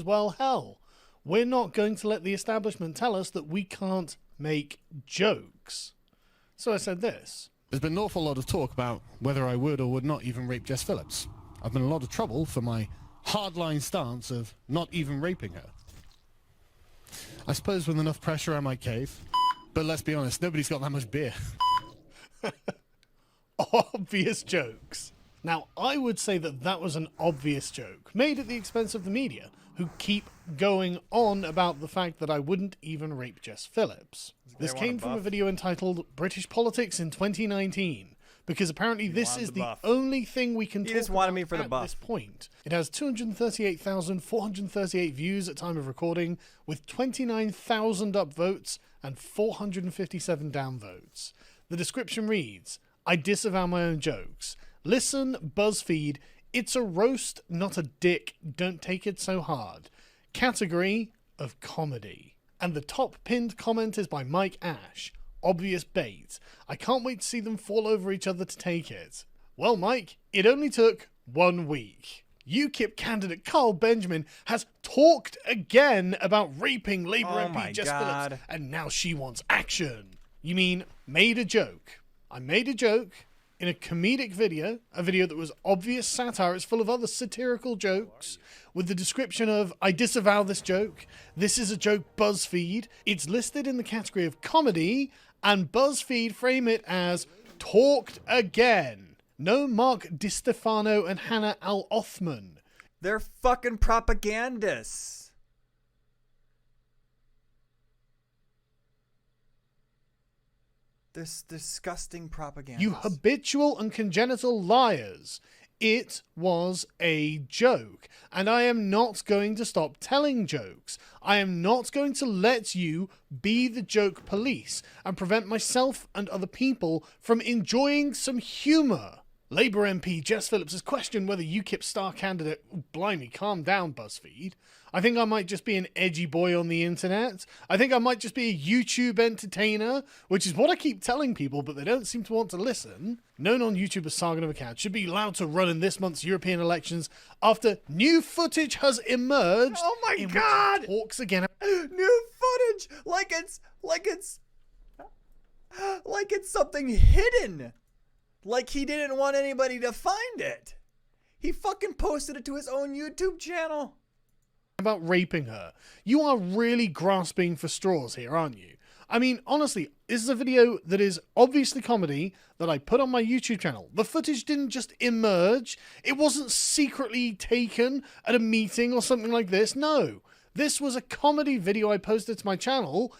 well, hell, we're not going to let the establishment tell us that we can't make jokes. So I said this. There's been an awful lot of talk about whether I would or would not even rape Jess Phillips. I've been in a lot of trouble for my hardline stance of not even raping her. I suppose with enough pressure I might cave. But let's be honest, nobody's got that much beer. Obvious jokes. Now, I would say that that was an obvious joke, made at the expense of the media, who keep going on about the fact that I wouldn't even rape Jess Phillips. This came from a video entitled British Politics in 2019, because apparently this is the only thing we can talk about at this point. It has 238,438 views at time of recording, with 29,000 upvotes and 457 downvotes. The description reads, I disavow my own jokes. Listen, BuzzFeed, it's a roast, not a dick. Don't take it so hard. Category of comedy. And the top pinned comment is by Mike Ash. Obvious bait. I can't wait to see them fall over each other to take it. Well, Mike, it only took 1 week. UKIP candidate Carl Benjamin has talked again about raping Labour MP Jess Phillips, and now she wants action. You mean made a joke? I made a joke in a comedic video, a video that was obvious satire. It's full of other satirical jokes with the description of, I disavow this joke. This is a joke, BuzzFeed. It's listed in the category of comedy, and BuzzFeed frame it as talked again. No Mark DiStefano and Hannah Al-Othman. They're fucking propagandists. This disgusting propaganda. You habitual and congenital liars. It was a joke, and I am not going to stop telling jokes. I am not going to let you be the joke police and prevent myself and other people from enjoying some humour. Labour MP Jess Phillips has questioned whether UKIP star candidate... Oh, blimey, calm down, BuzzFeed. I think I might just be an edgy boy on the internet. I think I might just be a YouTube entertainer, which is what I keep telling people, but they don't seem to want to listen. Known on YouTube as Sargon of Akkad should be allowed to run in this month's European elections after new footage has emerged. Oh my God! Talks again. New footage! Like it's something hidden. Like he didn't want anybody to find it. He fucking posted it to his own YouTube channel. About raping her. You are really grasping for straws here, aren't you? I mean, honestly, this is a video that is obviously comedy that I put on my YouTube channel. The footage didn't just emerge. It wasn't secretly taken at a meeting or something like this. No. This was a comedy video I posted to my channel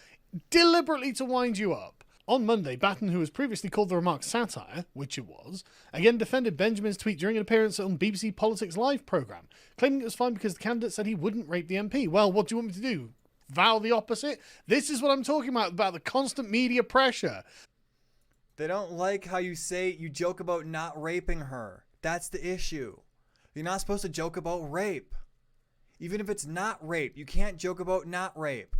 deliberately to wind you up. On Monday, Batten, who was previously called the remark satire, which it was, again defended Benjamin's tweet during an appearance on BBC Politics Live programme, claiming it was fine because the candidate said he wouldn't rape the MP. Well, what do you want me to do? Vow the opposite? This is what I'm talking about the constant media pressure. They don't like how you joke about not raping her. That's the issue. You're not supposed to joke about rape. Even if it's not rape, you can't joke about not rape.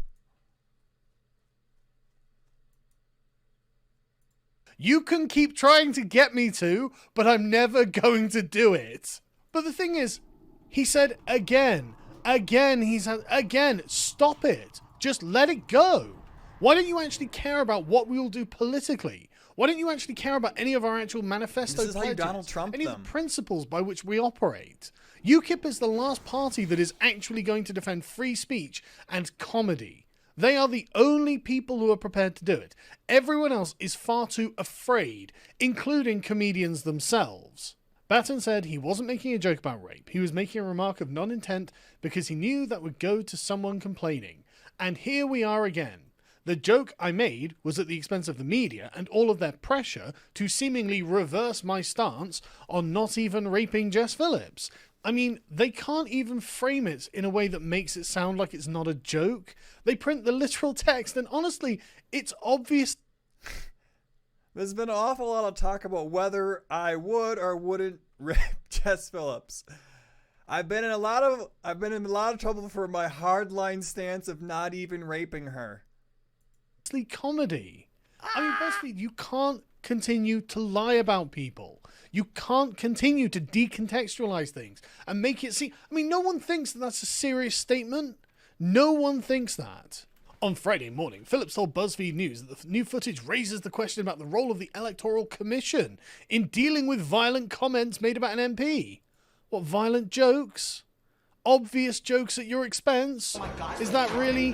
You can keep trying to get me to, but I'm never going to do it. But the thing is, he said again, he said again, stop it. Just let it go. Why don't you actually care about what we will do politically? Why don't you actually care about any of our actual manifesto This is how you Donald Trump any them. of the principles by which we operate? UKIP is the last party that is actually going to defend free speech and comedy. They are the only people who are prepared to do it. Everyone else is far too afraid, including comedians themselves. Batten said he wasn't making a joke about rape. He was making a remark of non-intent because he knew that would go to someone complaining. And here we are again. The joke I made was at the expense of the media and all of their pressure to seemingly reverse my stance on not even raping Jess Phillips. I mean, they can't even frame it in a way that makes it sound like it's not a joke. They print the literal text, and honestly, it's obvious. There's been an awful lot of talk about whether I would or wouldn't rape Jess Phillips. I've been in a lot of trouble for my hardline stance of not even raping her. Comedy. I mean, BuzzFeed, you can't continue to lie about people. You can't continue to decontextualize things and make it seem... I mean, no one thinks that that's a serious statement. No one thinks that. On Friday morning, Phillips told BuzzFeed News that the new footage raises the question about the role of the Electoral Commission in dealing with violent comments made about an MP. What, violent jokes? Obvious jokes at your expense? Is that really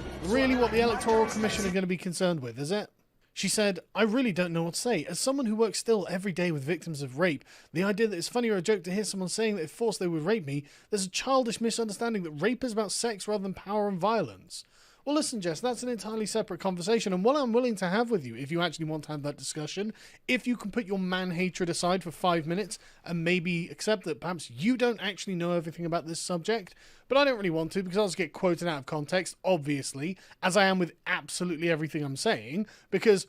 what the Electoral Commission are going to be concerned with, is it? She said, I really don't know what to say. As someone who works still every day with victims of rape, the idea that it's funny or a joke to hear someone saying that if forced they would rape me, there's a childish misunderstanding that rape is about sex rather than power and violence. Well, listen, Jess, that's an entirely separate conversation, and one I'm willing to have with you if you actually want to have that discussion, if you can put your man-hatred aside for 5 minutes and maybe accept that perhaps you don't actually know everything about this subject, but I don't really want to because I'll just get quoted out of context, obviously, as I am with absolutely everything I'm saying, because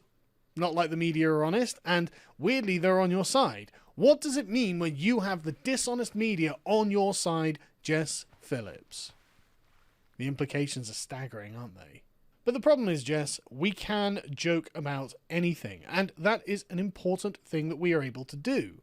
not like the media are honest, and weirdly, they're on your side. What does it mean when you have the dishonest media on your side, Jess Phillips? The implications are staggering, aren't they? But the problem is, Jess, we can joke about anything, and that is an important thing that we are able to do,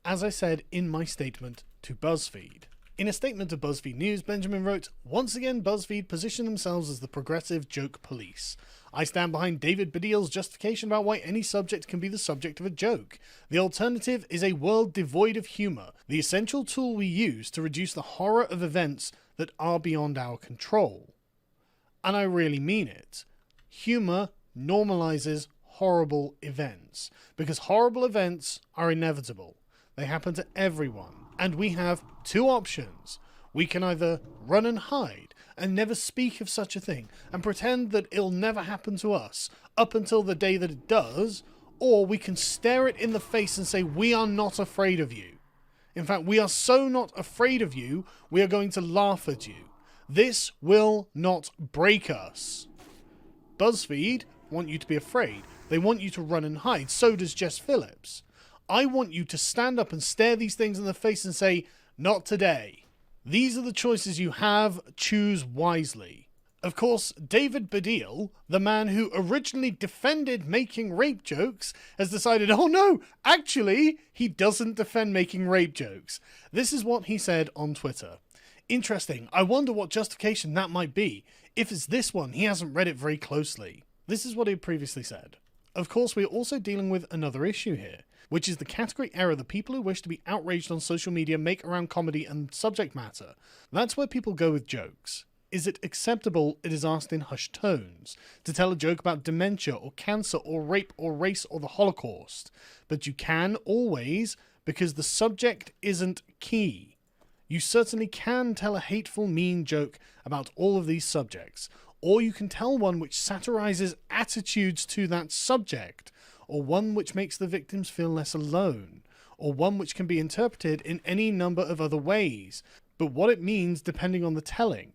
as I said in my statement to BuzzFeed. In a statement to BuzzFeed News, Benjamin wrote, once again BuzzFeed position themselves as the progressive joke police. I stand behind David Baddiel's justification about why any subject can be the subject of a joke. The alternative is a world devoid of humour, the essential tool we use to reduce the horror of events that are beyond our control. And I really mean it. Humour normalizes horrible events, because horrible events are inevitable. They happen to everyone, and we have two options. We can either run and hide and never speak of such a thing and pretend that it'll never happen to us up until the day that it does, or we can stare it in the face and say, we are not afraid of you. In fact, we are so not afraid of you, we are going to laugh at you. This will not break us. BuzzFeed want you to be afraid. They want you to run and hide. So does Jess Phillips. I want you to stand up and stare these things in the face and say, not today. These are the choices you have. Choose wisely. Of course, David Baddiel, the man who originally defended making rape jokes, has decided, oh no, actually, he doesn't defend making rape jokes. This is what he said on Twitter. Interesting. I wonder what justification that might be. If it's this one, he hasn't read it very closely. This is what he previously said. Of course, we're also dealing with another issue here, which is the category error that people who wish to be outraged on social media make around comedy and subject matter. That's where people go with jokes. Is it acceptable, it is asked in hushed tones, to tell a joke about dementia or cancer or rape or race or the Holocaust? But you can always, because the subject isn't key. You certainly can tell a hateful, mean joke about all of these subjects, or you can tell one which satirizes attitudes to that subject, or one which makes the victims feel less alone, or one which can be interpreted in any number of other ways, but what it means depending on the telling,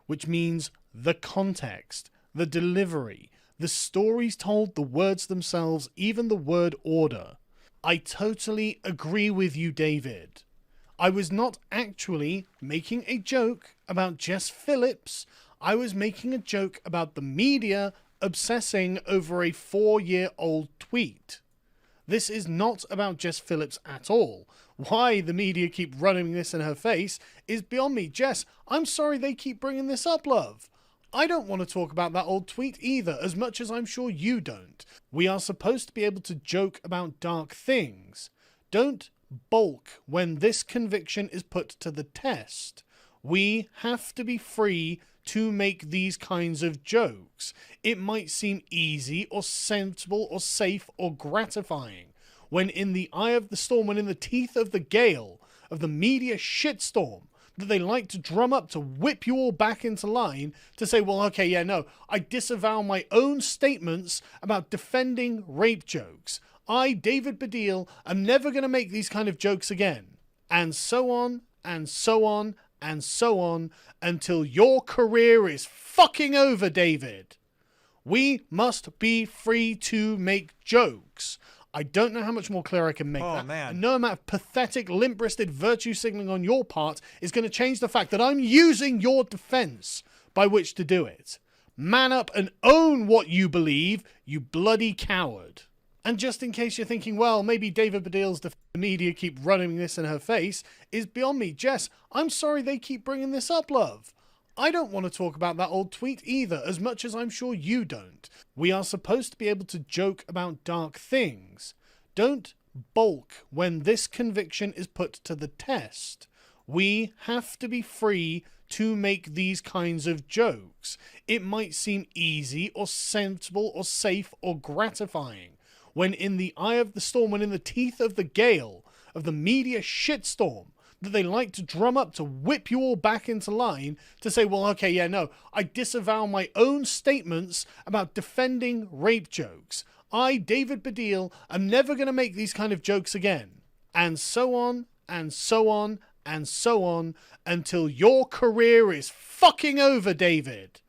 which means the context, the delivery, the stories told, the words themselves, even the word order. I totally agree with you, David. I was not actually making a joke about Jess Phillips. I was making a joke about the media obsessing over a 4-year-old tweet. This is not about Jess Phillips at all. Why the media keep running this in her face is beyond me. Jess, I'm sorry they keep bringing this up, love. I don't want to talk about that old tweet either, as much as I'm sure you don't. We are supposed to be able to joke about dark things. Don't balk when this conviction is put to the test. We have to be free to make these kinds of jokes. It might seem easy or sensible or safe or gratifying. When in the eye of the storm, when in the teeth of the gale, of the media shitstorm, that they like to drum up to whip you all back into line to say, well, okay, yeah, no, I disavow my own statements about defending rape jokes. I, David Baddiel, am never going to make these kind of jokes again. And so on, and so on, and so on, until your career is fucking over, David. We must be free to make jokes. I don't know how much more clear I can make that. Man. And no amount of pathetic, limp-wristed virtue signaling on your part is going to change the fact that I'm using your defense by which to do it. Man up and own what you believe, you bloody coward. And just in case you're thinking, well, maybe David Baddiel's the media keep running this in her face, is beyond me. Jess, I'm sorry they keep bringing this up, love. I don't want to talk about that old tweet either, as much as I'm sure you don't. We are supposed to be able to joke about dark things. Don't balk when this conviction is put to the test. We have to be free to make these kinds of jokes. It might seem easy or sensible or safe or gratifying. When in the eye of the storm, when in the teeth of the gale, of the media shitstorm, that they like to drum up to whip you all back into line to say, well, okay, yeah, no, I disavow my own statements about defending rape jokes. I, David Baddiel, am never going to make these kind of jokes again. And so on, and so on, and so on, until your career is fucking over, David.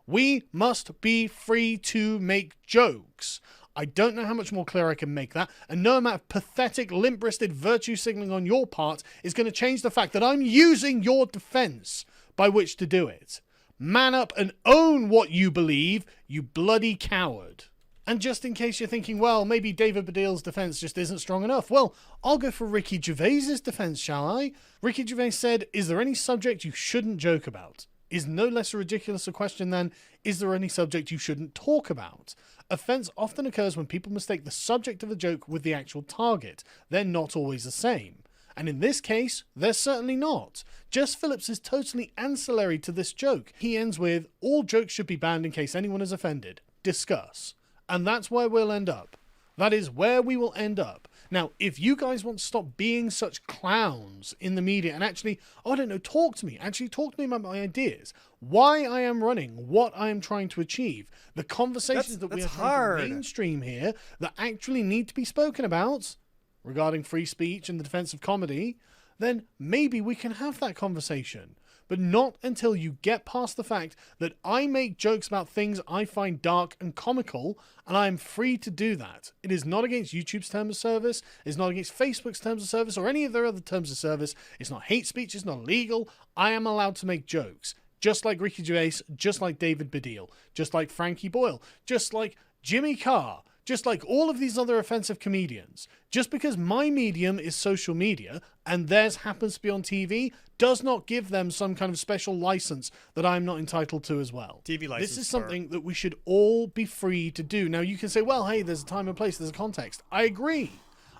We must be free to make jokes. I don't know how much more clear I can make that, and no amount of pathetic, limp-wristed virtue signaling on your part is going to change the fact that I'm using your defense by which to do it. Man up and own what you believe, you bloody coward. And just in case you're thinking, well, maybe David Baddiel's defense just isn't strong enough, well, I'll go for Ricky Gervais's defense, shall I? Ricky Gervais said, is there any subject you shouldn't joke about? Is no less ridiculous a question than, is there any subject you shouldn't talk about? Offense often occurs when people mistake the subject of a joke with the actual target. They're not always the same. And in this case, they're certainly not. Jess Phillips is totally ancillary to this joke. He ends with, all jokes should be banned in case anyone is offended. Discuss. And that's where we'll end up. That is where we will end up. Now, if you guys want to stop being such clowns in the media and actually, oh, I don't know, talk to me. Actually talk to me about my ideas. Why I am running, what I am trying to achieve. The conversations that we are trying to mainstream here that actually need to be spoken about regarding free speech and the defense of comedy, then maybe we can have that conversation. But not until you get past the fact that I make jokes about things I find dark and comical, and I am free to do that. It is not against YouTube's terms of service, it's not against Facebook's terms of service, or any of their other terms of service. It's not hate speech, it's not illegal. I am allowed to make jokes. Just like Ricky Gervais, just like David Baddiel, just like Frankie Boyle, just like Jimmy Carr, just like all of these other offensive comedians. Just because my medium is social media and theirs happens to be on TV does not give them some kind of special license that I'm not entitled to as well. TV license. This is something that we should all be free to do. Now you can say, well, hey, there's a time and place, there's a context. I agree.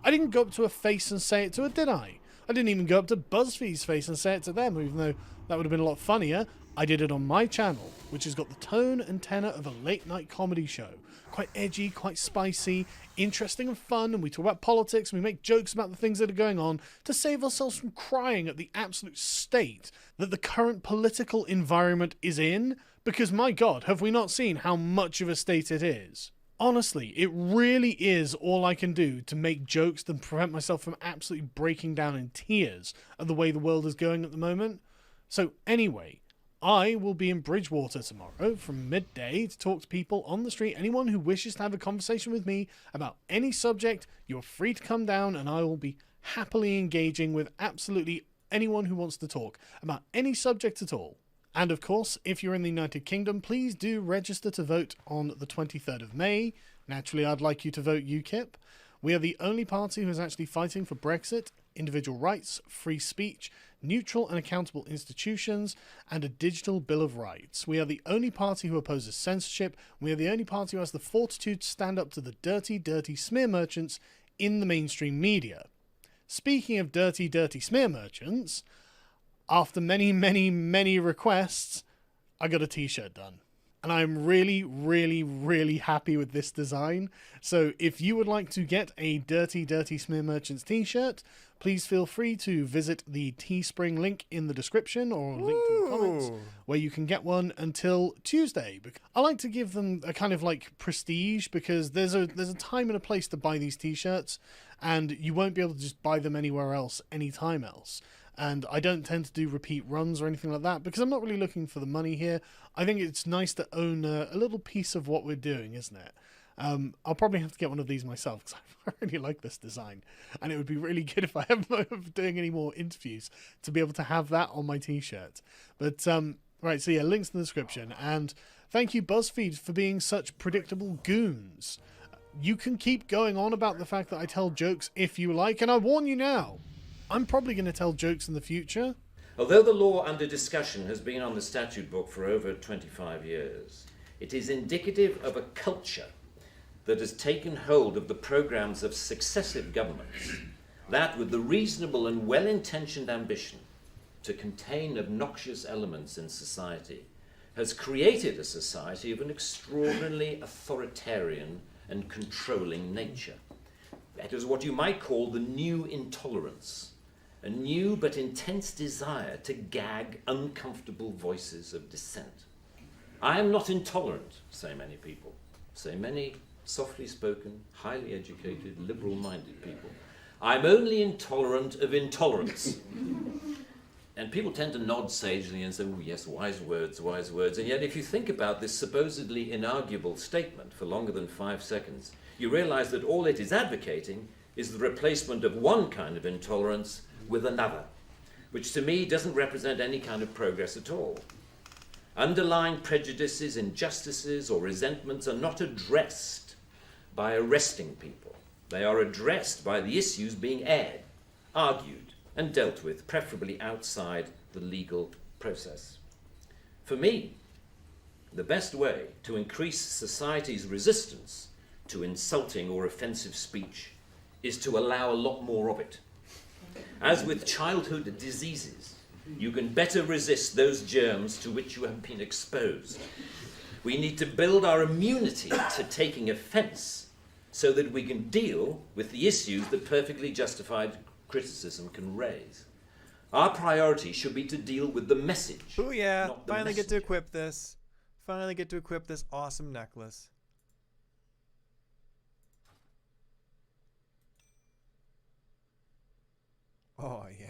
I didn't go up to a face and say it to it, did I? I didn't even go up to BuzzFeed's face and say it to them, even though that would have been a lot funnier. I did it on my channel, which has got the tone and tenor of a late night comedy show. Quite edgy, quite spicy, interesting and fun, and we talk about politics, and we make jokes about the things that are going on to save ourselves from crying at the absolute state that the current political environment is in, because my God, have we not seen how much of a state it is? Honestly, it really is all I can do to make jokes and prevent myself from absolutely breaking down in tears at the way the world is going at the moment. So anyway, I will be in Bridgewater tomorrow from midday to talk to people on the street. Anyone who wishes to have a conversation with me about any subject, you're free to come down and I will be happily engaging with absolutely anyone who wants to talk about any subject at all. And of course, if you're in the United Kingdom, please do register to vote on the 23rd of May. Naturally, I'd like you to vote UKIP. We are the only party who is actually fighting for Brexit, individual rights, free speech, neutral and accountable institutions, and a digital Bill of Rights. We are the only party who opposes censorship. We are the only party who has the fortitude to stand up to the dirty, dirty smear merchants in the mainstream media. Speaking of dirty, dirty smear merchants, after many, many, many requests, I got a t-shirt done. And I'm really, really, really happy with this design. So if you would like to get a Dirty, Dirty Smear Merchants t-shirt, please feel free to visit the Teespring link in the description or link in the comments where you can get one until Tuesday. I like to give them a kind of like prestige because there's a time and a place to buy these t-shirts and you won't be able to just buy them anywhere else, anytime else. And I don't tend to do repeat runs or anything like that because I'm not really looking for the money here. I think it's nice to own a little piece of what we're doing, isn't it? I'll probably have to get one of these myself because I really like this design. And it would be really good if I am doing any more interviews to be able to have that on my t-shirt. But, right, so yeah, links in the description. And thank you, BuzzFeed, for being such predictable goons. You can keep going on about the fact that I tell jokes if you like, and I warn you now, I'm probably going to tell jokes in the future. Although the law under discussion has been on the statute book for over 25 years, it is indicative of a culture that has taken hold of the programs of successive governments, that with the reasonable and well-intentioned ambition to contain obnoxious elements in society, has created a society of an extraordinarily authoritarian and controlling nature. That is what you might call the new intolerance, a new but intense desire to gag uncomfortable voices of dissent. I am not intolerant, say many people, say many softly spoken, highly educated, liberal-minded people. I'm only intolerant of intolerance. And people tend to nod sagely and say, oh yes, wise words, wise words. And yet if you think about this supposedly inarguable statement for longer than 5 seconds, you realize that all it is advocating is the replacement of one kind of intolerance with another, which to me doesn't represent any kind of progress at all. Underlying prejudices, injustices, or resentments are not addressed by arresting people. They are addressed by the issues being aired, argued, and dealt with, preferably outside the legal process. For me, the best way to increase society's resistance to insulting or offensive speech is to allow a lot more of it. As with childhood diseases, you can better resist those germs to which you have been exposed. We need to build our immunity to taking offense so that we can deal with the issues that perfectly justified criticism can raise. Our priority should be to deal with the message. Oh yeah, not the finally get to messenger. equip this. Finally get to equip this awesome necklace. Oh yeah.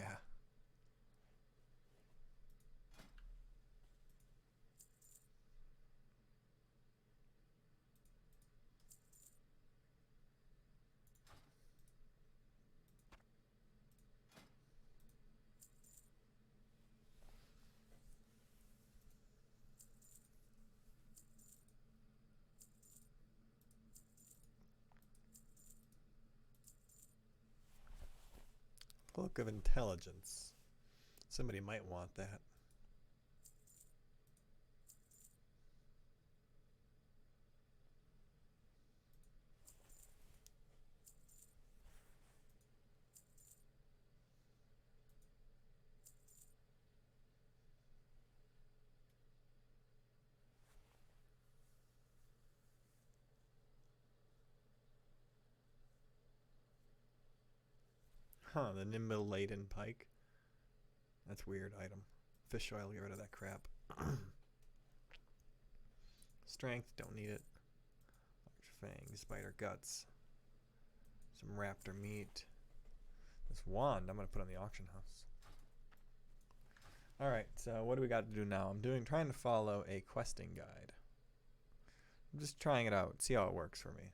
Book of Intelligence. Somebody might want that. Huh, the nimble laden pike. That's a weird item. Fish oil, get rid of that crap. Strength, don't need it. Large fangs, spider guts. Some raptor meat. This wand I'm gonna put on the auction house. Alright, so what do we got to do now? I'm trying to follow a questing guide. I'm just trying it out, see how it works for me.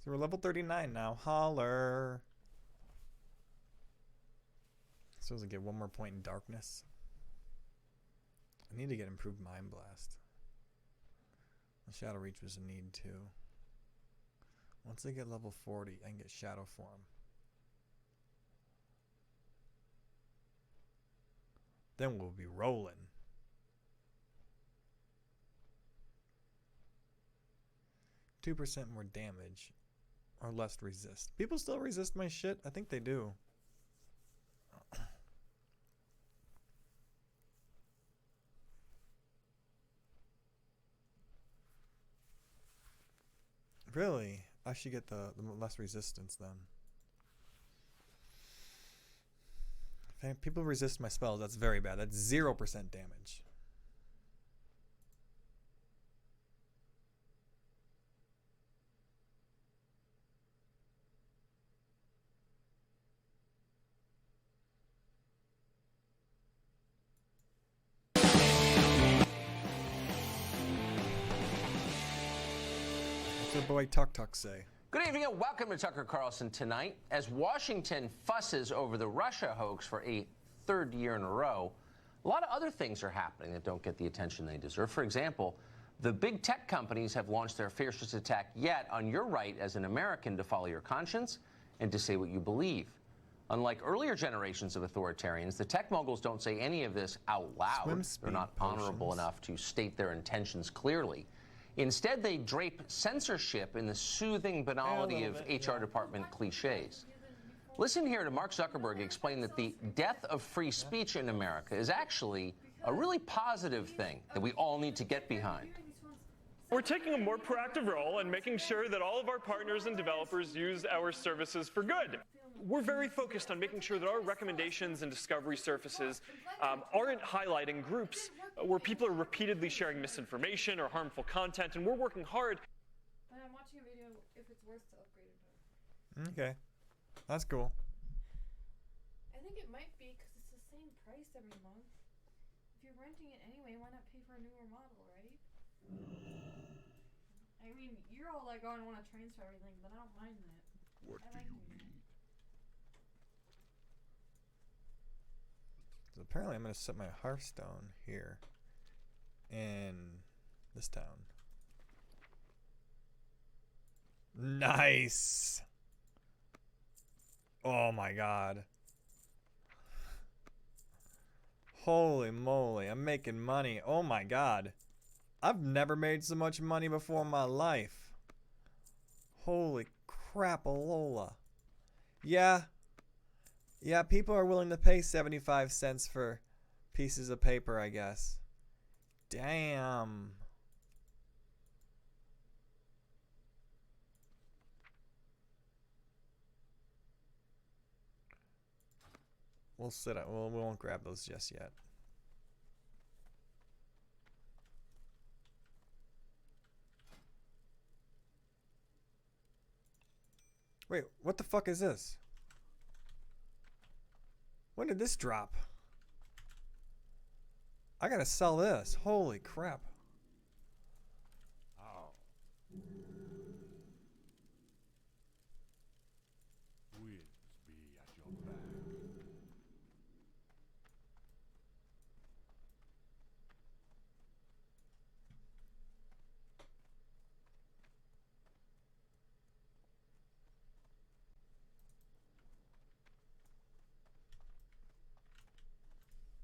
So we're level 39 now. Holler. Supposed to get one more point in darkness. I need to get improved Mind Blast. The Shadow Reach was a need too. Once I get level 40, I can get Shadow Form. Then we'll be rolling. %2 more damage. Or less resist. People still resist my shit? I think they do. Really? I should get the less resistance then. If people resist my spells, that's very bad. That's 0% damage. What's your boy Tuk Tuk say? Good evening and welcome to Tucker Carlson Tonight. As Washington fusses over the Russia hoax for a third year in a row, a lot of other things are happening that don't get the attention they deserve. For example, the big tech companies have launched their fiercest attack yet on your right as an American to follow your conscience and to say what you believe. Unlike earlier generations of authoritarians, the tech moguls don't say any of this out loud. Swim They're not speed honorable potions. enough to state their intentions clearly. Instead, they drape censorship in the soothing banality of HR department cliches. Listen here to Mark Zuckerberg explain that the death of free speech in America is actually a really positive thing that we all need to get behind. We're taking a more proactive role and making sure that all of our partners and developers use our services for good. We're very focused on making sure that our recommendations and discovery surfaces aren't highlighting groups where people are repeatedly sharing misinformation or harmful content, and we're working hard. But I'm watching a video if it's worth to upgrade it. Okay. That's cool. I think it might be because it's the same price every month. If you're renting it anyway, why not pay for a newer model, right? I mean, you're all like, oh, I want to transfer everything, but I don't mind that. I like doing that. So apparently I'm going to set my Hearthstone here in this town. Nice. Oh my god. Holy moly, I'm making money. Oh my god. I've never made so much money before in my life. Holy crap-a-lola. Yeah, people are willing to pay 75 cents for pieces of paper, I guess. Damn. We'll sit up. We won't grab those just yet. Wait, what the fuck is this? When did this drop? I gotta sell this. Holy crap.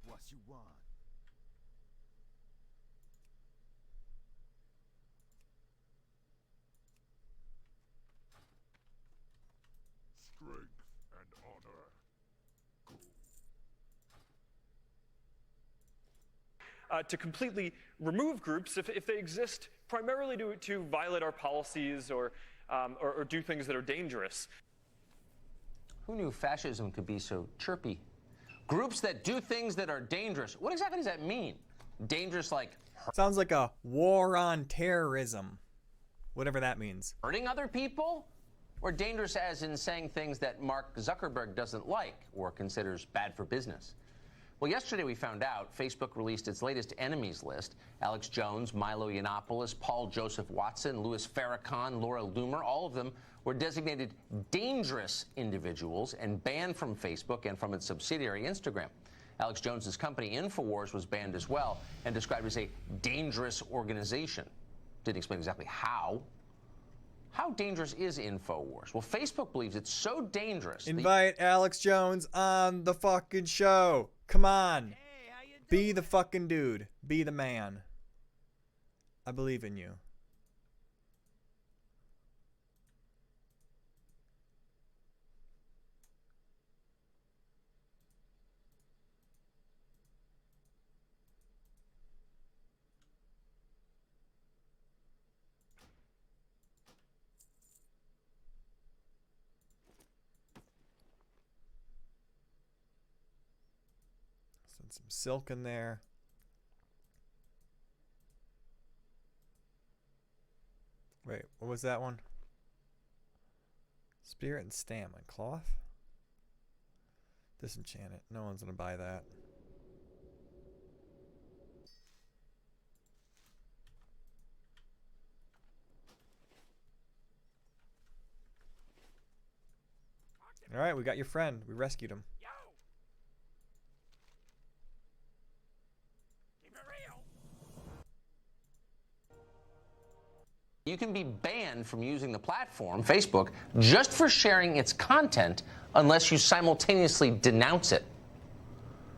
What you want? Strength and honor. To completely remove groups if they exist primarily to violate our policies or do things that are dangerous. Who knew fascism could be so chirpy? Groups that do things that are dangerous. What exactly does that mean? Dangerous like Sounds like a war on terrorism. Whatever that means. hurting other people? Or dangerous as in saying things that Mark Zuckerberg doesn't like or considers bad for business? Well, yesterday we found out Facebook released its latest enemies list. Alex Jones, Milo Yiannopoulos, Paul Joseph Watson, Louis Farrakhan, Laura Loomer, all of them were designated dangerous individuals and banned from Facebook and from its subsidiary Instagram. Alex Jones's company InfoWars was banned as well and described as a dangerous organization. Didn't explain exactly how. How dangerous is InfoWars? Well, Facebook believes it's so dangerous. Invite Alex Jones on the fucking show. Come on. Be the fucking dude. Be the man. I believe in you. Send some silk in there. Wait, what was that one? Spirit and stamina. Cloth? Disenchant it. No one's gonna buy that. All right, we got your friend. We rescued him. You can be banned from using the platform, Facebook, just for sharing its content unless you simultaneously denounce it.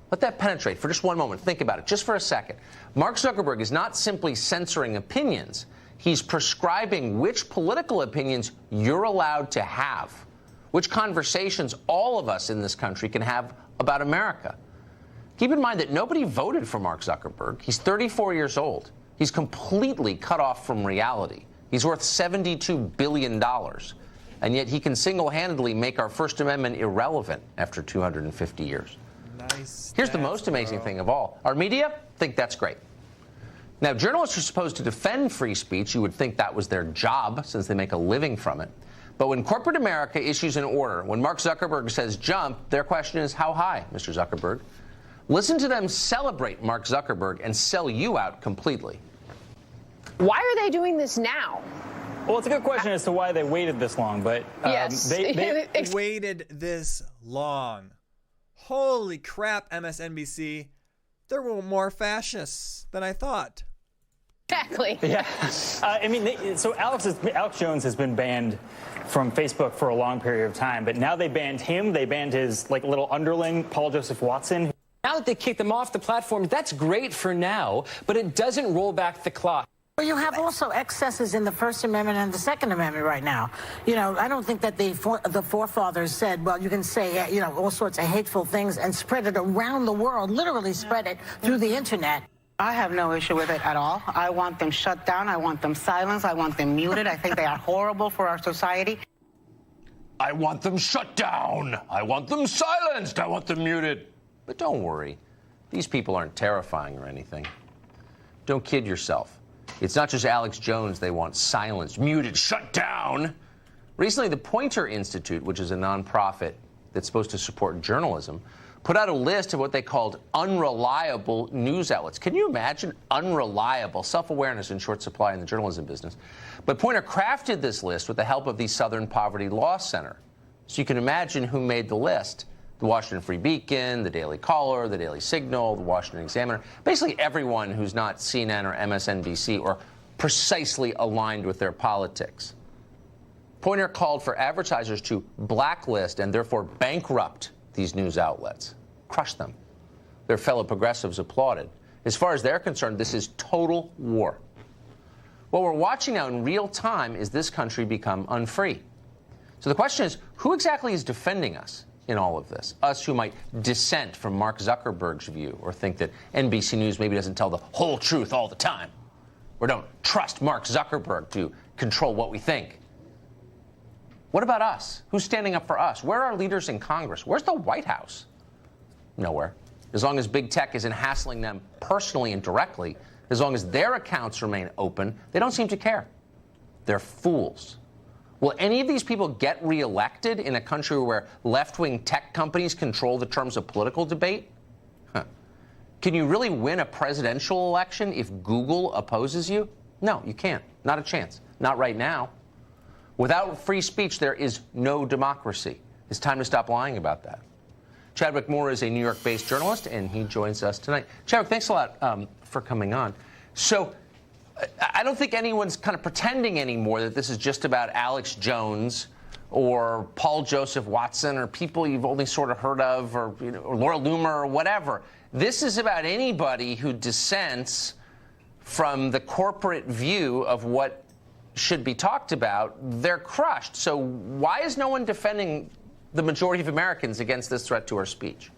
Let that penetrate for just one moment. Think about it just for a second. Mark Zuckerberg is not simply censoring opinions. He's prescribing which political opinions you're allowed to have, which conversations all of us in this country can have about America. Keep in mind that nobody voted for Mark Zuckerberg. He's 34 years old. He's completely cut off from reality. He's worth $72 billion. And yet he can single-handedly make our First Amendment irrelevant after 250 years. Nice. Here's the most amazing thing of all. Our media think that's great. Now, journalists are supposed to defend free speech. You would think that was their job, since they make a living from it. But when corporate America issues an order, when Mark Zuckerberg says jump, their question is, how high, Mr. Zuckerberg? Listen to them celebrate Mark Zuckerberg and sell you out completely. Why are they doing this now? Well, it's a good question as to why they waited this long, but yes. they waited this long. Holy crap, MSNBC. There were more fascists than I thought. Exactly. Yeah. I mean, so Alex Jones has been banned from Facebook for a long period of time, but now they banned him. They banned his little underling, Paul Joseph Watson. Now that they kicked them off the platform, that's great for now, but it doesn't roll back the clock. Well, you have also excesses in the First Amendment and the Second Amendment right now. You know, I don't think that the forefathers said, well, you can say, you know, all sorts of hateful things and spread it around the world, literally spread it through the internet. I have no issue with it at all. I want them shut down. I want them silenced. I want them muted. I think they are horrible for our society. I want them shut down. I want them silenced. I want them muted. But don't worry. These people aren't terrifying or anything. Don't kid yourself. It's not just Alex Jones they want silenced, muted, shut down. Recently, the Poynter Institute, which is a nonprofit that's supposed to support journalism, put out a list of what they called unreliable news outlets. Can you imagine unreliable? Self-awareness in short supply in the journalism business. But Poynter crafted this list with the help of the Southern Poverty Law Center. So you can imagine who made the list. The Washington Free Beacon, the Daily Caller, the Daily Signal, the Washington Examiner, basically everyone who's not CNN or MSNBC or precisely aligned with their politics. Poynter called for advertisers to blacklist and therefore bankrupt these news outlets, crush them. Their fellow progressives applauded. As far as they're concerned, this is total war. What we're watching now in real time is this country become unfree. So the question is, who exactly is defending us in all of this? Us who might dissent from Mark Zuckerberg's view or think that NBC News maybe doesn't tell the whole truth all the time, or don't trust Mark Zuckerberg to control what we think. What about us? Who's standing up for us? Where are leaders in Congress? Where's the White House? Nowhere. As long as big tech isn't hassling them personally and directly, as long as their accounts remain open, they don't seem to care. They're fools. Will any of these people get reelected in a country where left-wing tech companies control the terms of political debate? Can you really win a presidential election if Google opposes you? No, you can't. Not a chance. Not right now. Without free speech, there is no democracy. It's time to stop lying about that. Chadwick Moore is a New York-based journalist, and he joins us tonight. Chadwick, thanks a lot for coming on. So I don't think anyone's kind of pretending anymore that this is just about Alex Jones or Paul Joseph Watson or people you've only sort of heard of, or, you know, or Laura Loomer or whatever. This is about anybody who dissents from the corporate view of what should be talked about. They're crushed. So why is no one defending the majority of Americans against this threat to our speech?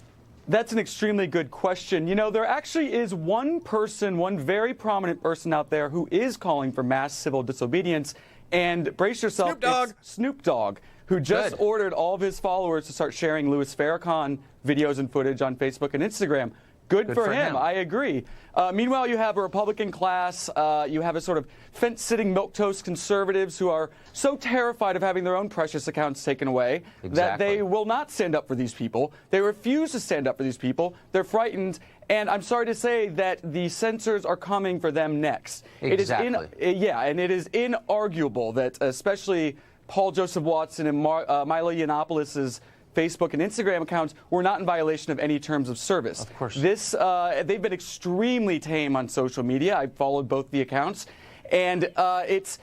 That's an extremely good question. You know, there actually is one person, one very prominent person out there who is calling for mass civil disobedience. And brace yourself, it's Snoop Dogg, who just ordered all of his followers to start sharing Louis Farrakhan videos and footage on Facebook and Instagram. Good for him. I agree. Meanwhile, you have a Republican class. You have a sort of fence-sitting, milquetoast conservatives who are so terrified of having their own precious accounts taken away that they will not stand up for these people. They refuse to stand up for these people. They're frightened. And I'm sorry to say that the censors are coming for them next. Exactly. And it is inarguable that especially Paul Joseph Watson and Milo Yiannopoulos' Facebook and Instagram accounts were not in violation of any terms of service. Of course. They've been extremely tame on social media. I've followed both the accounts, and the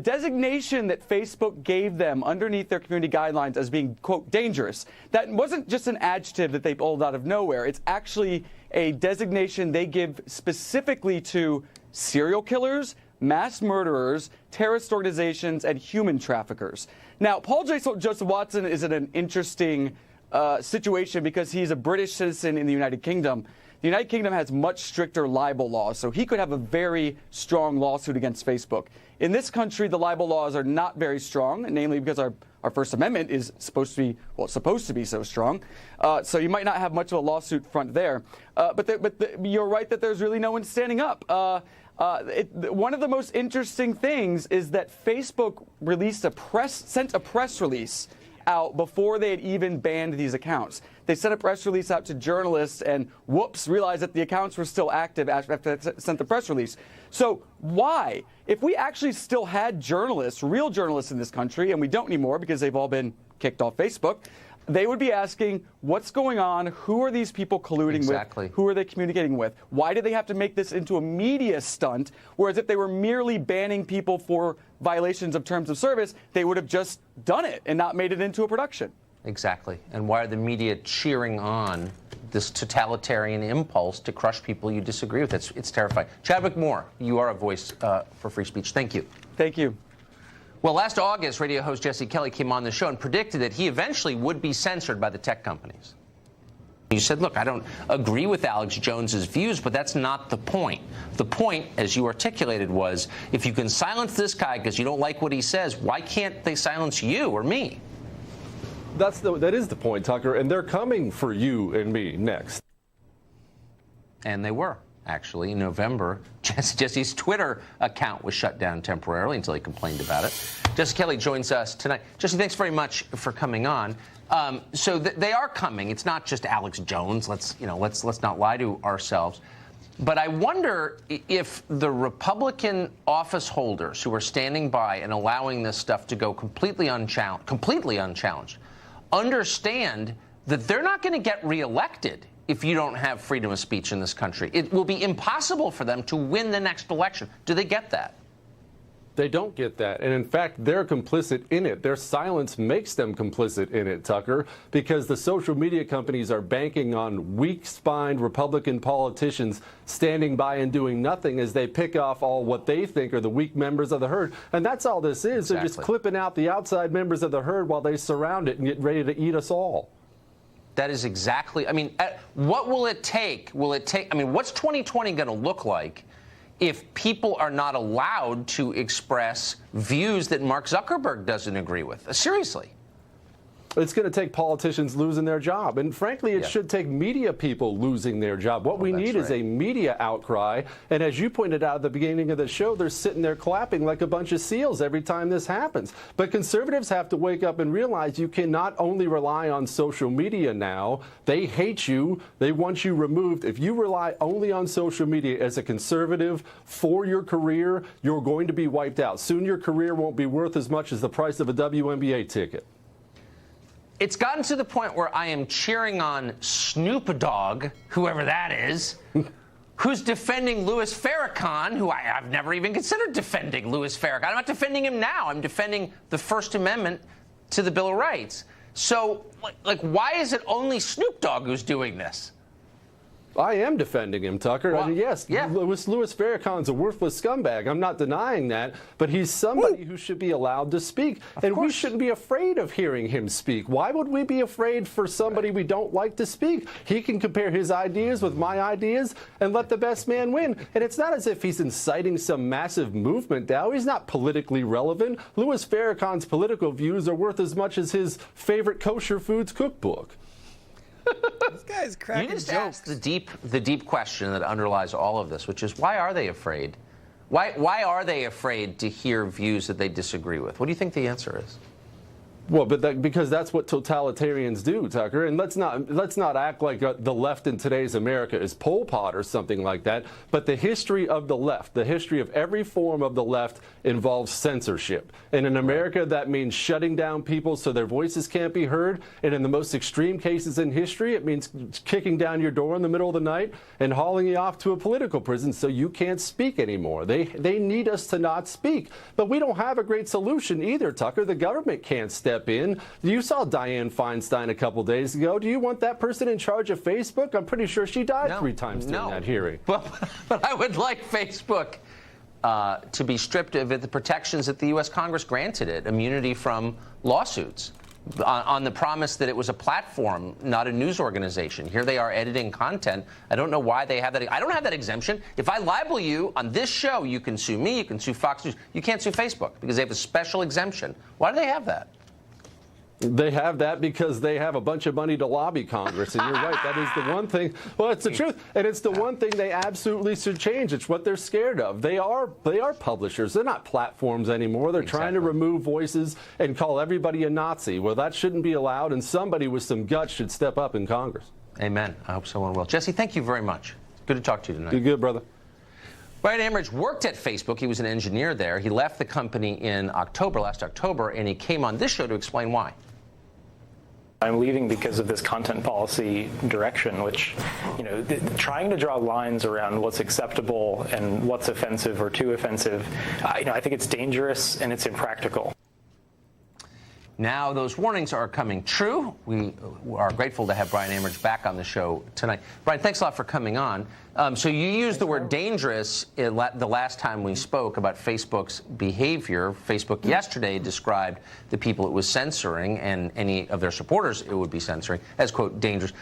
designation that Facebook gave them underneath their community guidelines as being, quote, dangerous. That wasn't just an adjective that they pulled out of nowhere. It's actually a designation they give specifically to serial killers, mass murderers, terrorist organizations, and human traffickers. Now, Paul Joseph Watson is in an interesting situation because he's a British citizen in the United Kingdom. The United Kingdom has much stricter libel laws, so he could have a very strong lawsuit against Facebook. In this country, the libel laws are not very strong, namely because our First Amendment is supposed to be so strong. So you might not have much of a lawsuit front there. But you're right that there's really no one standing up. One of the most interesting things is that Facebook sent a press release out before they had even banned these accounts. They sent a press release out to journalists and, whoops, realized that the accounts were still active after they sent the press release. So why? If we actually still had journalists, real journalists in this country, and we don't anymore because they've all been kicked off Facebook, they would be asking, what's going on? Who are these people colluding with? Who are they communicating with? Why do they have to make this into a media stunt? Whereas if they were merely banning people for violations of terms of service, they would have just done it and not made it into a production. Exactly. And why are the media cheering on this totalitarian impulse to crush people you disagree with? It's terrifying. Chadwick Moore, you are a voice for free speech. Thank you. Thank you. Well, last August, radio host Jesse Kelly came on the show and predicted that he eventually would be censored by the tech companies. You said, look, I don't agree with Alex Jones's views, but that's not the point. The point, as you articulated, was if you can silence this guy because you don't like what he says, why can't they silence you or me? That is the point, Tucker, and they're coming for you and me next. And they were. Actually, in November, Jesse's Twitter account was shut down temporarily until he complained about it. Jesse Kelly joins us tonight. Jesse, thanks very much for coming on. So they are coming. It's not just Alex Jones. Let's not lie to ourselves. But I wonder if the Republican office holders who are standing by and allowing this stuff to go completely unchallenged, understand that they're not going to get reelected if you don't have freedom of speech in this country. It will be impossible for them to win the next election. Do they get that? They don't get that. And in fact, they're complicit in it. Their silence makes them complicit in it, Tucker, because the social media companies are banking on weak-spined Republican politicians standing by and doing nothing as they pick off all what they think are the weak members of the herd. And that's all this is. Exactly. They're just clipping out the outside members of the herd while they surround it and get ready to eat us all. That is exactly, what will it take? What's 2020 going to look like if people are not allowed to express views that Mark Zuckerberg doesn't agree with? Seriously. It's going to take politicians losing their job. And frankly, it should take media people losing their job. What we need is a media outcry. And as you pointed out at the beginning of the show, they're sitting there clapping like a bunch of seals every time this happens. But conservatives have to wake up and realize you cannot only rely on social media now. They hate you. They want you removed. If you rely only on social media as a conservative for your career, you're going to be wiped out. Soon your career won't be worth as much as the price of a WNBA ticket. It's gotten to the point where I am cheering on Snoop Dogg, whoever that is, who's defending Louis Farrakhan, who I've never even considered defending Louis Farrakhan. I'm not defending him now. I'm defending the First Amendment to the Bill of Rights. So, why is it only Snoop Dogg who's doing this? I am defending him, Tucker. Well, Louis Farrakhan's a worthless scumbag. I'm not denying that. But he's somebody who should be allowed to speak. And we shouldn't be afraid of hearing him speak. Why would we be afraid for somebody we don't like to speak? He can compare his ideas with my ideas and let the best man win. And it's not as if he's inciting some massive movement now. He's not politically relevant. Louis Farrakhan's political views are worth as much as his favorite kosher foods cookbook. This guy's cracking jokes. You just asked the deep question that underlies all of this, which is why are they afraid? Why are they afraid to hear views that they disagree with? What do you think the answer is? Well, but because that's what totalitarians do, Tucker. And let's not act like the left in today's America is Pol Pot or something like that. But the history of the left, the history of every form of the left, involves censorship. And in America, that means shutting down people so their voices can't be heard. And in the most extreme cases in history, it means kicking down your door in the middle of the night and hauling you off to a political prison so you can't speak anymore. They need us to not speak. But we don't have a great solution either, Tucker. The government can't step in. You saw Dianne Feinstein a couple days ago. Do you want that person in charge of Facebook? I'm pretty sure she died 3 times during that hearing. Well, but I would like Facebook to be stripped of the protections that the U.S. Congress granted it, immunity from lawsuits, on the promise that it was a platform, not a news organization. Here they are editing content. I don't know why they have that. I don't have that exemption. If I libel you on this show, you can sue me, you can sue Fox News. You can't sue Facebook because they have a special exemption. Why do they have that? They have that because they have a bunch of money to lobby Congress. And you're right, that is the one thing. Well, it's the truth. And it's the one thing they absolutely should change. It's what they're scared of. They are publishers. They're not platforms anymore. They're trying to remove voices and call everybody a Nazi. Well, that shouldn't be allowed, and somebody with some guts should step up in Congress. Amen. I hope someone will. Jesse, thank you very much. Good to talk to you tonight. You're good, brother. Brian Amridge worked at Facebook. He was an engineer there. He left the company in last October, and he came on this show to explain why. I'm leaving because of this content policy direction, which, trying to draw lines around what's acceptable and what's offensive or too offensive, I think it's dangerous and it's impractical. Now those warnings are coming true. We are grateful to have Brian Amridge back on the show tonight. Brian, thanks a lot for coming on. So you used the word dangerous the last time we spoke about Facebook's behavior. Facebook yesterday described the people it was censoring and any of their supporters it would be censoring as, quote, dangerous.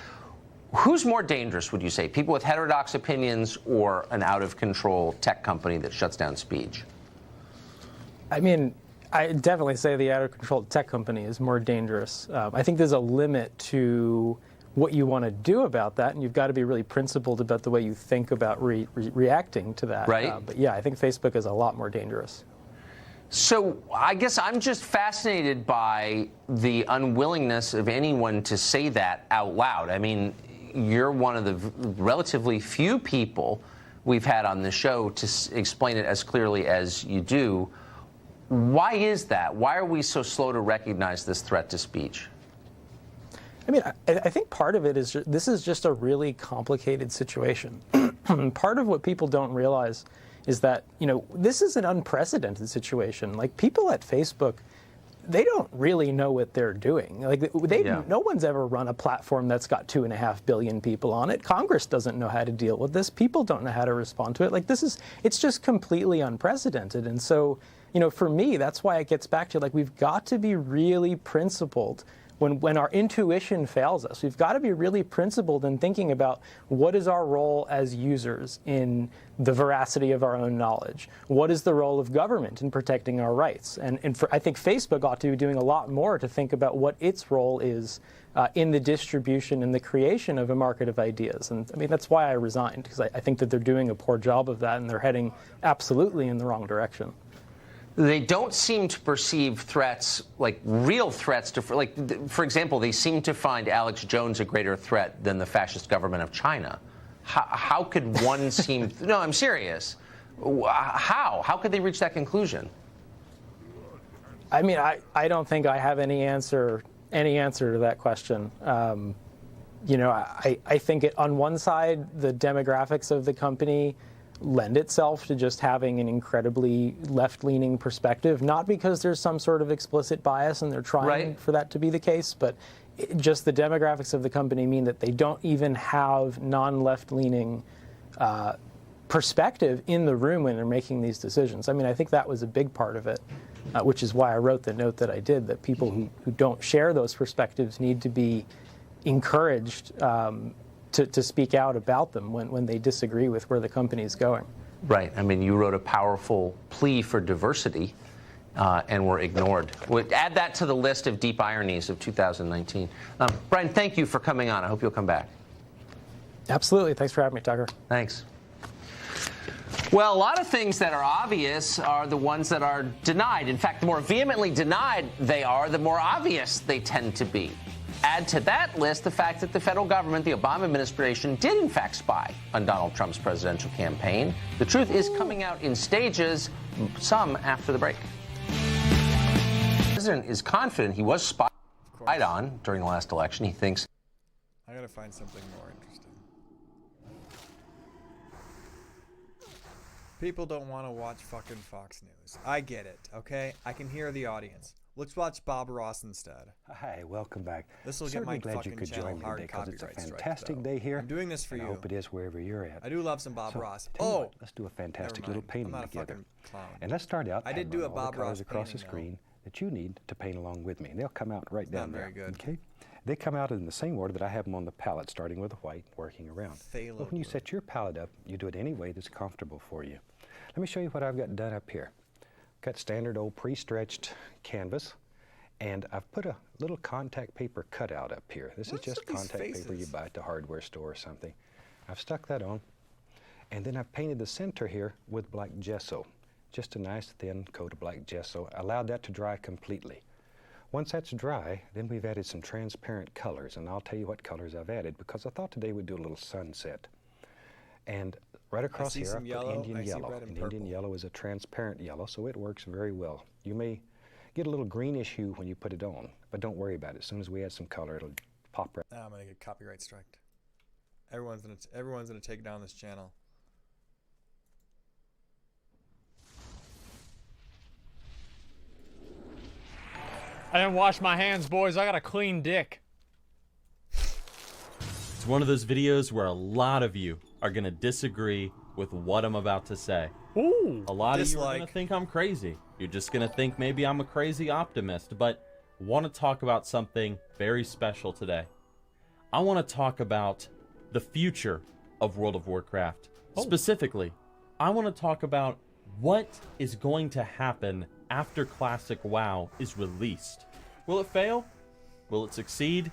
Who's more dangerous, would you say, people with heterodox opinions or an out-of-control tech company that shuts down speech? I mean, I definitely say the out-of-control tech company is more dangerous. I think there's a limit to what you want to do about that, and you've got to be really principled about the way you think about reacting to that. Right. But yeah, I think Facebook is a lot more dangerous. So I guess I'm just fascinated by the unwillingness of anyone to say that out loud. I mean, you're one of the relatively few people we've had on the show to explain it as clearly as you do. Why is that? Why are we so slow to recognize this threat to speech? I mean, I think part of it is this is just a really complicated situation. Part of what people don't realize is that, this is an unprecedented situation. Like, people at Facebook, they don't really know what they're doing. Like, no one's ever run a platform that's got 2.5 billion people on it. Congress doesn't know how to deal with this. People don't know how to respond to it. Like, it's just completely unprecedented. And so, for me, that's why it gets back to, we've got to be really principled. When our intuition fails us, we've got to be really principled in thinking about what is our role as users in the veracity of our own knowledge. What is the role of government in protecting our rights? And I think Facebook ought to be doing a lot more to think about what its role is in the distribution and the creation of a market of ideas. And I mean, that's why I resigned, because I think that they're doing a poor job of that, and they're heading absolutely in the wrong direction. They don't seem to perceive threats, like real threats to, for example, they seem to find Alex Jones a greater threat than the fascist government of China. How could one seem, no, I'm serious. How could they reach that conclusion? I mean, I don't think I have any answer to that question. I think on one side, the demographics of the company lend itself to just having an incredibly left-leaning perspective, not because there's some sort of explicit bias and they're trying for that to be the case, but just the demographics of the company mean that they don't even have non-left-leaning perspective in the room when they're making these decisions. I mean, I think that was a big part of it, which is why I wrote the note that I did, that people who don't share those perspectives need to be encouraged to speak out about them when they disagree with where the company is going. Right. I mean, you wrote a powerful plea for diversity and were ignored. We'll add that to the list of deep ironies of 2019. Brian, thank you for coming on. I hope you'll come back. Absolutely. Thanks for having me, Tucker. Thanks. Well, a lot of things that are obvious are the ones that are denied. In fact, the more vehemently denied they are, the more obvious they tend to be. Add to that list the fact that the federal government, the Obama administration, did in fact spy on Donald Trump's presidential campaign. The truth is coming out in stages, some after the break. The president is confident he was spied on during the last election. He thinks... I gotta find something more interesting. People don't want to watch fucking Fox News. I get it, okay? I can hear the audience. Let's watch Bob Ross instead. Hi, welcome back. This will get my glad you fucking could channel join me hard today because it's a copyright strike, fantastic though. day here. I'm doing this for and you. I hope it is wherever you're at. I do love some Bob Ross. Tell you Oh, what, let's do a fantastic never little mind. painting I'm not a together. fucking clown. And let's start out. I did having do a all the Bob colors Ross across the painting, screen that you need to paint along with me, and they'll come out right down Not there. very good. Okay. They come out in the same order that I have them on the palette, starting with the white, working around. Phthalo But when you set your palette up, you do it any way that's comfortable for you. Let me show you what I've got done up here. Got standard old pre-stretched canvas, and I've put a little contact paper cutout up here. This is just contact paper you buy at the hardware store or something. I've stuck that on, and then I've painted the center here with black gesso. Just a nice thin coat of black gesso. Allowed that to dry completely. Once that's dry, then we've added some transparent colors, and I'll tell you what colors I've added because I thought today we'd do a little sunset. And right across here, I put Indian yellow. And Indian yellow is a transparent yellow, so it works very well. You may get a little greenish hue when you put it on, but don't worry about it. As soon as we add some color, it'll pop right. I'm gonna get copyright striked. Everyone's gonna take down this channel. I didn't wash my hands, boys. I got a clean dick. It's one of those videos where a lot of you are going to disagree with what I'm about to say. Ooh. A lot of you are going to think I'm crazy. You're just going to think maybe I'm a crazy optimist, but I want to talk about something very special today. I want to talk about the future of World of Warcraft. Specifically, I want to talk about what is going to happen after Classic WoW is released. Will it fail? Will it succeed?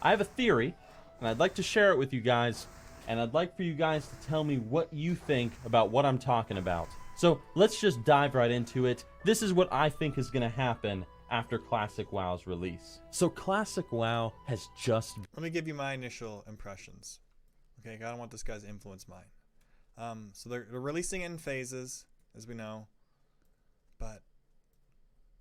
I have a theory, and I'd like to share it with you guys, and I'd like for you guys to tell me what you think about what I'm talking about. So let's just dive right into it. This is what I think is going to happen after Classic WoW's release. So Classic WoW has just... Let me give you my initial impressions. Okay, I don't want this guy's to influence mine. So they're releasing it in phases, as we know. But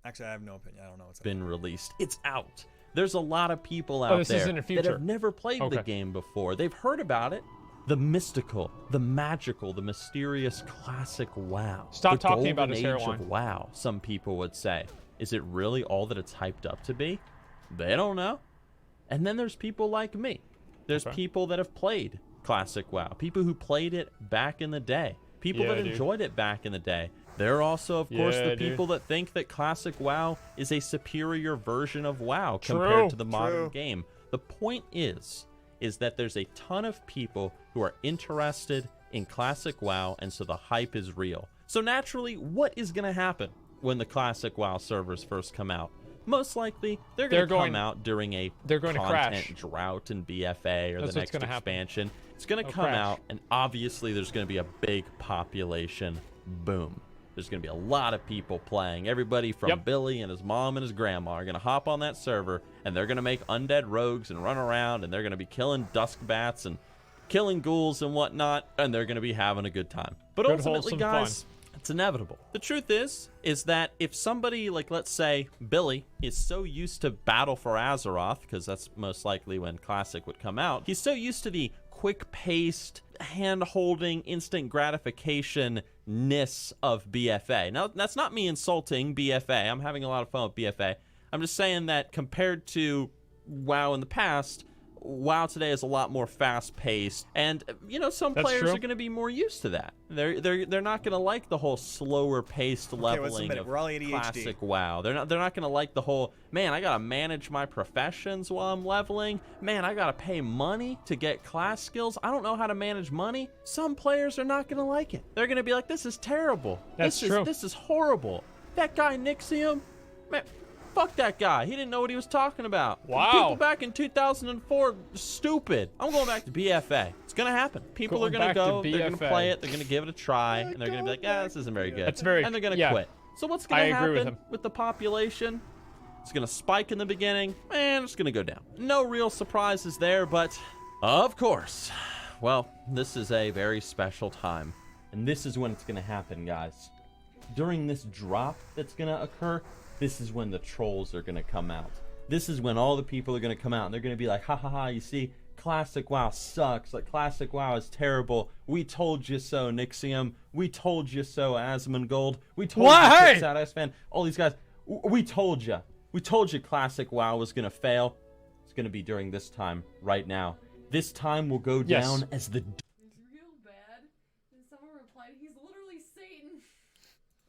actually, I have no opinion. I don't know what's been released. It's out. There's a lot of people out there that have never played the game before. They've heard about it. The mystical, the magical, the mysterious Classic WoW. Stop talking about his hairline. Of WoW, some people would say. Is it really all that it's hyped up to be? They don't know. And then there's people like me. There's people that have played Classic WoW. People who played it back in the day. People that enjoyed it back in the day. There are also, of course, the people that think that Classic WoW is a superior version of WoW compared to the modern game. The point is that there's a ton of people who are interested in Classic WoW, and so the hype is real. So naturally, what is going to happen when the Classic WoW servers first come out? Most likely, they're going to come out during a content drought in BFA or the next expansion. It's going to come out, and obviously there's going to be a big population boom. There's going to be a lot of people playing. Everybody from Billy and his mom and his grandma are going to hop on that server, and they're going to make undead rogues and run around, and they're going to be killing dusk bats and killing ghouls and whatnot, and they're going to be having a good time. But ultimately, guys, it's inevitable. The truth is that if somebody, like, let's say, Billy, is so used to Battle for Azeroth, because that's most likely when Classic would come out, he's so used to the quick-paced, hand-holding, instant gratification-ness of BFA. Now, that's not me insulting BFA. I'm having a lot of fun with BFA. I'm just saying that compared to WoW in the past, WoW today is a lot more fast-paced, and you know, some players are going to be more used to that. They're not going to like the whole slower-paced leveling of Classic WoW. They're not going to like the whole, man, I got to manage my professions while I'm leveling. Man, I got to pay money to get class skills. I don't know how to manage money. Some players are not going to like it. They're going to be like, this is terrible. This is horrible. That guy Nixium, man, Fuck that guy. He didn't know what he was talking about. Wow. People back in 2004, stupid. I'm going back to BFA. It's going to happen. People are going to go, they're going to play it, they're going to give it a try, and they're going to be like, this isn't very good. That's very, and they're going to quit. So what's going to happen with the population? It's going to spike in the beginning, and it's going to go down. No real surprises there, but of course, well, this is a very special time, and this is when it's going to happen, guys. During this drop that's going to occur, this is when the trolls are going to come out. This is when all the people are going to come out, and they're going to be like, ha ha ha, you see, Classic WoW sucks. Like, Classic WoW is terrible. We told you so, Nixium. We told you so, Asmongold. We told you so, Sad Fan. All these guys, we told you. We told you Classic WoW was going to fail. It's going to be during this time, right now. This time will go down as the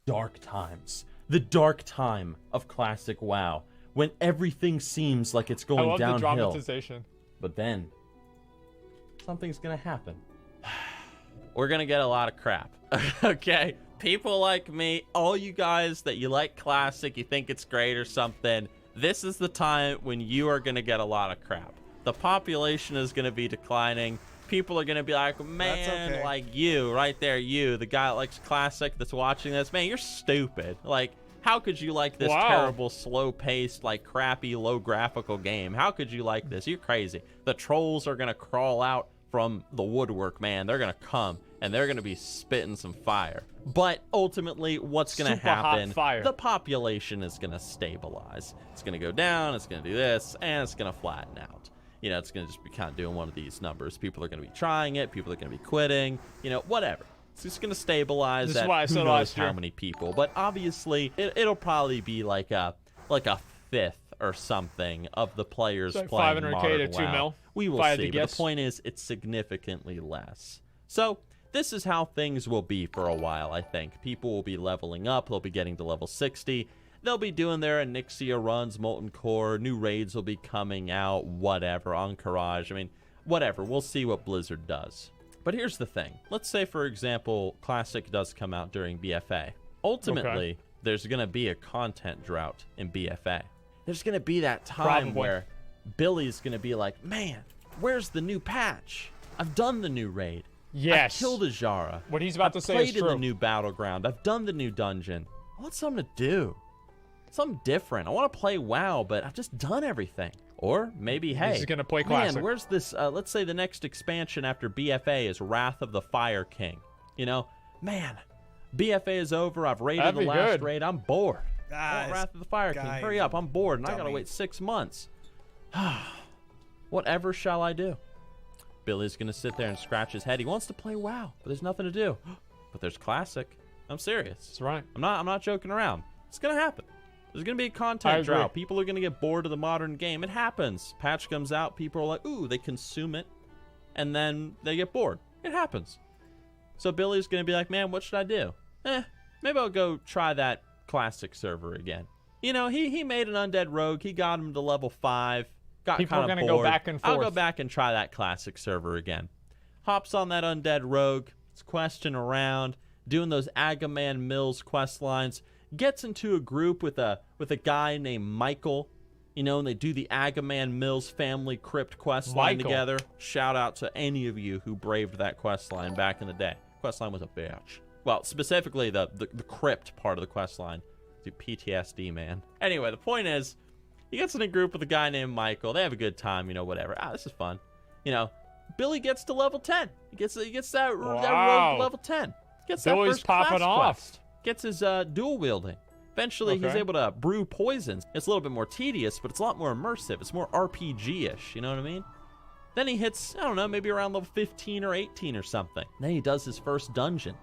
dark times. The dark time of Classic WoW. When everything seems like it's going downhill. I love the dramatization. But then, something's going to happen. We're going to get a lot of crap. Okay? People like me, all you guys that you like Classic, you think it's great or something, this is the time when you are going to get a lot of crap. The population is going to be declining. People are going to be like, man, like you, right there, you, the guy that likes Classic that's watching this, man, you're stupid. Like, how could you like this terrible, slow-paced, like, crappy, low-graphical game? How could you like this? You're crazy. The trolls are going to crawl out from the woodwork, man. They're going to come, and they're going to be spitting some fire. But ultimately, what's going to happen? The population is going to stabilize. It's going to go down, it's going to do this, and it's going to flatten out. You know, it's going to just be kind of doing one of these numbers. People are going to be trying it. People are going to be quitting. You know, whatever. It's just going to stabilize at who knows how many people. But obviously, it'll probably be like a fifth or something of the players like playing 500K Modern to 2 WoW. mil. We will see. But the point is, it's significantly less. So this is how things will be for a while, I think. People will be leveling up. They'll be getting to level 60. They'll be doing their Onyxia runs, Molten Core, new raids will be coming out, whatever, Encourage. I mean, whatever. We'll see what Blizzard does. But here's the thing. Let's say, for example, Classic does come out during BFA. Ultimately, there's going to be a content drought in BFA. There's going to be that time where Billy's going to be like, man, where's the new patch? I've done the new raid. Yes. I've killed Ajara. What he's about to say is true. I've played in the new battleground. I've done the new dungeon. I want something to do. Something different. I want to play WoW, but I've just done everything. Or maybe, hey, he's gonna play Classic. Man, where's this? Let's say the next expansion after BFA is Wrath of the Fire King. You know, man, BFA is over. I've raided the last raid. I'm bored. I want Wrath of the Fire King. Hurry up. I'm bored, and I gotta wait 6 months. Whatever shall I do? Billy's gonna sit there and scratch his head. He wants to play WoW, but there's nothing to do. But there's Classic. I'm serious. That's right. I'm not joking around. It's gonna happen. There's going to be a content drought. People are going to get bored of the modern game. It happens. Patch comes out. People are like, ooh, they consume it. And then they get bored. It happens. So Billy's going to be like, man, what should I do? Maybe I'll go try that Classic server again. You know, he made an undead rogue. He got him to level 5. Got People kind are of going to go back and forth. I'll go back and try that Classic server again. Hops on that undead rogue. It's questing around. Doing those Agaman Mills quest lines. Gets into a group with a guy named Michael, you know, and they do the Agaman Mills family crypt quest line together. Shout out to any of you who braved that quest line back in the day. Quest line was a bitch. Well, specifically the crypt part of the quest line. Dude, PTSD, man. Anyway, the point is, he gets in a group with a guy named Michael. They have a good time, you know, whatever. This is fun. You know, Billy gets to level 10. He gets that rogue to level 10. Gets Billy's that first popping off. Quest. Gets his dual wielding. Eventually, he's able to brew poisons. It's a little bit more tedious, but it's a lot more immersive. It's more RPG-ish, you know what I mean? Then he hits, I don't know, maybe around level 15 or 18 or something. Then he does his first dungeon.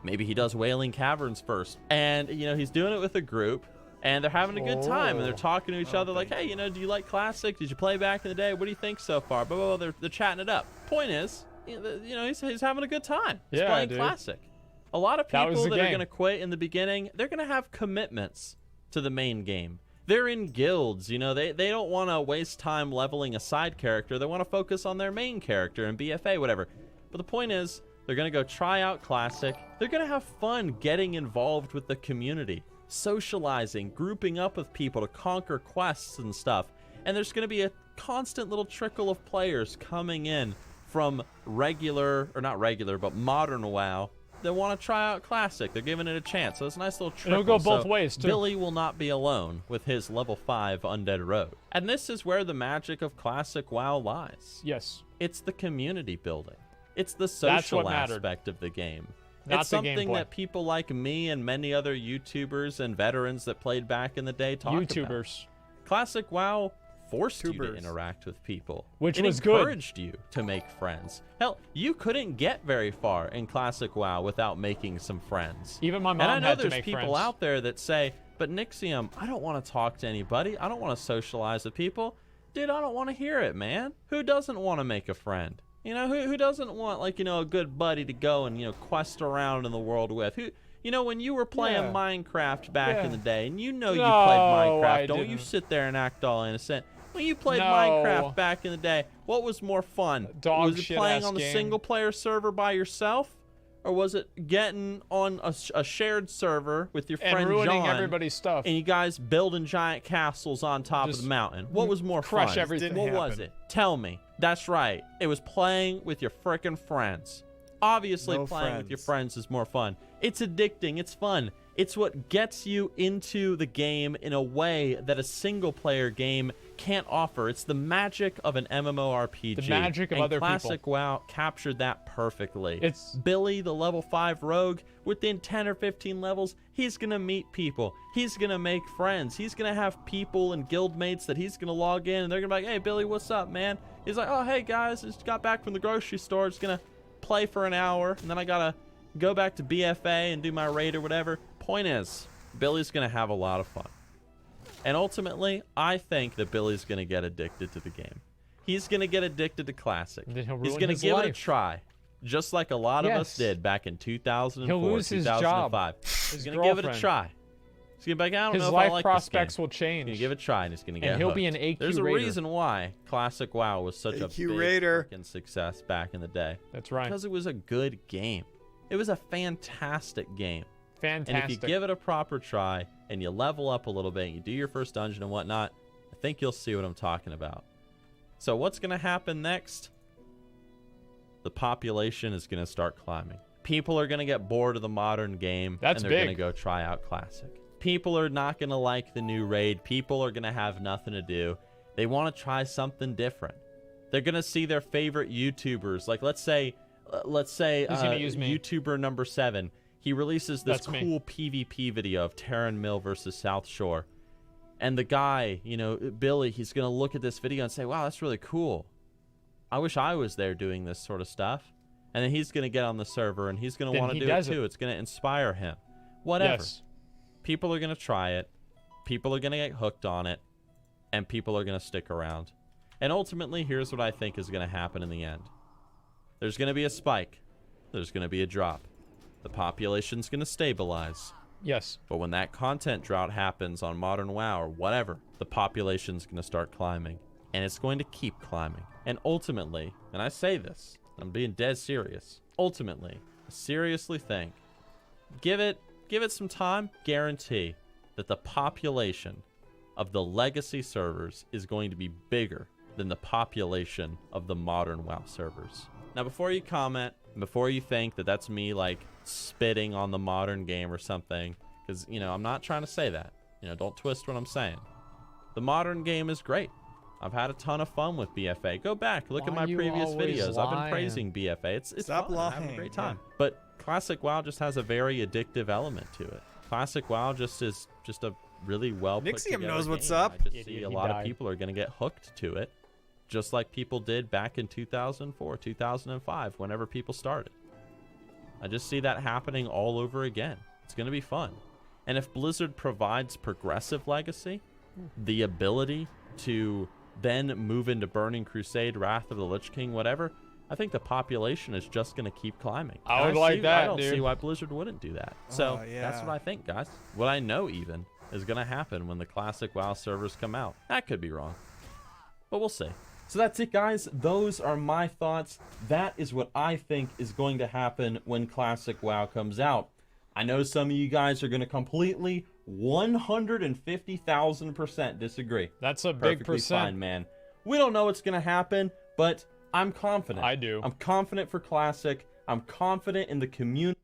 Maybe he does Wailing Caverns first. And, you know, he's doing it with a group, and they're having a good time, and they're talking to each other like, hey, you know, do you like Classic? Did you play back in the day? What do you think so far? Blah, blah, blah. They're chatting it up. Point is, you know, he's having a good time. He's playing Classic. A lot of people that are going to quit in the beginning, they're going to have commitments to the main game. They're in guilds, you know, they don't want to waste time leveling a side character. They want to focus on their main character in BFA, whatever. But the point is, they're going to go try out Classic. They're going to have fun getting involved with the community, socializing, grouping up with people to conquer quests and stuff. And there's going to be a constant little trickle of players coming in from regular, or not regular, but modern WoW that want to try out Classic. They're giving it a chance. So it's a nice little trickle. It'll go both So ways, too. Billy will not be alone with his level 5 Undead Rogue. And this is where the magic of Classic WoW lies. Yes. It's the community building. It's the That's social what mattered. aspect of the game. Not It's the something gameplay. that people like me and many other YouTubers and veterans that played back in the day talk about. YouTubers. Classic WoW forced you to interact with people. Which it was good. encouraged you to make friends. Hell, you couldn't get very far in Classic WoW without making some friends. Even my And I mom know had to there's make people friends. out there that say, but Nixium, I don't want to talk to anybody. I don't want to socialize with people. Dude, I don't want to hear it, man. Who doesn't want to make a friend? You know, who doesn't want, like, you know, a good buddy to go and, you know, quest around in the world with? Who, you know, when you were playing Yeah. Minecraft back Yeah. in the day, and you know you No, played I Minecraft, don't you didn't. sit there and act all innocent. When you played No. Minecraft back in the day, what was more fun? Dog was it shit playing ass on the game. single player server by yourself? Or was it getting on a shared server with your And friend ruining John, everybody's stuff. and you guys building giant castles on top of Just the mountain? What was more crush fun? everything. What Didn't was happen. it? Tell me. That's right. It was playing with your frickin' friends. Obviously, No playing with your friends. friends is more fun. It's addicting. It's fun. It's what gets you into the game in a way that a single-player game can't offer. It's the magic of an MMORPG. The magic of and other people. Classic WoW captured that perfectly. It's- Billy, the level 5 rogue, within 10 or 15 levels, he's going to meet people. He's going to make friends. He's going to have people and guildmates that he's going to log in, and they're going to be like, hey, Billy, what's up, man? He's like, oh, hey, guys, just got back from the grocery store. Just going to play for an hour, and then I got to go back to BFA and do my raid or whatever. Point is, Billy's going to have a lot of fun. And ultimately, I think that Billy's going to get addicted to the game. He's going to get addicted to Classic. And then he'll He's ruin going to his give it a life. try, just like a lot of us Yes. did back in 2004, He'll lose his job, 2005. his He's going to give it a girlfriend. try. He's going to be like, I don't His know if I life like prospects this game. will change. He's going to give it a try, and he's going to get And he'll hooked. be an AQ There's a raider. reason why Classic WoW was such a AQ big raider. freaking success back in the day. That's right. Because it was a good game. It was a fantastic game. Fantastic. And if you give it a proper try and you level up a little bit, and you do your first dungeon and whatnot, I think you'll see what I'm talking about. So what's going to happen next? The population is going to start climbing. People are going to get bored of the modern game, That's and they're going to big. go try out Classic. People are not going to like the new raid. People are going to have nothing to do. They want to try something different. They're going to see their favorite YouTubers. Like, let's say Who's gonna use me? YouTuber number 7. He releases this That's me. cool PvP video of Terran Mill versus South Shore. And the guy, you know, Billy, he's going to look at this video and say, wow, that's really cool. I wish I was there doing this sort of stuff. And then he's going to get on the server and he's going to Then want to he do it does it. too. It's going to inspire him. Whatever. Yes. People are going to try it. People are going to get hooked on it. And people are going to stick around. And ultimately, here's what I think is going to happen in the end. There's going to be a spike. There's going to be a drop. The population's going to stabilize. Yes. But when that content drought happens on Modern WoW or whatever, the population's going to start climbing. And it's going to keep climbing. And ultimately, and I say this, I'm being dead serious. Ultimately, I seriously think, give it some time, guarantee that the population of the legacy servers is going to be bigger than the population of the modern WoW servers. Now, before you comment, before you think that that's me, like, spitting on the modern game or something, because, you know, I'm not trying to say that. You know, don't twist what I'm saying. The modern game is great. I've had a ton of fun with BFA. Go back, look at Why my you previous always videos. I've been lying? praising BFA. It's Stop fun. I'm having a lying, great yeah. time. But Classic WoW just has a very addictive element to it. Classic WoW just is just a really well put Nixium together knows what's game. up. I just Idiot, see a he lot of died. people are going to get hooked to it, just like people did back in 2004, 2005, whenever people started. I just see that happening all over again. It's going to be fun. And if Blizzard provides progressive legacy, the ability to then move into Burning Crusade, Wrath of the Lich King, whatever, I think the population is just going to keep climbing. I And would like I that, don't see dude. why Blizzard wouldn't do that. So Oh, yeah. that's what I think, guys. What I know even is going to happen when the Classic WoW servers come out. That could be wrong, but we'll see. So that's it, guys. Those are my thoughts. That is what I think is going to happen when Classic WoW comes out. I know some of you guys are going to completely 150,000% disagree. That's a big Perfectly percent. fine, man. We don't know what's going to happen, but I'm confident. I do. I'm confident for Classic. I'm confident in the community.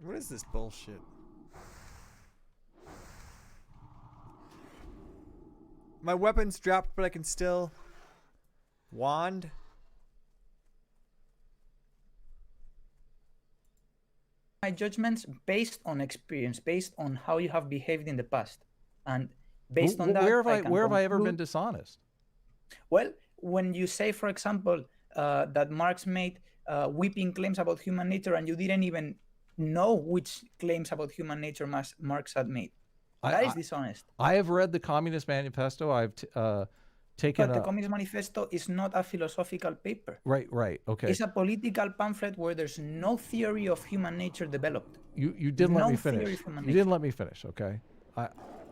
What is this bullshit? My weapon's dropped, but I can still wand. My judgments based on experience, based on how you have behaved in the past, and based on that, where have I ever been conclude- dishonest? Well, when you say, for example, that Marx made whipping claims about human nature, and you didn't even know which claims about human nature Marx had made, that is dishonest. I have read the Communist Manifesto. I've taken But the Communist Manifesto is not a philosophical paper. Right. Okay. It's a political pamphlet where there's no theory of human nature developed. You didn't let me theory finish. of human You nature. didn't let me finish. Okay.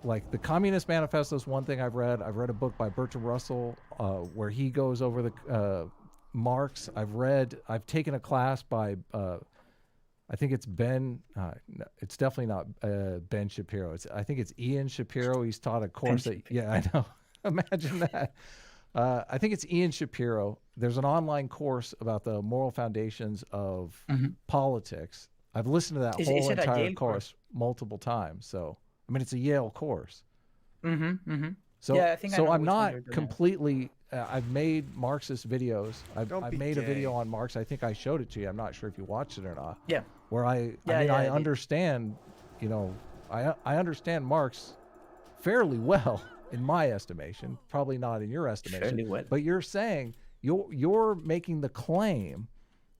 Like the Communist Manifesto is one thing I've read. I've read a book by Bertrand Russell where he goes over the Marx. I've taken a class by I think it's Ben. No, it's definitely not Ben Shapiro. I think it's Ian Shapiro. He's taught a course that. Yeah, I know. Imagine that. I think it's Ian Shapiro. There's an online course about the moral foundations of politics. I've listened to that Is whole it a entire Yale course multiple times. So, I mean, it's a Yale course. So, Yeah, I think I so know I'm which one not you're doing. completely. I've made Marxist videos. Don't I've be made a gay. video on Marx. I think I showed it to you. I'm not sure if you watched it or not. Yeah. Where I Yeah, I did. understand. You know, I understand Marx fairly well in my estimation. Probably not in your estimation. Fairly well. But you're saying you're making the claim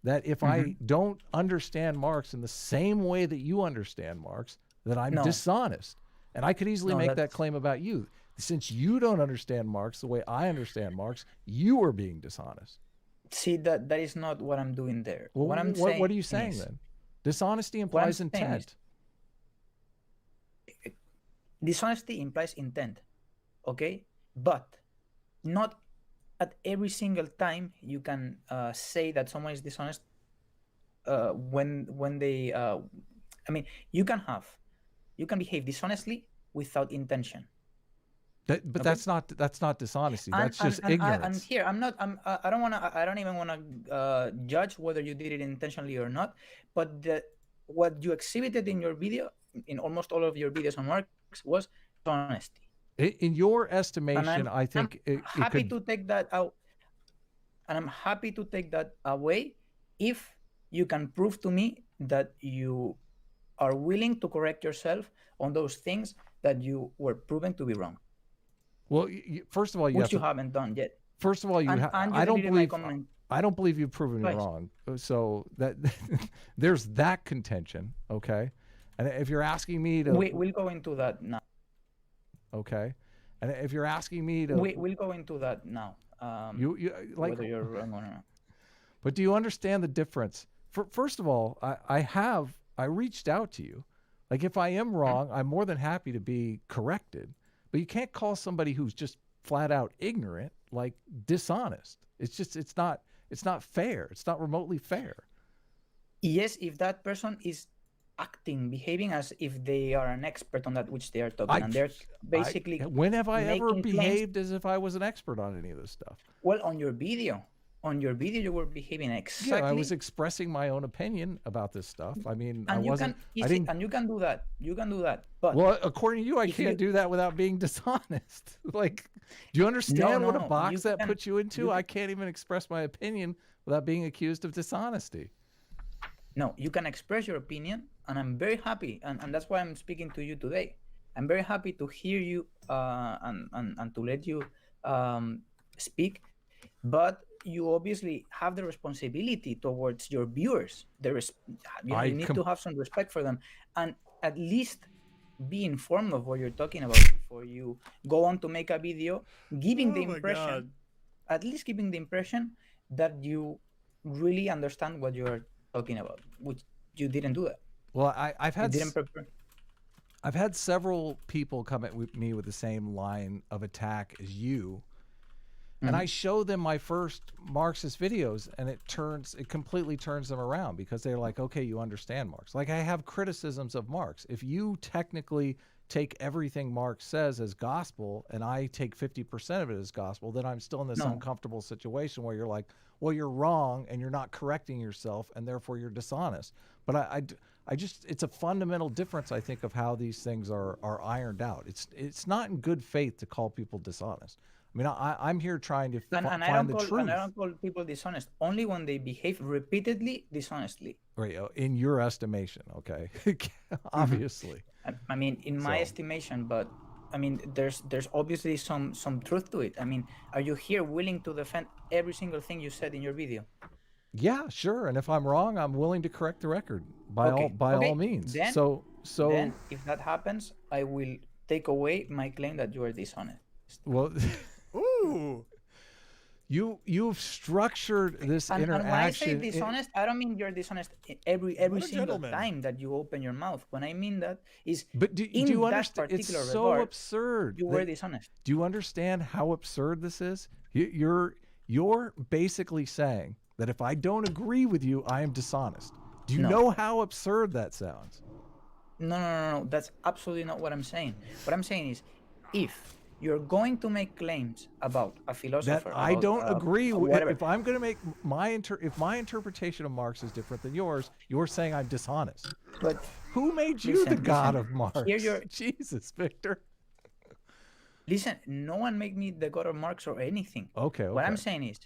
that if I don't understand Marx in the same way that you understand Marx, that I'm No. dishonest. And I could easily No, make that that's- claim about you. Since you don't understand Marx the way I understand Marx, you are being dishonest. See, that is not what I'm doing there. Well, what I'm saying what are you saying is, then? Dishonesty I'm implies saying intent. dishonesty implies intent, okay? But not at every single time you can say that someone is dishonest when they. I mean, you can behave dishonestly without intention. But Okay. that's not dishonesty. That's just and ignorance. here, I don't even want to judge whether you did it intentionally or not. But what you exhibited in your video, in almost all of your videos on Marx, was honesty. In your estimation, And I think I'm it happy could. to take that out, and I'm happy to take that away if you can prove to me that you are willing to correct yourself on those things that you were proven to be wrong, Well, first of all, which you haven't done yet. First of all, And you I don't deleted my believe. comment I don't believe you've proven me twice. wrong. So that there's that contention, okay? And if you're asking me to, We'll go into that now. okay, and if you're asking me to, We'll go into that now. you like, whether you're wrong or not. but do you understand the difference? First of all, I reached out to you. Like if I am wrong, I'm more than happy to be corrected. But you can't call somebody who's just flat out ignorant like dishonest. It's not fair. It's not remotely fair. Yes, if that person is behaving as if they are an expert on that which they are talking, and they're basically. When have I ever making claims- behaved as if I was an expert on any of this stuff? Well, on your video, you were behaving exactly. Yeah, I was expressing my own opinion about this stuff. I mean, I and you wasn't. can, I didn't. and you can do that. You can do that. But Well, according to you, I if can't you- do that without being dishonest. Like, do you understand what a no, box you that can- puts you into? you I can't even express my opinion without being accused of dishonesty. No, you can express your opinion, and I'm very happy, and that's why I'm speaking to you today. I'm very happy to hear you and to let you speak. But you obviously have the responsibility towards your viewers. You need to have some respect for them, and at least be informed of what you're talking about before you go on to make a video, giving the impression, at least giving the impression that you really understand what you're talking about, which you didn't do that. Well, I've had You didn't prepare. I've had several people come at me with the same line of attack as you, and I show them my first Marxist videos, and it completely turns them around, because they're like, okay, you understand Marx. Like, I have criticisms of Marx. If you technically take everything Marx says as gospel, and I take 50% of it as gospel, then I'm still in this uncomfortable situation where you're like, well, you're wrong, and you're not correcting yourself, and therefore you're dishonest. But I just, it's a fundamental difference, I think, of how these things are ironed out. It's not in good faith to call people dishonest. I mean, I'm here trying to find the truth. And I don't call people dishonest only when they behave repeatedly dishonestly. Right, in your estimation, okay, obviously. I mean, in my estimation, but I mean, there's obviously some truth to it. I mean, are you here willing to defend every single thing you said in your video? Yeah, sure. And if I'm wrong, I'm willing to correct the record by all means. Then, so then if that happens, I will take away my claim that you are dishonest. Well, ooh, you've structured this interaction. And when I say dishonest, I don't mean you're dishonest every single time that you open your mouth. When I mean that is, but do you understand? It's so absurd. You were dishonest. Do you understand how absurd this is? You're basically saying that if I don't agree with you, I am dishonest. Do you know how absurd that sounds? No. That's absolutely not what I'm saying. What I'm saying is, if you're going to make claims about a philosopher, that I don't agree with. If I'm going to make if my interpretation of Marx is different than yours, you're saying I'm dishonest. But who made you the god of Marx? Jesus, Victor. Listen, no one made me the god of Marx or anything. Okay. What I'm saying is,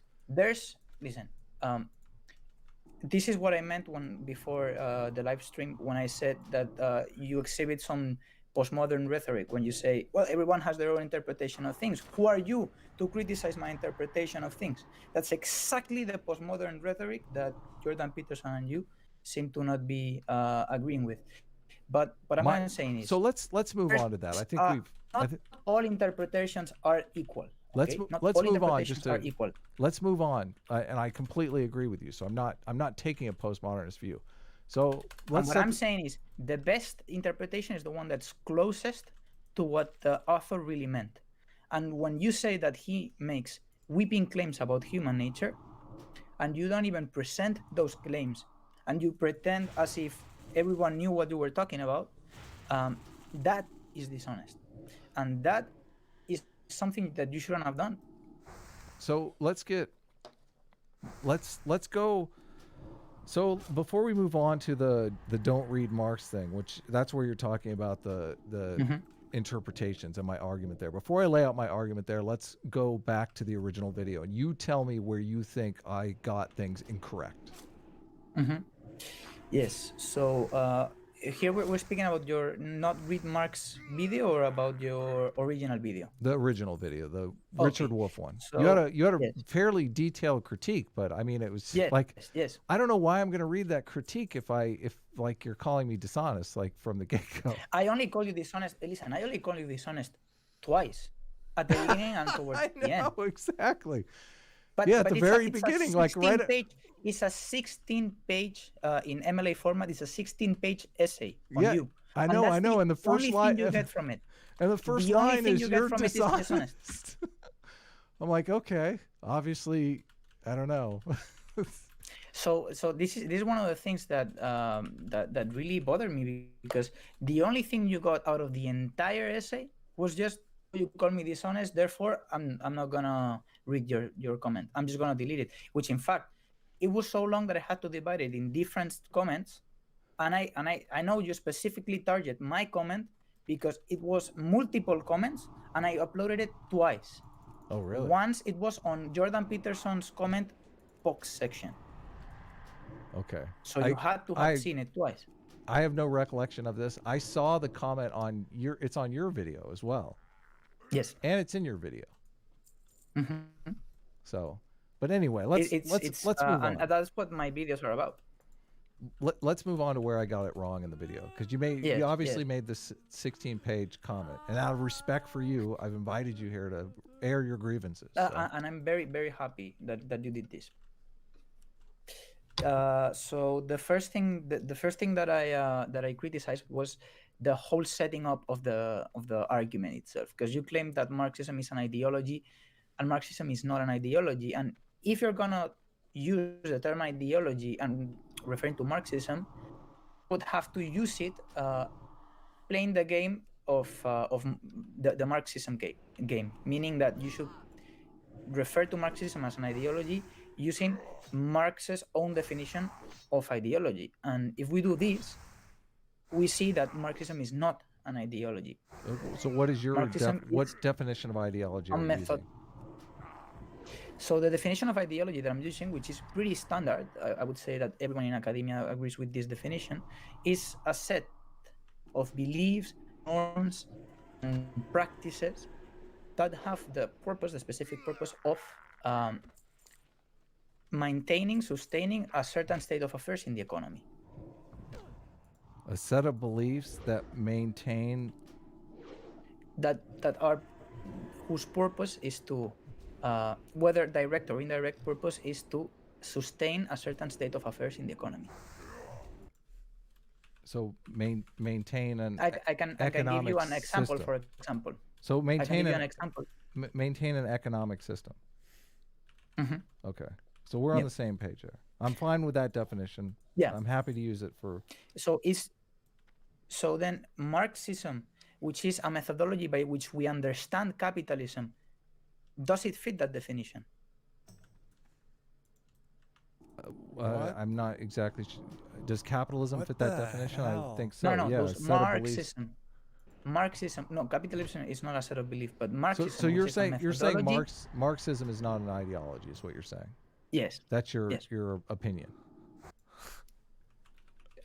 this is what I meant before the live stream, when I said that you exhibit some postmodern rhetoric when you say, well, everyone has their own interpretation of things. Who are you to criticize my interpretation of things? That's exactly the postmodern rhetoric that Jordan Peterson and you seem to not be agreeing with. But what I'm saying is, so let's move on to that. I think not all interpretations are equal. Let's move on. Equal. Let's move on. And I completely agree with you. So I'm not taking a postmodernist view. So what I'm saying is, the best interpretation is the one that's closest to what the author really meant. And when you say that he makes sweeping claims about human nature, and you don't even present those claims, and you pretend as if everyone knew what you were talking about, that is dishonest. And that is something that you shouldn't have done. So let's go. So before we move on to the don't read Marx thing, which that's where you're talking about the interpretations and my argument there. Before I lay out my argument there, let's go back to the original video, and you tell me where you think I got things incorrect. Yes. So here we're speaking about your not read Marx video, or about your original video? The original video, the Richard Wolff one. So, you had a fairly detailed critique, but I mean, it was yes. I don't know why I'm going to read that critique if like you're calling me dishonest, like from the get-go. I only call you dishonest. Listen, I only call you dishonest twice, at the beginning and towards the end. Exactly. But at the very beginning, like right. It's a 16-page in MLA format. It's a 16-page essay on you. I know. And the first line you get from it. And the first line is you're dishonest. I'm like, okay, obviously, I don't know. So this is one of the things that that really bothered me, because the only thing you got out of the entire essay was just, you call me dishonest, therefore I'm not gonna read your comment. I'm just gonna delete it. Which in fact, it was so long that I had to divide it in different comments, and I know you specifically target my comment because it was multiple comments, and I uploaded it twice. Oh really? Once it was on Jordan Peterson's comment box section. Okay. So you had to have seen it twice. I have no recollection of this. I saw the comment on it's on your video as well. Yes. And it's in your video. Mm-hmm. So But anyway, let's move on. And that's what my videos are about. Let's move on to where I got it wrong in the video, because you obviously made this 16-page comment, and out of respect for you, I've invited you here to air your grievances. And I'm very, very happy that you did this. So the first thing that I criticized was the whole setting up of the argument itself, because you claim that Marxism is an ideology, and Marxism is not an ideology. And if you're gonna use the term ideology and referring to Marxism, would have to use it playing the game of the Marxism game, meaning that you should refer to Marxism as an ideology using Marx's own definition of ideology. And if we do this, we see that Marxism is not an ideology. So what is your what's definition of ideology? A method. So the definition of ideology that I'm using, which is pretty standard, I would say that everyone in academia agrees with this definition, is a set of beliefs, norms, and practices that have the specific purpose of maintaining, sustaining a certain state of affairs in the economy. A set of beliefs that maintain whose purpose is to whether direct or indirect purpose is to sustain a certain state of affairs in the economy. So maintain an I can give you an example, system. for example. So maintain an example. Maintain an economic system. Mm-hmm. Okay. So we're on the same page there. I'm fine with that definition. Yeah. I'm happy to use it for. So then Marxism, which is a methodology by which we understand capitalism, does it fit that definition? I'm not exactly. Does capitalism fit that definition? Hell? I think so. No, yeah, Marxism. No, capitalism is not a set of beliefs, but Marxism. So you're saying Marxism is not an ideology, is what you're saying? Yes. That's your opinion.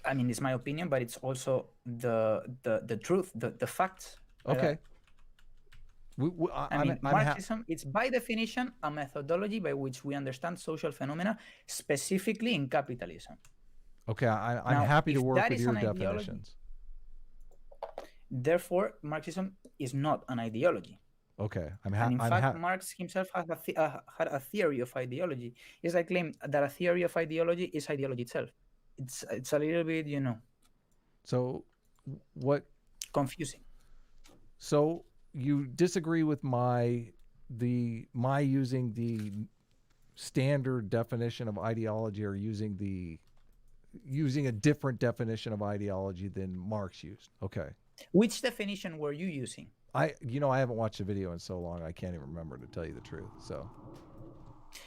I mean, it's my opinion, but it's also the truth, the facts. Okay. Marxism, it's by definition a methodology by which we understand social phenomena, specifically in capitalism. Okay, I'm happy to work with your definitions. Therefore, Marxism is not an ideology. Okay, In fact, Marx himself had a theory of ideology. Yes, I claim that a theory of ideology is ideology itself. It's a little bit, So, what? Confusing. So you disagree with my using the standard definition of ideology, or using a different definition of ideology than Marx used. Okay. Which definition were you using? I haven't watched the video in so long I can't even remember, to tell you the truth. So.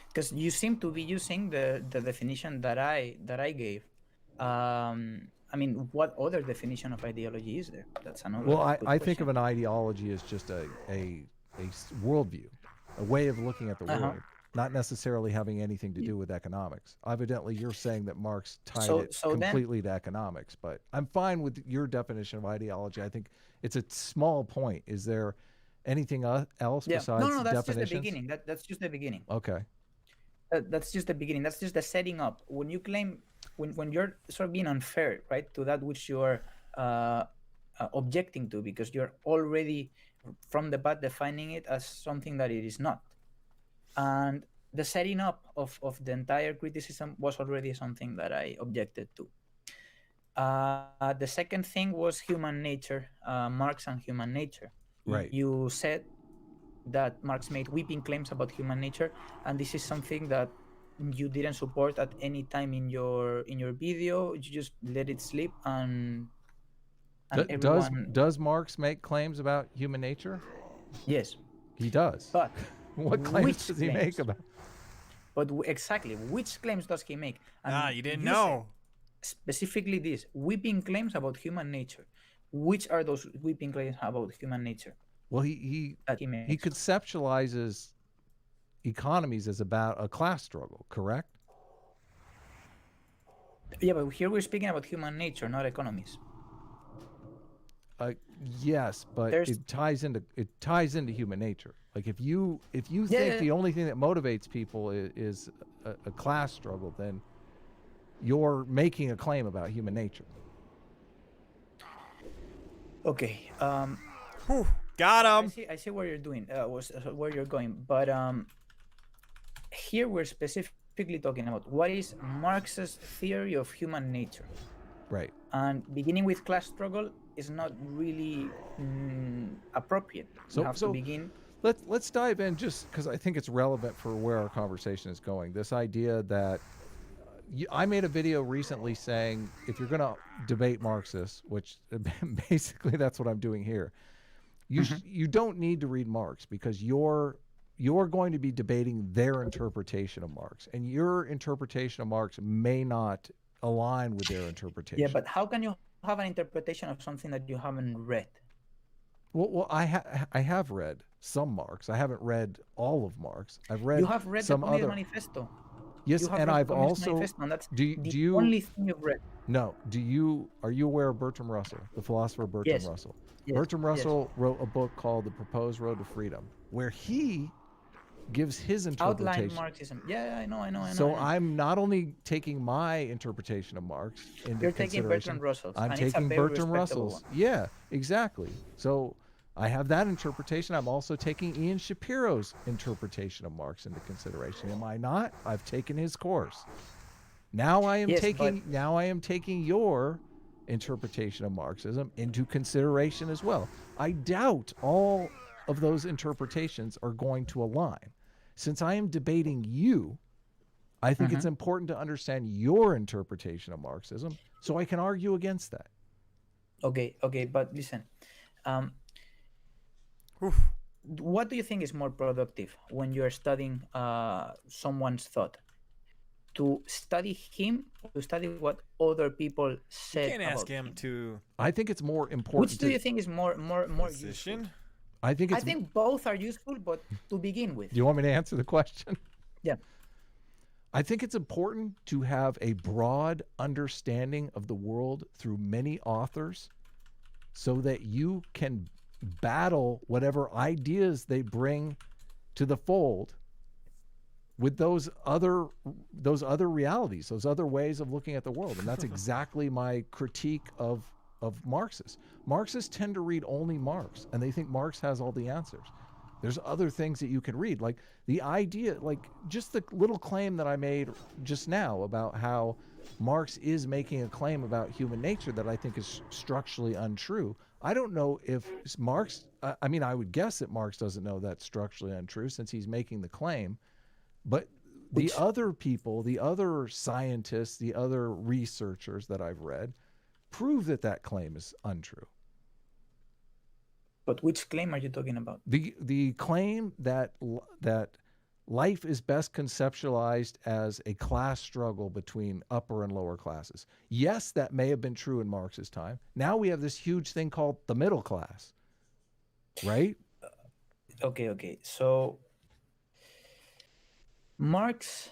Because you seem to be using the definition that I gave. I mean, what other definition of ideology is there? That's another. Well, I think of an ideology as just a worldview, a way of looking at the world, not necessarily having anything to do with economics. Evidently, you're saying that Marx tied it completely to economics, but I'm fine with your definition of ideology. I think it's a small point. Is there anything else besides No, that's definitions? just the beginning. That's just the beginning. Okay. That's just the beginning. That's just the setting up. When you claim, when you're sort of being unfair, right, to that which you're objecting to, because you're already from the bat defining it as something that it is not. And the setting up of the entire criticism was already something that I objected to. The second thing was human nature, Marx and human nature. Right. You said that Marx made sweeping claims about human nature, and this is something that you didn't support at any time in your video. You just let it slip, and does Marx make claims about human nature? Yes, he does. But what claims does he make about? But exactly, which claims does he make? You didn't know. Specifically, this sweeping claims about human nature. Which are those sweeping claims about human nature? Well, he conceptualizes economies as about a class struggle, correct? Yeah, but here we're speaking about human nature, not economies. Yes, but it ties into human nature. Like if you think the only thing that motivates people is a class struggle, then you're making a claim about human nature. Okay. Got him. I see where you're doing. Where you're going, but here we're specifically talking about what is Marx's theory of human nature. Right. And beginning with class struggle is not really appropriate. So you have to begin. Let's dive in, just because I think it's relevant for where our conversation is going. This idea that I made a video recently saying if you're going to debate Marxists, which basically that's what I'm doing here, you don't need to read Marx, because you're going to be debating their interpretation of Marx, and your interpretation of Marx may not align with their interpretation. Yeah, but how can you have an interpretation of something that you haven't read? Well, I have read some Marx. I haven't read all of Marx. I've read. You have read some the Communist other Manifesto. Yes, and I've also. And that's do you only thing you've read. No. Are you aware of Bertrand Russell, the philosopher Bertrand Russell? Yes. Bertrand Russell wrote a book called The Proposed Road to Freedom, where he gives his interpretation. Outline Marxism. Yeah, I know. So I'm not only taking my interpretation of Marx into You're taking consideration. Bertrand Russell's. I'm and it's a taking very Bertrand respectable Russell's. one. Yeah, exactly. So I have that interpretation. I'm also taking Ian Shapiro's interpretation of Marx into consideration. Am I not? I've taken his course. Now I am taking your interpretation of Marxism into consideration as well. I doubt all of those interpretations are going to align. Since I am debating you, I think it's important to understand your interpretation of Marxism so I can argue against that. Okay, but listen. What do you think is more productive when you're studying someone's thought? To study him, or to study what other people said? You can't ask him to. I think it's more important. Which do you think is more useful? I think both are useful, but to begin with. Do you want me to answer the question? Yeah. I think it's important to have a broad understanding of the world through many authors so that you can battle whatever ideas they bring to the fold with those other realities, those other ways of looking at the world. And that's exactly my critique of Marxists. Marxists tend to read only Marx, and they think Marx has all the answers. There's other things that you can read, like the idea, like just the little claim that I made just now about how Marx is making a claim about human nature that I think is structurally untrue. I don't know if Marx, I would guess that Marx doesn't know that's structurally untrue since he's making the claim. But the other people, the other scientists, the other researchers that I've read prove that claim is untrue. But which claim are you talking about? The claim that life is best conceptualized as a class struggle between upper and lower classes. Yes, that may have been true in Marx's time. Now we have this huge thing called the middle class, right? Okay. So Marx,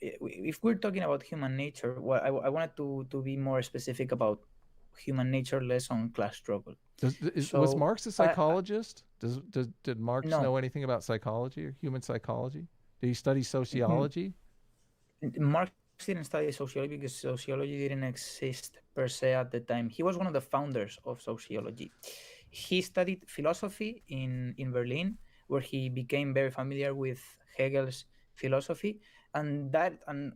if we're talking about human nature, well, I wanted to be more specific about human nature, less on class struggle. Was Marx a psychologist? Did Marx No. know anything about psychology or human psychology? Did he study sociology? Marx didn't study sociology because sociology didn't exist per se at the time. He was one of the founders of sociology. He studied philosophy in Berlin, where he became very familiar with Hegel's philosophy, and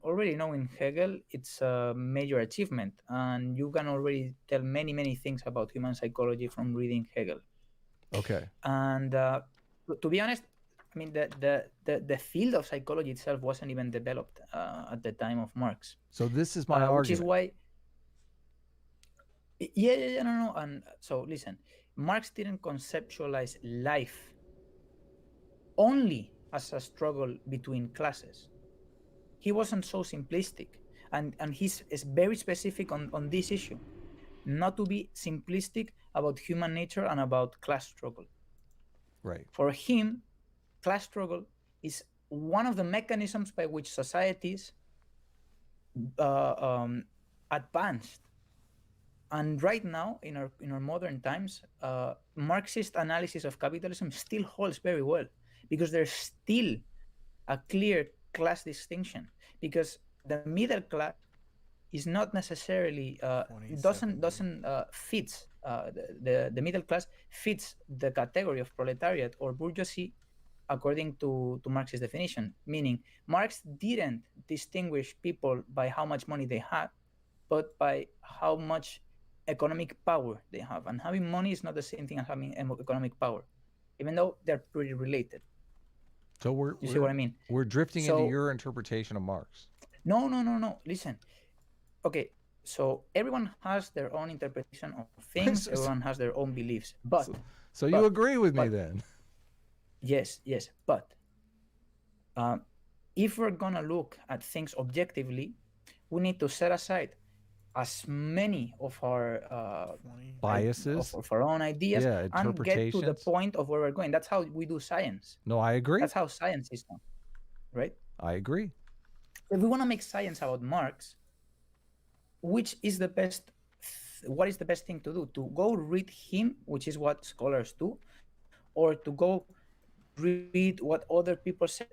already knowing Hegel, it's a major achievement, and you can already tell many things about human psychology from reading Hegel. Okay. And to be honest, I mean the field of psychology itself wasn't even developed at the time of Marx. So this is my argument. Which is why. Yeah, no. And so listen, Marx didn't conceptualize life only as a struggle between classes. He wasn't so simplistic, and he's very specific on this issue, not to be simplistic about human nature and about class struggle. Right. For him, class struggle is one of the mechanisms by which societies advanced. And right now, in our modern times, Marxist analysis of capitalism still holds very well, because there's still a clear class distinction. Because the middle class is not necessarily doesn't fits the middle class fits the category of proletariat or bourgeoisie according to Marx's definition. Meaning, Marx didn't distinguish people by how much money they had, but by how much economic power they have. And having money is not the same thing as having economic power, even though they're pretty related. So you see what I mean? We're drifting into your interpretation of Marx. No. Listen. Okay, so everyone has their own interpretation of things. Everyone has their own beliefs. But so you agree with me then? Yes. But if we're gonna look at things objectively, we need to set aside as many of our biases, of our own ideas, and get to the point of where we're going. That's how we do science. No, I agree. That's how science is done, right? I agree. If we want to make science about Marx, which is the best? What is the best thing to do? To go read him, which is what scholars do, or to go read what other people say?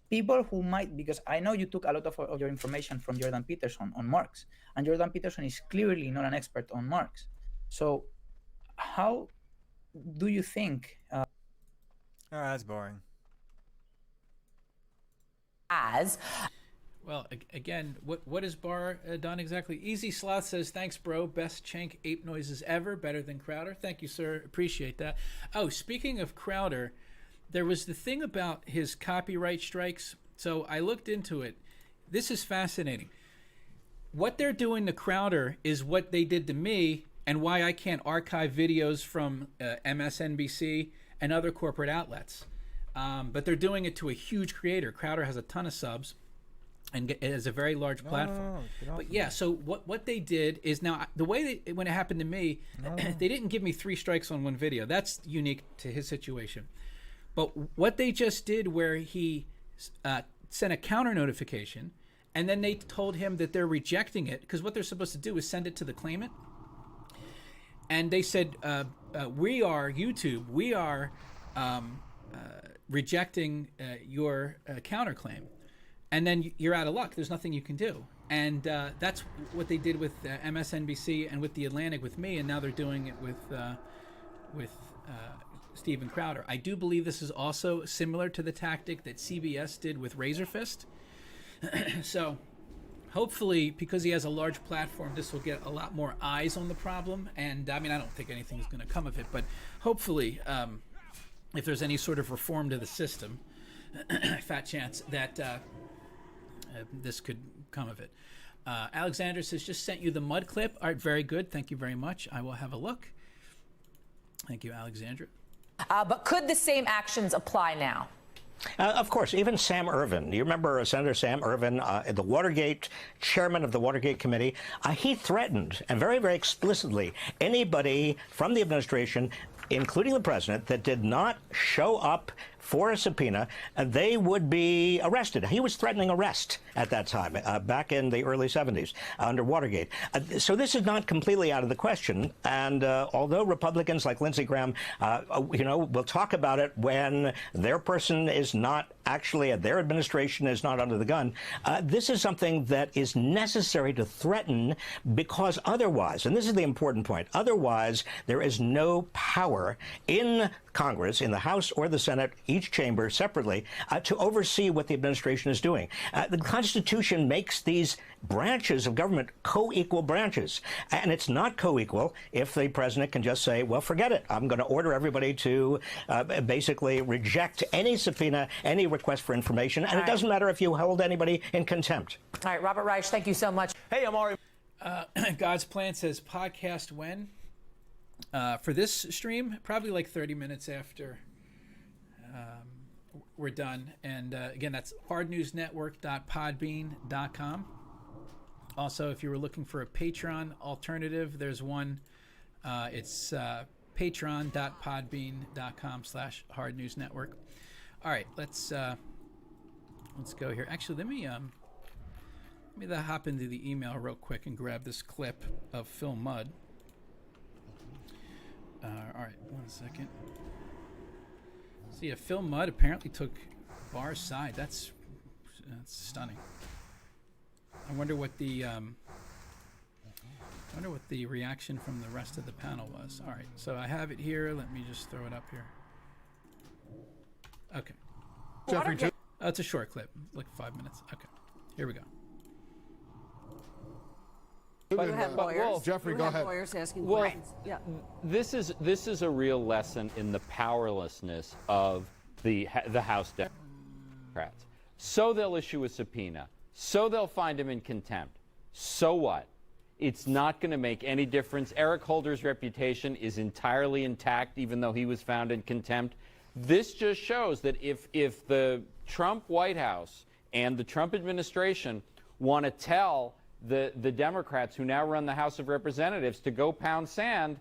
People who might, because I know you took a lot of your information from Jordan Peterson on Marx, and Jordan Peterson is clearly not an expert on Marx. So how do you think... Oh, that's boring. Well, again, what has Barr done exactly? Easy Sloth says, thanks, bro. Best Chank ape noises ever. Better than Crowder. Thank you, sir. Appreciate that. Oh, speaking of Crowder... There was the thing about his copyright strikes. So I looked into it. This is fascinating. What they're doing to Crowder is what they did to me, and why I can't archive videos from MSNBC and other corporate outlets. But they're doing it to a huge creator. Crowder has a ton of subs and it has a very large platform. But yeah, so what they did is, now the way when it happened to me, they didn't give me 3 strikes on one video. That's unique to his situation. But what they just did, where he sent a counter notification, and then they told him that they're rejecting it, because what they're supposed to do is send it to the claimant. And they said, we are YouTube, we are rejecting your counterclaim. And then you're out of luck. There's nothing you can do. And that's what they did with MSNBC and with The Atlantic with me, and now they're doing it with Steven Crowder. I do believe this is also similar to the tactic that CBS did with Razor Fist. So hopefully, because he has a large platform, this will get a lot more eyes on the problem. And I mean, I don't think anything is going to come of it, but hopefully, if there's any sort of reform to the system, fat chance that this could come of it. Alexander says, just sent you the mud clip. All right, very good. Thank you very much. I will have a look. Thank you, Alexandra. But could the same actions apply now? Of course, even Sam Ervin. You remember Senator Sam Ervin, the Watergate chairman of the Watergate Committee? He threatened, and very, very explicitly, anybody from the administration, including the president, that did not show up for a subpoena, they would be arrested. He was threatening arrest at that time, back in the early 70s, under Watergate. So this is not completely out of the question. And although Republicans like Lindsey Graham, will talk about it when their person is not actually, their administration is not under the gun, this is something that is necessary to threaten, because otherwise, and this is the important point, otherwise there is no power in Congress, in the House or the Senate, each chamber separately, to oversee what the administration is doing. The Constitution makes these branches of government co-equal branches, and it's not co-equal if the president can just say, well, forget it. I'm going to order everybody to basically reject any subpoena, any request for information, and it doesn't matter if you hold anybody in contempt. All right, Robert Reich, thank you so much. Hey, Amari. God's Plan says, podcast when? For this stream, probably like 30 minutes after we're done. And again, that's hardnewsnetwork.podbean.com. Also, if you were looking for a Patreon alternative, there's one. It's patreon.podbean.com/hardnewsnetwork. All right, let's go here. Actually, let me hop into the email real quick and grab this clip of Phil Mudd. All right, 1 second. See, Phil Mudd apparently took Barr's side. That's stunning. I wonder what the reaction from the rest of the panel was. All right, so I have it here. Let me just throw it up here. Okay. Jeffrey, Oh, it's a short clip, like 5 minutes. Okay, here we go. You have lawyers. Jeffrey, you go have ahead. Lawyers asking Well, questions. Yeah. This is a real lesson in the powerlessness of the House Democrats. So they'll issue a subpoena. So they'll find him in contempt. So what? It's not going to make any difference. Eric Holder's reputation is entirely intact, even though he was found in contempt. This just shows that if the Trump White House and the Trump administration want to tell the Democrats who now run the House of Representatives to go pound sand,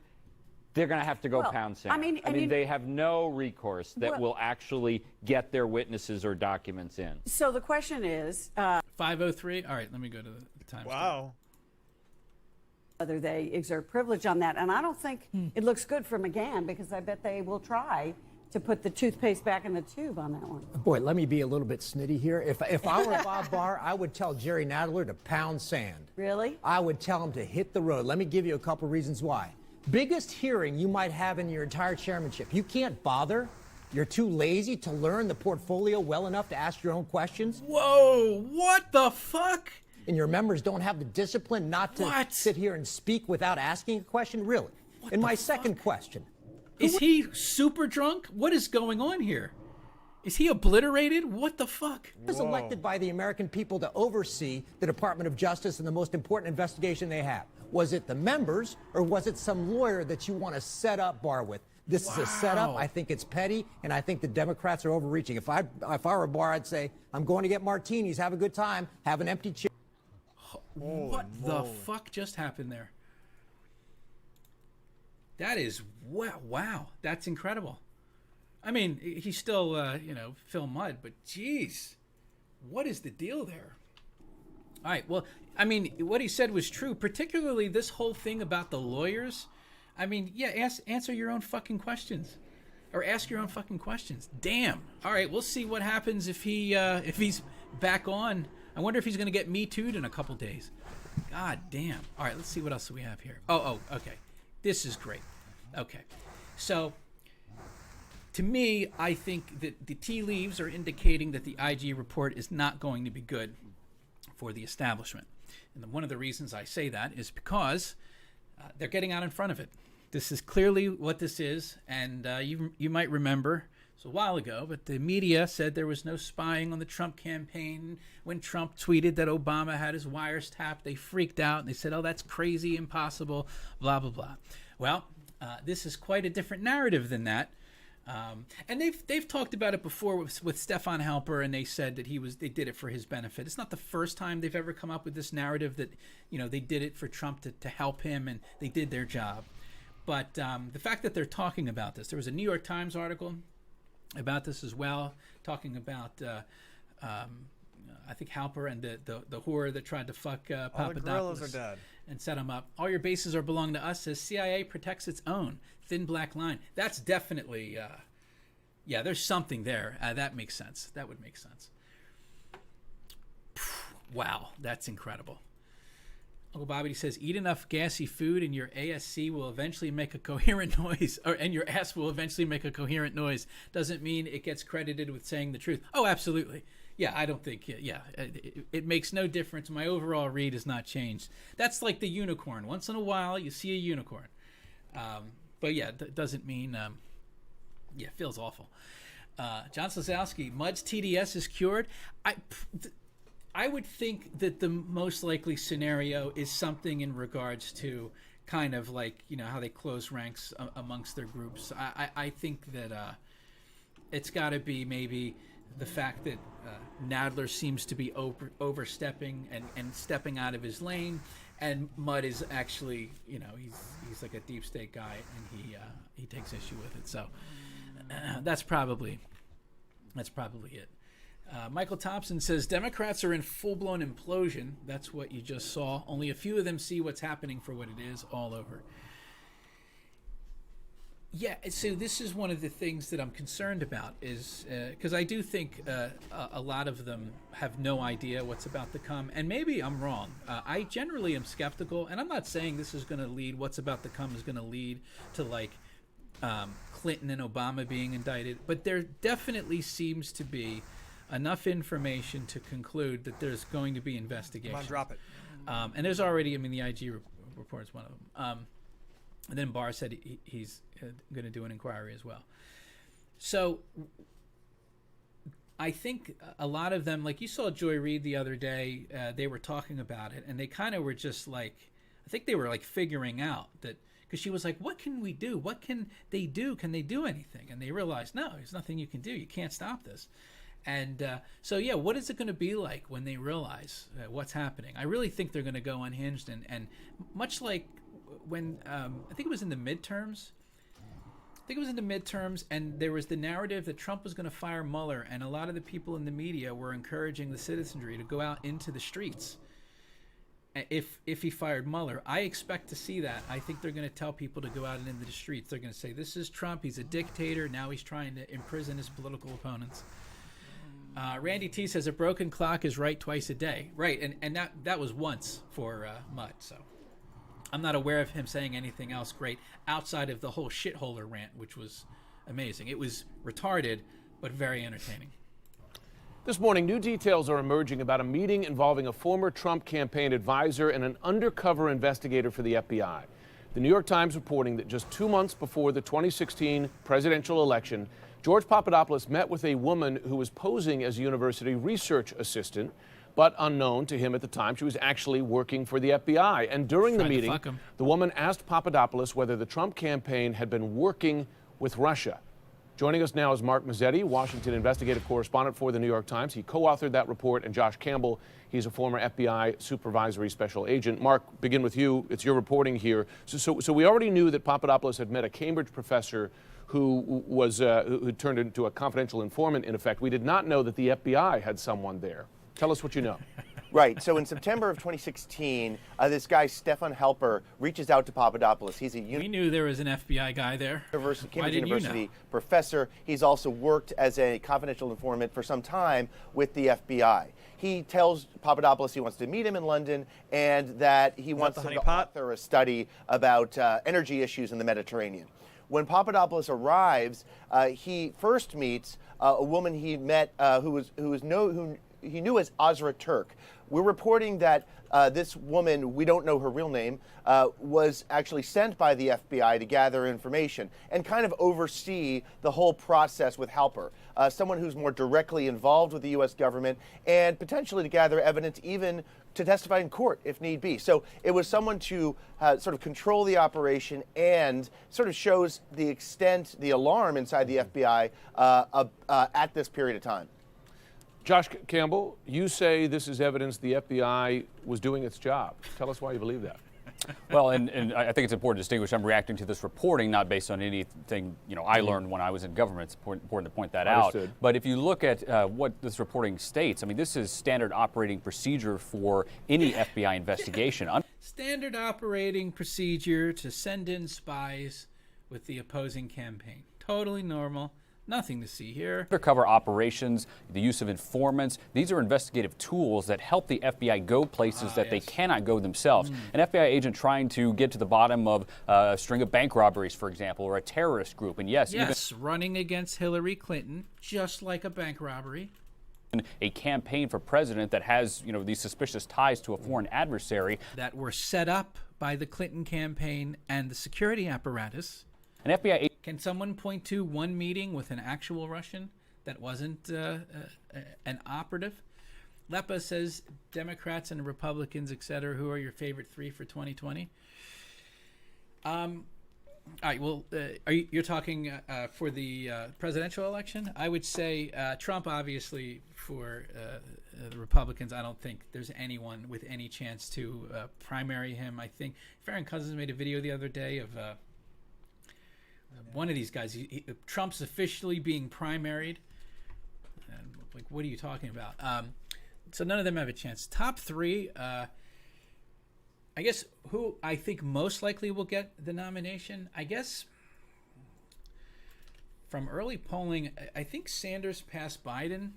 they're going to have to go pound sand. I mean, they have no recourse that will actually get their witnesses or documents in. So the question is... 5:03? All right, let me go to the time. Wow. Whether they exert privilege on that. And I don't think it looks good for McGahn, because I bet they will try to put the toothpaste back in the tube on that one. Boy, let me be a little bit snitty here. If I were Bob Barr, I would tell Jerry Nadler to pound sand. Really? I would tell him to hit the road. Let me give you a couple reasons why. Biggest hearing you might have in your entire chairmanship. You can't bother. You're too lazy to learn the portfolio well enough to ask your own questions. Whoa, what the fuck? And your members don't have the discipline not to sit here and speak without asking a question? Really? And my second question. Is he super drunk? What is going on here? Is he obliterated? What the fuck? Who was elected by the American people to oversee the Department of Justice and the most important investigation they have? Was it the members, or was it some lawyer that you want to set up Barr with? This is a setup. I think it's petty, and I think the Democrats are overreaching. If I were Barr, I'd say, I'm going to get martinis, have a good time, have an empty chair. What the fuck just happened there? That is, wow, that's incredible. I mean, he's still, Phil Mudd, but geez, what is the deal there? All right, well, I mean, what he said was true, particularly this whole thing about the lawyers. I mean, yeah, answer your own fucking questions, or ask your own fucking questions. Damn. All right, we'll see what happens if he's back on. I wonder if he's going to get Me Too'd in a couple days. God damn. All right, let's see what else we have here. Oh, okay. This is great. Okay, so to me, I think that the tea leaves are indicating that the IG report is not going to be good for the establishment. And one of the reasons I say that is because they're getting out in front of it. This is clearly what this is, and you might remember, it's a while ago, but the media said there was no spying on the Trump campaign. When Trump tweeted that Obama had his wires tapped, they freaked out, and they said, oh, that's crazy, impossible, blah, blah, blah. Well, this is quite a different narrative than that. And they've talked about it before with Stefan Halper, and they said that they did it for his benefit. It's not the first time they've ever come up with this narrative that, they did it for Trump to help him, and they did their job. But the fact that they're talking about this, there was a New York Times article about this as well, talking about I think Halper and the whore that tried to fuck Papadopoulos. All the gorillas are dead. And set him up. All your bases are belong to us, as CIA protects its own. Thin black line. That's definitely, there's something there. That makes sense. That would make sense. Wow, that's incredible. Uncle Bobby says, eat enough gassy food and your ASC will eventually make a coherent noise, and your ass will eventually make a coherent noise. Doesn't mean it gets credited with saying the truth. Oh, absolutely. Yeah, I don't think, it makes no difference. My overall read has not changed. That's like the unicorn. Once in a while, you see a unicorn. But yeah, that doesn't mean, it feels awful. John Slazowski, Mudd's TDS is cured. I would think that the most likely scenario is something in regards to kind of like, how they close ranks amongst their groups. I think that it's got to be maybe the fact that Nadler seems to be overstepping and stepping out of his lane, and Mudd is actually, he's like a deep state guy, and he takes issue with it. So that's probably it. Michael Thompson says Democrats are in full-blown implosion. That's what you just saw. Only a few of them see what's happening for what it is all over. Yeah, so this is one of the things that I'm concerned about is because I do think a lot of them have no idea what's about to come, and maybe I'm wrong. I generally am skeptical, and I'm not saying this is going to lead, what's about to come is going to lead to like Clinton and Obama being indicted, but there definitely seems to be enough information to conclude that there's going to be investigation. Come on, drop it. And there's already, I mean, the IG report is one of them. And then Barr said he's going to do an inquiry as well. So I think a lot of them, like you saw Joy Reid the other day, they were talking about it, and they kind of were just like, I think they were like figuring out that, because she was like, what can we do? What can they do? Can they do anything? And they realized, no, there's nothing you can do. You can't stop this. And so, yeah, what is it going to be like when they realize what's happening? I really think they're going to go unhinged, and much like when I think it was in the midterms. And there was the narrative that Trump was going to fire Mueller, and a lot of the people in the media were encouraging the citizenry to go out into the streets if he fired Mueller. I expect to see that. I think they're going to tell people to go out and into the streets. They're going to say, this is Trump. He's a dictator. Now he's trying to imprison his political opponents. Randy T says a broken clock is right twice a day. Right, and that was once for Mudd, so I'm not aware of him saying anything else great outside of the whole shitholder rant, which was amazing. It was retarded, but very entertaining. This morning, new details are emerging about a meeting involving a former Trump campaign advisor and an undercover investigator for the FBI. The New York Times reporting that just 2 months before the 2016 presidential election, George Papadopoulos met with a woman who was posing as a university research assistant, but unknown to him at the time, she was actually working for the FBI. And during the meeting, the woman asked Papadopoulos whether the Trump campaign had been working with Russia. Joining us now is Mark Mazzetti, Washington investigative correspondent for the New York Times. He co-authored that report, and Josh Campbell, he's a former FBI supervisory special agent. Mark, begin with you. It's your reporting here. So we already knew that Papadopoulos had met a Cambridge professor who turned into a confidential informant, in effect. We did not know that the FBI had someone there. Tell us what you know. Right. So in September of 2016, this guy, Stefan Halper, reaches out to Papadopoulos. He's a We knew there was an FBI guy there. Cambridge University professor. He's also worked as a confidential informant for some time with the FBI. He tells Papadopoulos he wants to meet him in London and that he wants him to author a study about energy issues in the Mediterranean. When Papadopoulos arrives, he first meets a woman he met who he knew as Azra Turk. We're reporting that this woman, we don't know her real name, was actually sent by the FBI to gather information and kind of oversee the whole process with Halper, someone who's more directly involved with the U.S. government and potentially to gather evidence even to testify in court if need be. So it was someone to sort of control the operation and sort of shows the extent, the alarm inside the FBI at this period of time. Josh Campbell, you say this is evidence the FBI was doing its job. Tell us why you believe that. Well, and I think it's important to distinguish. I'm reacting to this reporting not based on anything I learned when I was in government. It's important to point that out. But if you look at what this reporting states, I mean, this is standard operating procedure for any FBI investigation. Standard operating procedure to send in spies with the opposing campaign. Totally normal. Nothing to see here. Undercover operations, the use of informants, these are investigative tools that help the FBI go places that they cannot go themselves. An FBI agent trying to get to the bottom of a string of bank robberies, for example, or a terrorist group. And yes, running against Hillary Clinton, just like a bank robbery. A campaign for president that has, these suspicious ties to a foreign adversary. That were set up by the Clinton campaign and the security apparatus. An FBI Can someone point to one meeting with an actual Russian that wasn't an operative? Lepa says Democrats and Republicans, etc. Who are your favorite three for 2020? All right. Well, you're talking for the presidential election? I would say Trump, obviously, for the Republicans. I don't think there's anyone with any chance to primary him. I think Farron Cousins made a video the other day of one of these guys. Trump's officially being primaried. And, like, what are you talking about? So none of them have a chance. Top three, I guess, who I think most likely will get the nomination. I guess from early polling, I think Sanders passed Biden.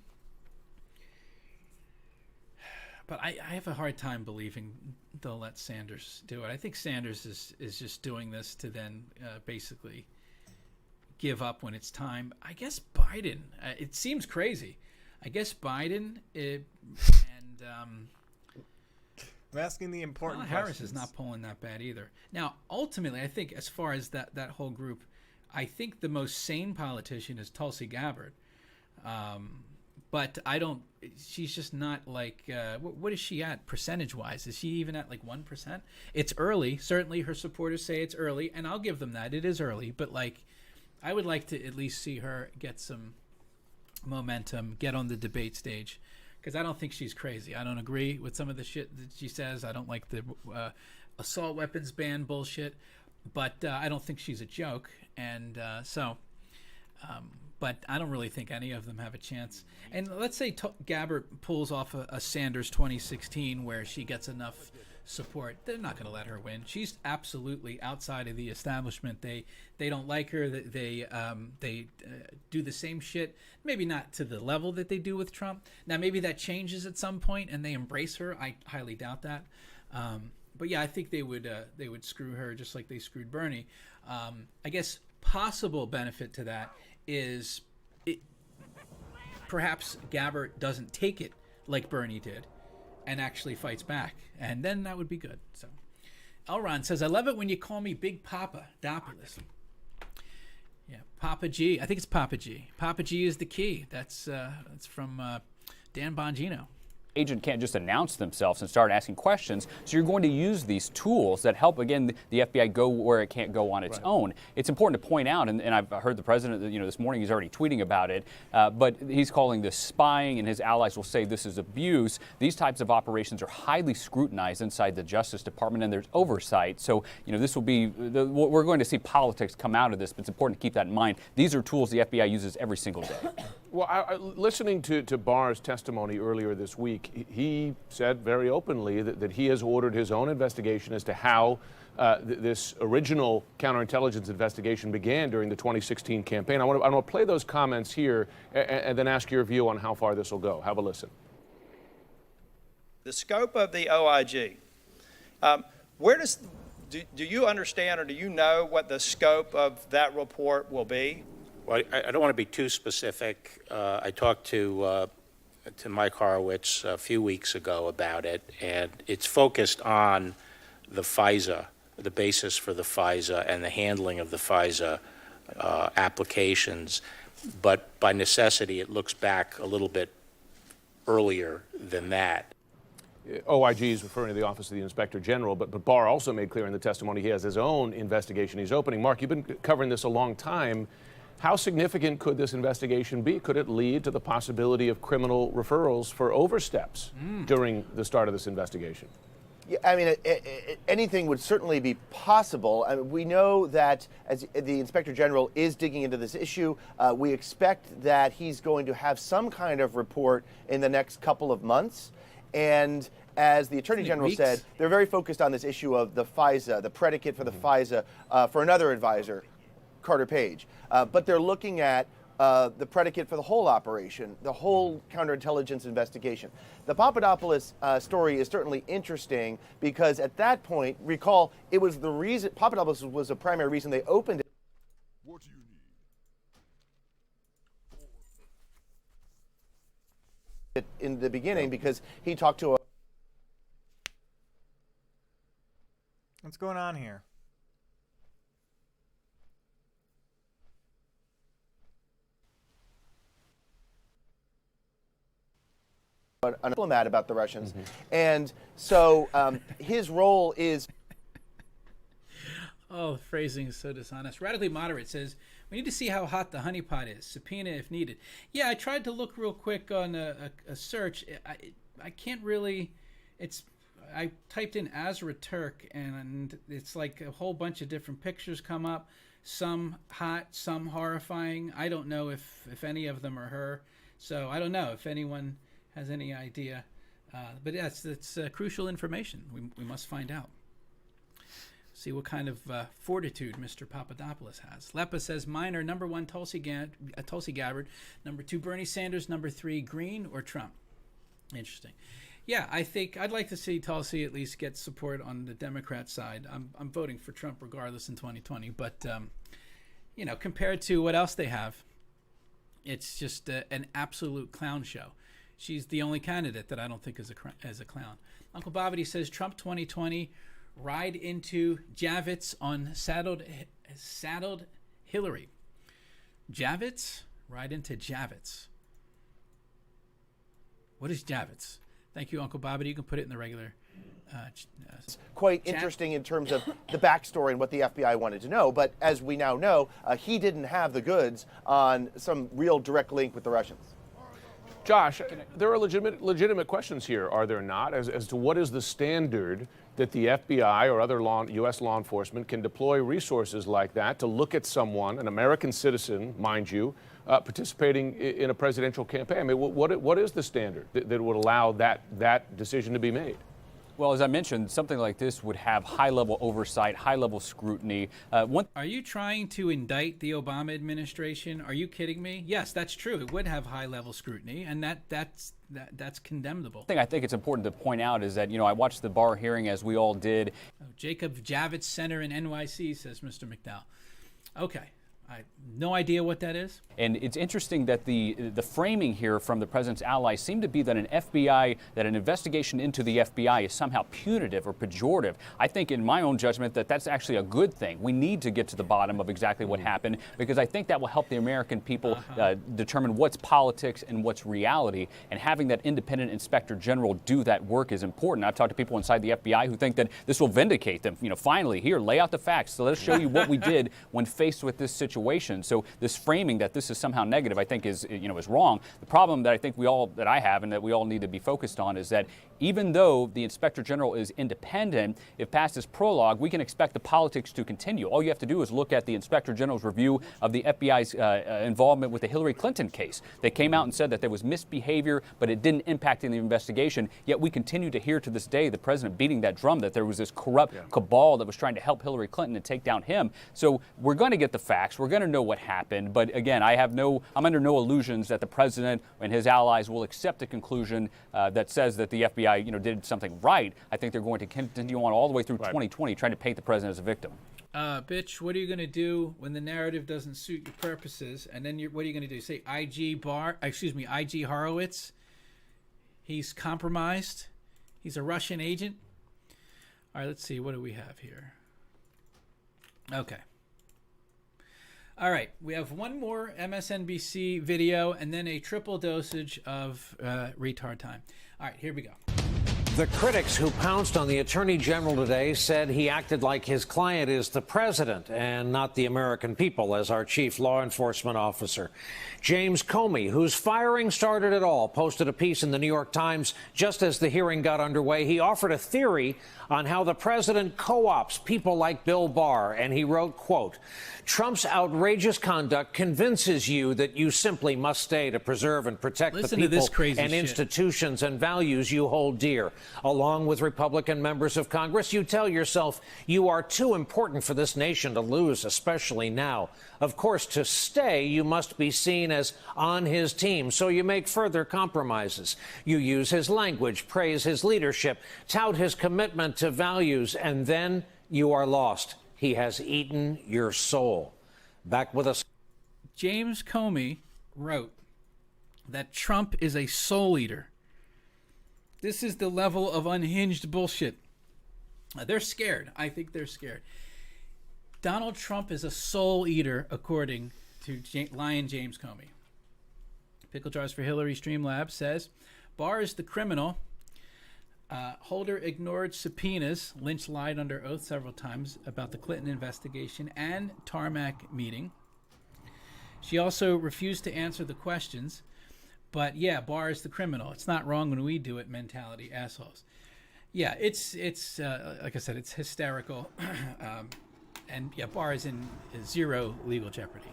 But I have a hard time believing they'll let Sanders do it. I think Sanders is just doing this to then basically give up when it's time. I guess Biden, it seems crazy. I guess Biden I'm asking the important Harris questions. is not polling that bad either. Now, ultimately, I think as far as that whole group, I think the most sane politician is Tulsi Gabbard. But she's just not like, what is she at percentage-wise? Is she even at like 1%? It's early. Certainly her supporters say it's early, and I'll give them that. It is early. But like, I would like to at least see her get some momentum, get on the debate stage, because I don't think she's crazy. I don't agree with some of the shit that she says. I don't like the assault weapons ban bullshit, but I don't think she's a joke. And but I don't really think any of them have a chance. And let's say Gabbard pulls off a Sanders 2016 where she gets enough support. They're not going to let her win. She's absolutely outside of the establishment. They don't like her. They do the same shit. Maybe not to the level that they do with Trump. Now maybe that changes at some point and they embrace her. I highly doubt that. But yeah, I think they would screw her just like they screwed Bernie. I guess possible benefit to that is perhaps Gabbard doesn't take it like Bernie did and actually fights back, and then that would be good. So Elron says, I love it when you call me Big Papa Dopolis. Yeah, Papa G. I think it's Papa G. Papa G is the key. That's from Dan Bongino. Agent can't just announce themselves and start asking questions. So you're going to use these tools that help, again, the FBI go where it can't go on its own. It's important to point out, and I've heard the president, this morning he's already tweeting about it, but he's calling this spying, and his allies will say this is abuse. These types of operations are highly scrutinized inside the Justice Department, and there's oversight. So, this will be, we're going to see politics come out of this, but it's important to keep that in mind. These are tools the FBI uses every single day. Well, listening to Barr's testimony earlier this week, he said very openly that he has ordered his own investigation as to how this original counterintelligence investigation began during the 2016 campaign. I want to play those comments here and then ask your view on how far this will go. Have a listen. The scope of the OIG. Do you understand or do you know what the scope of that report will be? Well, I don't want to be too specific. I talked to Mike Horowitz a few weeks ago about it, and it's focused on the FISA, the basis for the FISA and the handling of the FISA applications. But by necessity, it looks back a little bit earlier than that. OIG is referring to the Office of the Inspector General, but Barr also made clear in the testimony he has his own investigation he's opening. Mark, you've been covering this a long time. How significant could this investigation be? Could it lead to the possibility of criminal referrals for oversteps during the start of this investigation? Yeah, I mean, anything would certainly be possible. I mean, we know that as the Inspector General is digging into this issue, we expect that he's going to have some kind of report in the next couple of months. And as the Attorney General said, they're very focused on this issue of the FISA, the predicate for the FISA for another advisor, Carter Page. But they're looking at the predicate for the whole operation, the whole counterintelligence investigation. The Papadopoulos story is certainly interesting because at that point, recall, it was the reason, Papadopoulos was the primary reason they opened it. What do you need? In the beginning, because he talked to a... What's going on here? An diplomat about the Russians. And so his role is... Oh, the phrasing is so dishonest. Radically Moderate says, we need to see how hot the honeypot is. Subpoena if needed. Yeah, I tried to look real quick on a search. I can't really... I typed in Azra Turk, and it's like a whole bunch of different pictures come up. Some hot, some horrifying. I don't know if any of them are her. So I don't know if anyone has any idea. But yes, it's crucial information. We must find out. See what kind of fortitude Mr. Papadopoulos has. Lepa says, mine are number 1, Tulsi Gabbard, number 2, Bernie Sanders, number 3, Green or Trump. Interesting. Yeah, I think I'd like to see Tulsi at least get support on the Democrat side. I'm voting for Trump regardless in 2020, but you know, compared to what else they have, it's just an absolute clown show. She's the only candidate that I don't think is a clown. Uncle Bobbity says Trump 2020, ride into Javits on saddled Hillary. Javits? Ride into Javits. What is Javits? Thank you, Uncle Bobbity. You can put it in the regular quite interesting in terms of the backstory and what the FBI wanted to know. But as we now know, he didn't have the goods on some real direct link with the Russians. Josh, there are legitimate questions here, are there not, as to what is the standard that the FBI or other U.S. law enforcement can deploy resources like that to look at someone, an American citizen, mind you, participating in a presidential campaign? I mean, what is the standard that would allow that decision to be made? Well, as I mentioned, something like this would have high-level oversight, high-level scrutiny. Are you trying to indict the Obama administration? Are you kidding me? Yes, that's true. It would have high-level scrutiny, and that's condemnable. I think it's important to point out is that, you know, I watched the Barr hearing as we all did. Oh, Jacob Javits Center in NYC, says Mr. McDowell. Okay. I have no idea what that is. And it's interesting that the framing here from the president's allies seem to be that an investigation into the FBI is somehow punitive or pejorative. I think in my own judgment that's actually a good thing. We need to get to the bottom of exactly what happened, because I think that will help the American people determine what's politics and what's reality. And having that independent inspector general do that work is important. I've talked to people inside the FBI who think that this will vindicate them. You know, finally, here, lay out the facts. So let us show you what we did when faced with this situation. So this framing that this is somehow negative, I think is wrong. The problem that I think that I have and that we all need to be focused on is that even though the Inspector General is independent, if past this prologue, we can expect the politics to continue. All you have to do is look at the Inspector General's review of the FBI's involvement with the Hillary Clinton case. They came out and said that there was misbehavior, but it didn't impact the investigation. Yet we continue to hear to this day the president beating that drum that there was this corrupt cabal that was trying to help Hillary Clinton and take down him. So we're going to get the facts. We're going to know what happened. But again, I'm under no illusions that the president and his allies will accept a conclusion that says that the FBI, did something right. I think they're going to continue on all the way through 2020 trying to paint the president as a victim. Bitch, what are you going to do when the narrative doesn't suit your purposes? And then what are you going to do? Say IG Horowitz? He's compromised. He's a Russian agent. All right, let's see. What do we have here? Okay. All right, we have one more MSNBC video and then a triple dosage of retard time. All right, here we go. The critics who pounced on the Attorney General today said he acted like his client is the president and not the American people as our chief law enforcement officer. James Comey, whose firing started it all, posted a piece in the New York Times just as the hearing got underway. He offered a theory on how the president co-ops people like Bill Barr, and he wrote, quote, Trump's outrageous conduct convinces you that you simply must stay to preserve and protect the people and institutions and values you hold dear. Along with Republican members of Congress, you tell yourself you are too important for this nation to lose, especially now. Of course, to stay, you must be seen as on his team, so you make further compromises. You use his language, praise his leadership, tout his commitment to values, and then you are lost. He has eaten your soul. Back with us. James Comey wrote that Trump is a soul eater. This is the level of unhinged bullshit. They're scared. I think they're scared. Donald Trump is a soul eater, according to Lion James Comey. Pickle Jars for Hillary Streamlabs says, Barr is the criminal. Holder ignored subpoenas. Lynch lied under oath several times about the Clinton investigation and tarmac meeting. She also refused to answer the questions. But yeah, Barr is the criminal. It's not wrong when we do it mentality, assholes. Yeah, it's like I said, it's hysterical. And yeah, Barr is in zero legal jeopardy.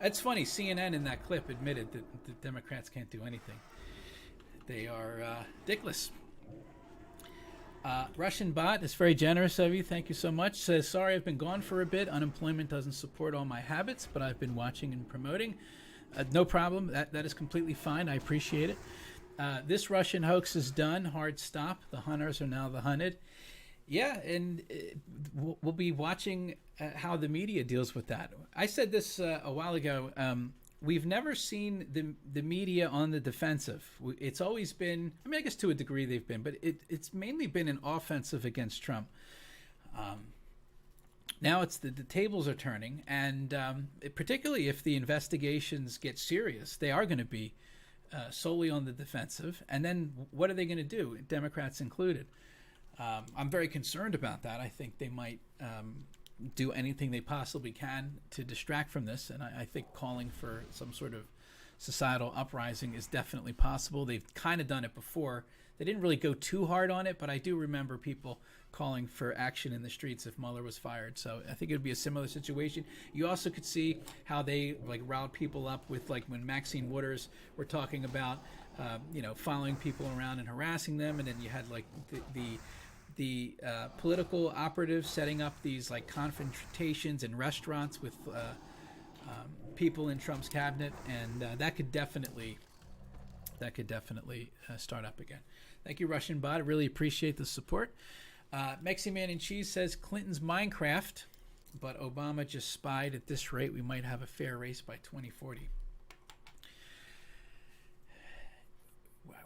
It's funny, CNN in that clip admitted that the Democrats can't do anything. They are dickless. Russian bot, it's very generous of you. Thank you so much. Says, sorry, I've been gone for a bit. Unemployment doesn't support all my habits, but I've been watching and promoting. No problem. That is completely fine. I appreciate it. This Russian hoax is done. Hard stop. The hunters are now the hunted. Yeah, and we'll be watching how the media deals with that. I said this a while ago. We've never seen the media on the defensive. It's always been, I mean, I guess to a degree they've been, but it's mainly been an offensive against Trump. Now it's the tables are turning, and particularly if the investigations get serious, they are going to be solely on the defensive. And then what are they going to do, Democrats included? I'm very concerned about that. I think they might do anything they possibly can to distract from this, and I think calling for some sort of societal uprising is definitely possible. They've kind of done it before. They didn't really go too hard on it, but I do remember people calling for action in the streets if Mueller was fired. So I think it would be a similar situation. You also could see how they riled people up with when Maxine Waters were talking about following people around and harassing them, and then you had the political operatives setting up these confrontations in restaurants with people in Trump's cabinet, and that could definitely start up again. Thank you, Russian bot. I really appreciate the support. Mexi Man and Cheese says Clinton's Minecraft, but Obama just spied. At this rate, we might have a fair race by 2040.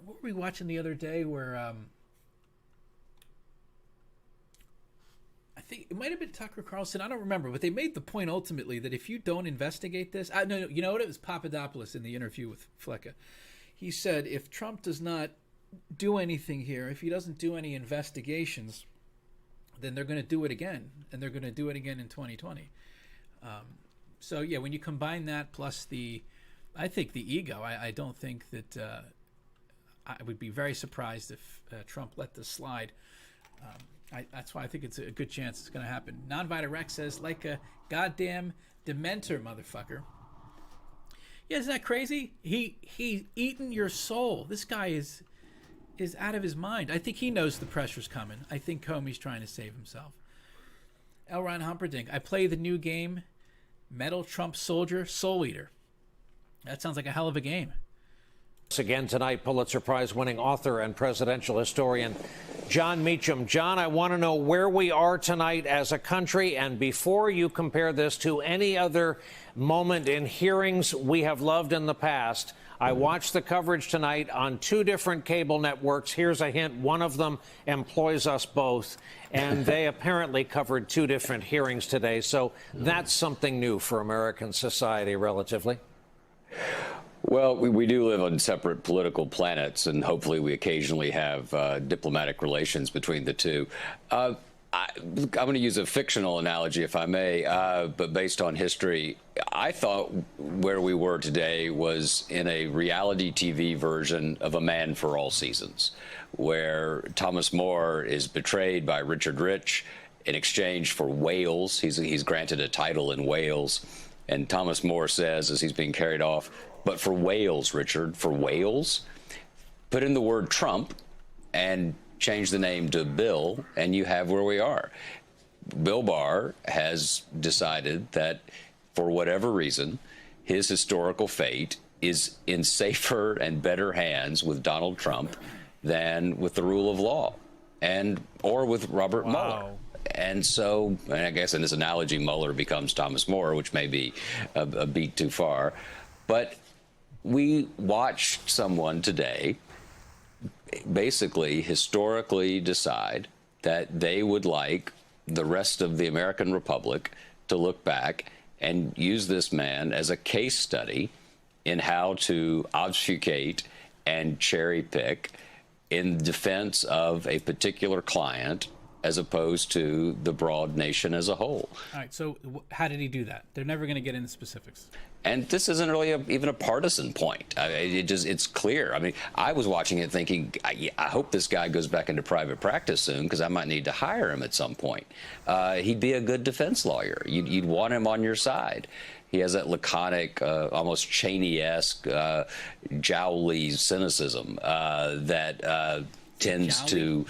What were we watching the other day where I think it might have been Tucker Carlson. I don't remember, but they made the point ultimately that if you don't investigate this, no, you know what? It was Papadopoulos in the interview with Flecka. He said if Trump does not do anything here, if he doesn't do any investigations, then they're going to do it again, and they're going to do it again in 2020. So yeah, when you combine that plus I think the ego, I don't think that I would be very surprised if Trump let this slide. That's why I think it's a good chance it's going to happen. Nonvita Rex says, like a goddamn Dementor, motherfucker. Yeah, isn't that crazy? He eaten your soul. This guy is out of his mind. I think he knows the pressure's coming. I think Comey's trying to save himself. L. Ron Humperdinck. I play the new game, Metal Trump Soldier Soul Eater. That sounds like a hell of a game. Again tonight, Pulitzer Prize-winning author and presidential historian John Meacham. John, I want to know where we are tonight as a country, and before you compare this to any other moment in hearings we have loved in the past, I watched the coverage tonight on 2 different cable networks. Here's a hint. One of them employs us both, and they apparently covered 2 different hearings today. So that's something new for American society, relatively. Well, we do live on separate political planets, and hopefully we occasionally have diplomatic relations between the two. I'm going to use a fictional analogy, if I may, but based on history. I thought where we were today was in a reality TV version of A Man for All Seasons, where Thomas More is betrayed by Richard Rich in exchange for Wales. He's granted a title in Wales, and Thomas More says, as he's being carried off, "But for Wales, Richard, for Wales, put in the word Trump and change the name to Bill, and you have where we are." Bill Barr has decided that, for whatever reason, his historical fate is in safer and better hands with Donald Trump than with the rule of law or with Robert Mueller. And so, I guess in this analogy, Mueller becomes Thomas More, which may be a beat too far. But we watched someone today basically historically decide that they would like the rest of the American Republic to look back and use this man as a case study in how to obfuscate and cherry pick in defense of a particular client as opposed to the broad nation as a whole. All right, so how did he do that? They're never going to get into specifics. And this isn't really even a partisan point. It's clear. I mean, I was watching it thinking, I hope this guy goes back into private practice soon, because I might need to hire him at some point. He'd be a good defense lawyer. You'd want him on your side. He has that laconic, almost Cheney-esque, jowly cynicism that tends to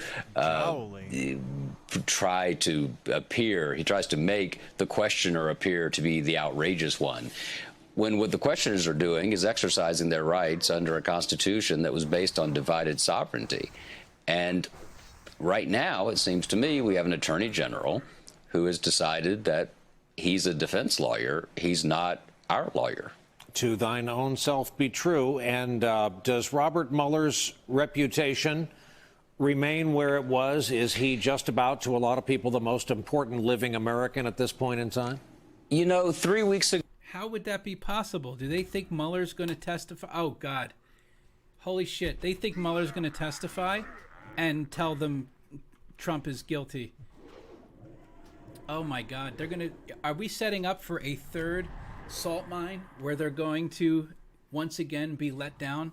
try to appear, he tries to make the questioner appear to be the outrageous one, when what the questioners are doing is exercising their rights under a constitution that was based on divided sovereignty. And right now, it seems to me, we have an attorney general who has decided that he's a defense lawyer. He's not our lawyer. To thine own self be true. And does Robert Mueller's reputation remain where it was? Is he just about, to a lot of people, the most important living American at this point in time? You know, 3 weeks ago. How would that be possible? Do they think Mueller's going to testify? Oh, God. Holy shit. They think Mueller's going to testify and tell them Trump is guilty. Oh, my God. They're going to... Are we setting up for a third salt mine where they're going to once again be let down?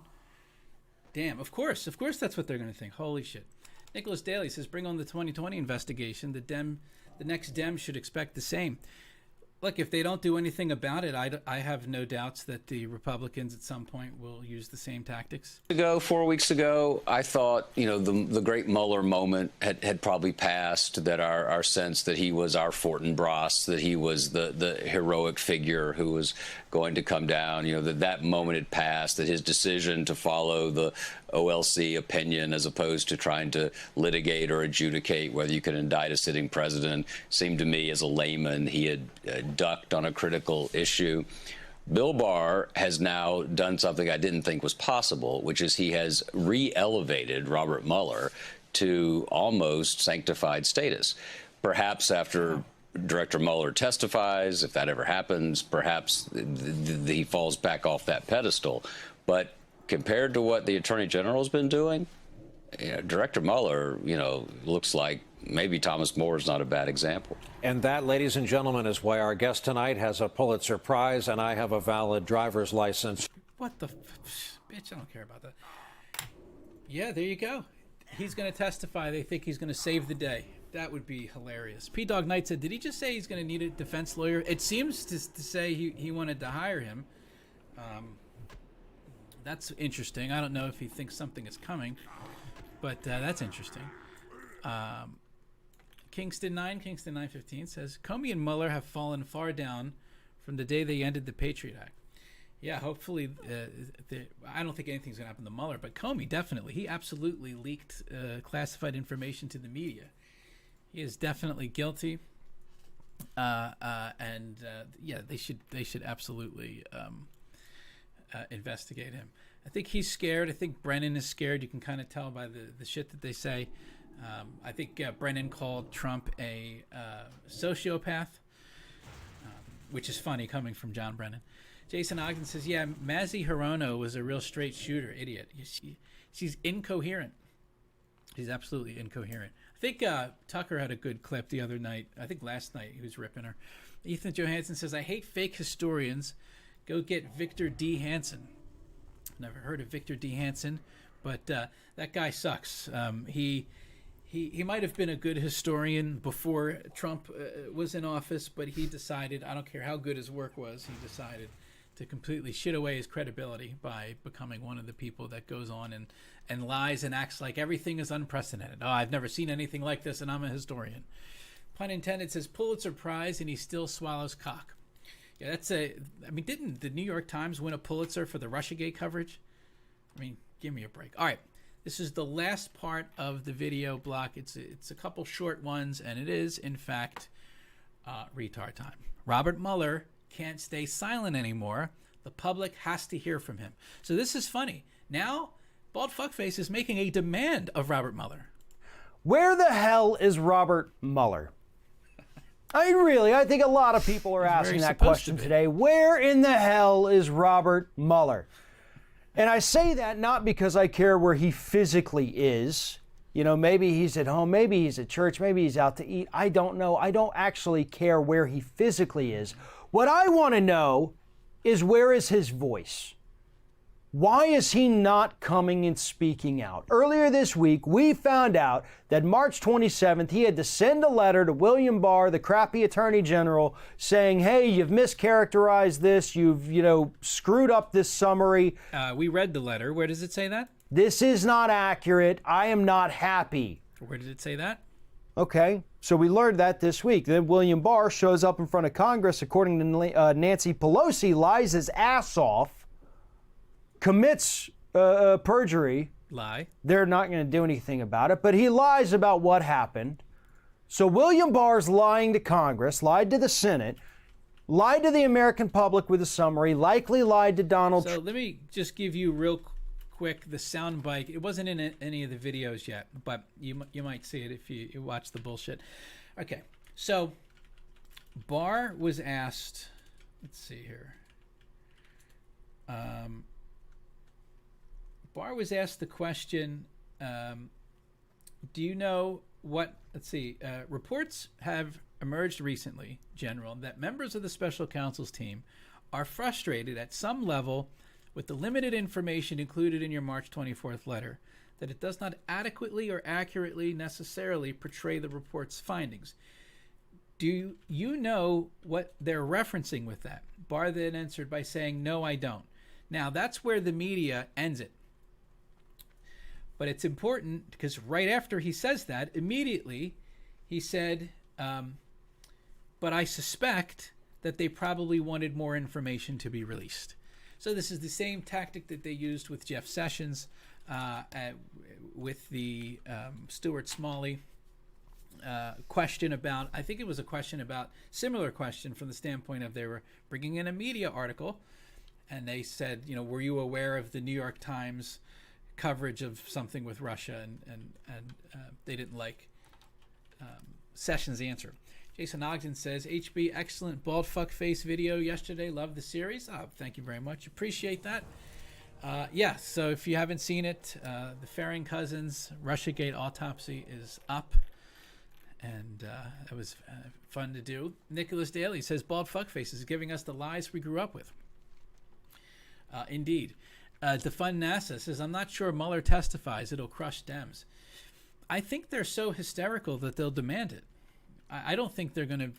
Damn, of course that's what they're going to think. Holy shit. Nicholas Daly says, bring on the 2020 investigation. The next Dem should expect the same. Look, if they don't do anything about it, I have no doubts that the Republicans at some point will use the same tactics. 4 weeks ago, I thought, you know, the great Mueller moment had probably passed, that our sense that he was our Fortinbras, that he was the heroic figure who was going to come down, you know, that moment had passed, that his decision to follow the OLC opinion as opposed to trying to litigate or adjudicate whether you could indict a sitting president seemed to me, as a layman, he had ducked on a critical issue. Bill Barr has now done something I didn't think was possible, which is he has re-elevated Robert Mueller to almost sanctified status. Perhaps after Director Mueller testifies, if that ever happens, perhaps he falls back off that pedestal. But compared to what the Attorney General has been doing, you know, Director Mueller, you know, looks like maybe Thomas More is not a bad example. And that, ladies and gentlemen, is why our guest tonight has a Pulitzer Prize and I have a valid driver's license. What the bitch? I don't care about that. Yeah, there you go. He's going to testify. They think he's going to save the day. That would be hilarious. P-Dog Knight said, did he just say he's going to need a defense lawyer? It seems to say he wanted to hire him. That's interesting. I don't know if he thinks something is coming, but that's interesting. Kingston 915 says, Comey and Mueller have fallen far down from the day they ended the Patriot Act. Yeah, hopefully, I don't think anything's going to happen to Mueller, but Comey, definitely. He absolutely leaked classified information to the media. He is definitely guilty. Yeah, they should absolutely investigate him. I think he's scared. I think Brennan is scared. You can kind of tell by the shit that they say. I think Brennan called Trump a sociopath, which is funny coming from John Brennan. Jason Ogden says, yeah, Mazie Hirono was a real straight shooter, idiot. She's incoherent. She's absolutely incoherent. I think Tucker had a good clip the other night. I think last night he was ripping her. Ethan Johansson says, I hate fake historians. Go get Victor D. Hansen. Never heard of Victor D. Hansen, but that guy sucks. He might have been a good historian before Trump was in office, but he decided, I don't care how good his work was, he decided to completely shit away his credibility by becoming one of the people that goes on and lies and acts like everything is unprecedented. Oh, I've never seen anything like this, and I'm a historian. Pun intended. Says Pulitzer Prize, and he still swallows cock. Yeah, didn't the New York Times win a Pulitzer for the Russiagate coverage? I mean, give me a break. All right. This is the last part of the video block. It's a couple short ones, and it is, in fact, retard time. Robert Mueller can't stay silent anymore. The public has to hear from him. So this is funny. Now, Bald Fuckface is making a demand of Robert Mueller. Where the hell is Robert Mueller? I think a lot of people are asking that question today. Where in the hell is Robert Mueller? And I say that not because I care where he physically is. You know, maybe he's at home, maybe he's at church, maybe he's out to eat. I don't know. I don't actually care where he physically is. What I want to know is, where is his voice? Why is he not coming and speaking out? Earlier this week, we found out that March 27th, he had to send a letter to William Barr, the crappy attorney general, saying, hey, you've mischaracterized this. You've, screwed up this summary. We read the letter. Where does it say that? This is not accurate. I am not happy. Where did it say that? Okay, so we learned that this week. Then William Barr shows up in front of Congress, according to Nancy Pelosi, lies his ass off, commits perjury. Lie. They're not going to do anything about it, but he lies about what happened. So William Barr's lying to Congress, lied to the Senate, lied to the American public with a summary, likely lied to Donald Trump. So let me just give you real quick the soundbite. It wasn't in any of the videos yet, but you might see it if you watch the bullshit. Okay, so Barr was asked, let's see here. Barr was asked the question, do you know what, let's see, reports have emerged recently, General, that members of the special counsel's team are frustrated at some level with the limited information included in your March 24th letter, that it does not adequately or accurately necessarily portray the report's findings. Do you know what they're referencing with that? Barr then answered by saying, no, I don't. Now, that's where the media ends it. But it's important because right after he says that, immediately he said, but I suspect that they probably wanted more information to be released. So this is the same tactic that they used with Jeff Sessions, with the Stuart Smalley question about, I think it was a question about, similar question from the standpoint of they were bringing in a media article, and they said, you know, were you aware of the New York Times coverage of something with Russia, and they didn't like Sessions' answer. Jason Ogden says, HB, excellent bald fuck face video yesterday. Love the series. Oh, thank you very much. Appreciate that. Yeah, so if you haven't seen it, the Farring Cousins Russiagate autopsy is up, and it was fun to do. Nicholas Daly says, bald fuck face is giving us the lies we grew up with. Indeed. Defund NASA says, I'm not sure Mueller testifies. It'll crush Dems. I think they're so hysterical that they'll demand it. I don't think they're going to...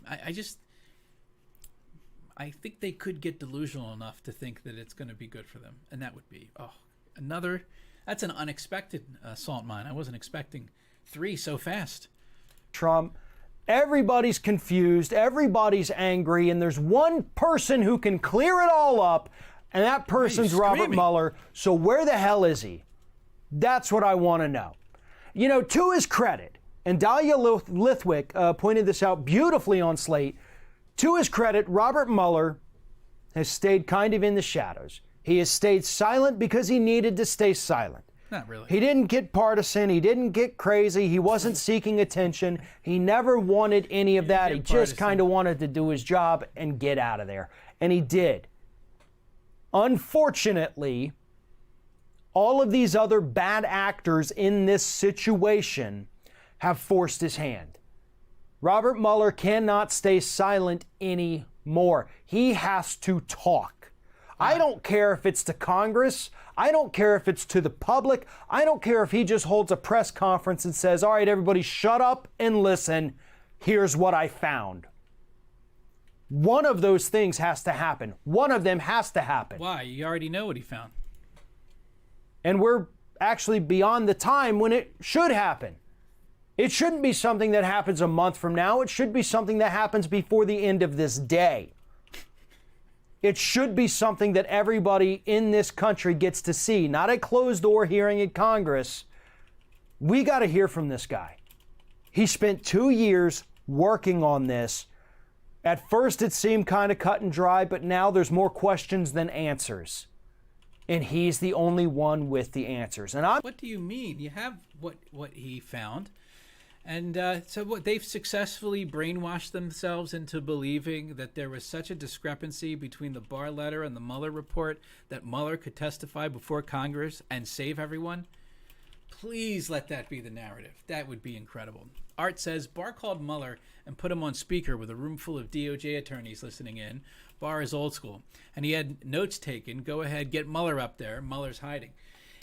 I think they could get delusional enough to think that it's going to be good for them. And that would be, another... That's an unexpected salt mine. I wasn't expecting 3 so fast. Trump. Everybody's confused. Everybody's angry. And there's one person who can clear it all up. And that person's Robert Mueller. So where the hell is he? That's what I want to know. You know, to his credit, and Dahlia Lithwick pointed this out beautifully on Slate, to his credit, Robert Mueller has stayed kind of in the shadows. He has stayed silent because he needed to stay silent. Not really. He didn't get partisan. He didn't get crazy. He wasn't seeking attention. He never wanted any of that. He just kind of wanted to do his job and get out of there. And he did. Unfortunately, all of these other bad actors in this situation have forced his hand. Robert Mueller cannot stay silent anymore. He has to talk. I don't care if it's to Congress. I don't care if it's to the public. I don't care if he just holds a press conference and says, all right, everybody shut up and listen. Here's what I found. One of those things has to happen. One of them has to happen. Why? You already know what he found. And we're actually beyond the time when it should happen. It shouldn't be something that happens a month from now. It should be something that happens before the end of this day. It should be something that everybody in this country gets to see, not a closed door hearing in Congress. We got to hear from this guy. He spent 2 years working on this. At first, it seemed kind of cut and dry, but now there's more questions than answers. And he's the only one with the answers. And What do you mean? You have what he found. And so what, they've successfully brainwashed themselves into believing that there was such a discrepancy between the Barr letter and the Mueller report that Mueller could testify before Congress and save everyone? Please let that be the narrative. That would be incredible. Art says, Barr called Mueller and put him on speaker with a room full of DOJ attorneys listening in. Barr is old school. And he had notes taken. Go ahead, get Mueller up there. Mueller's hiding.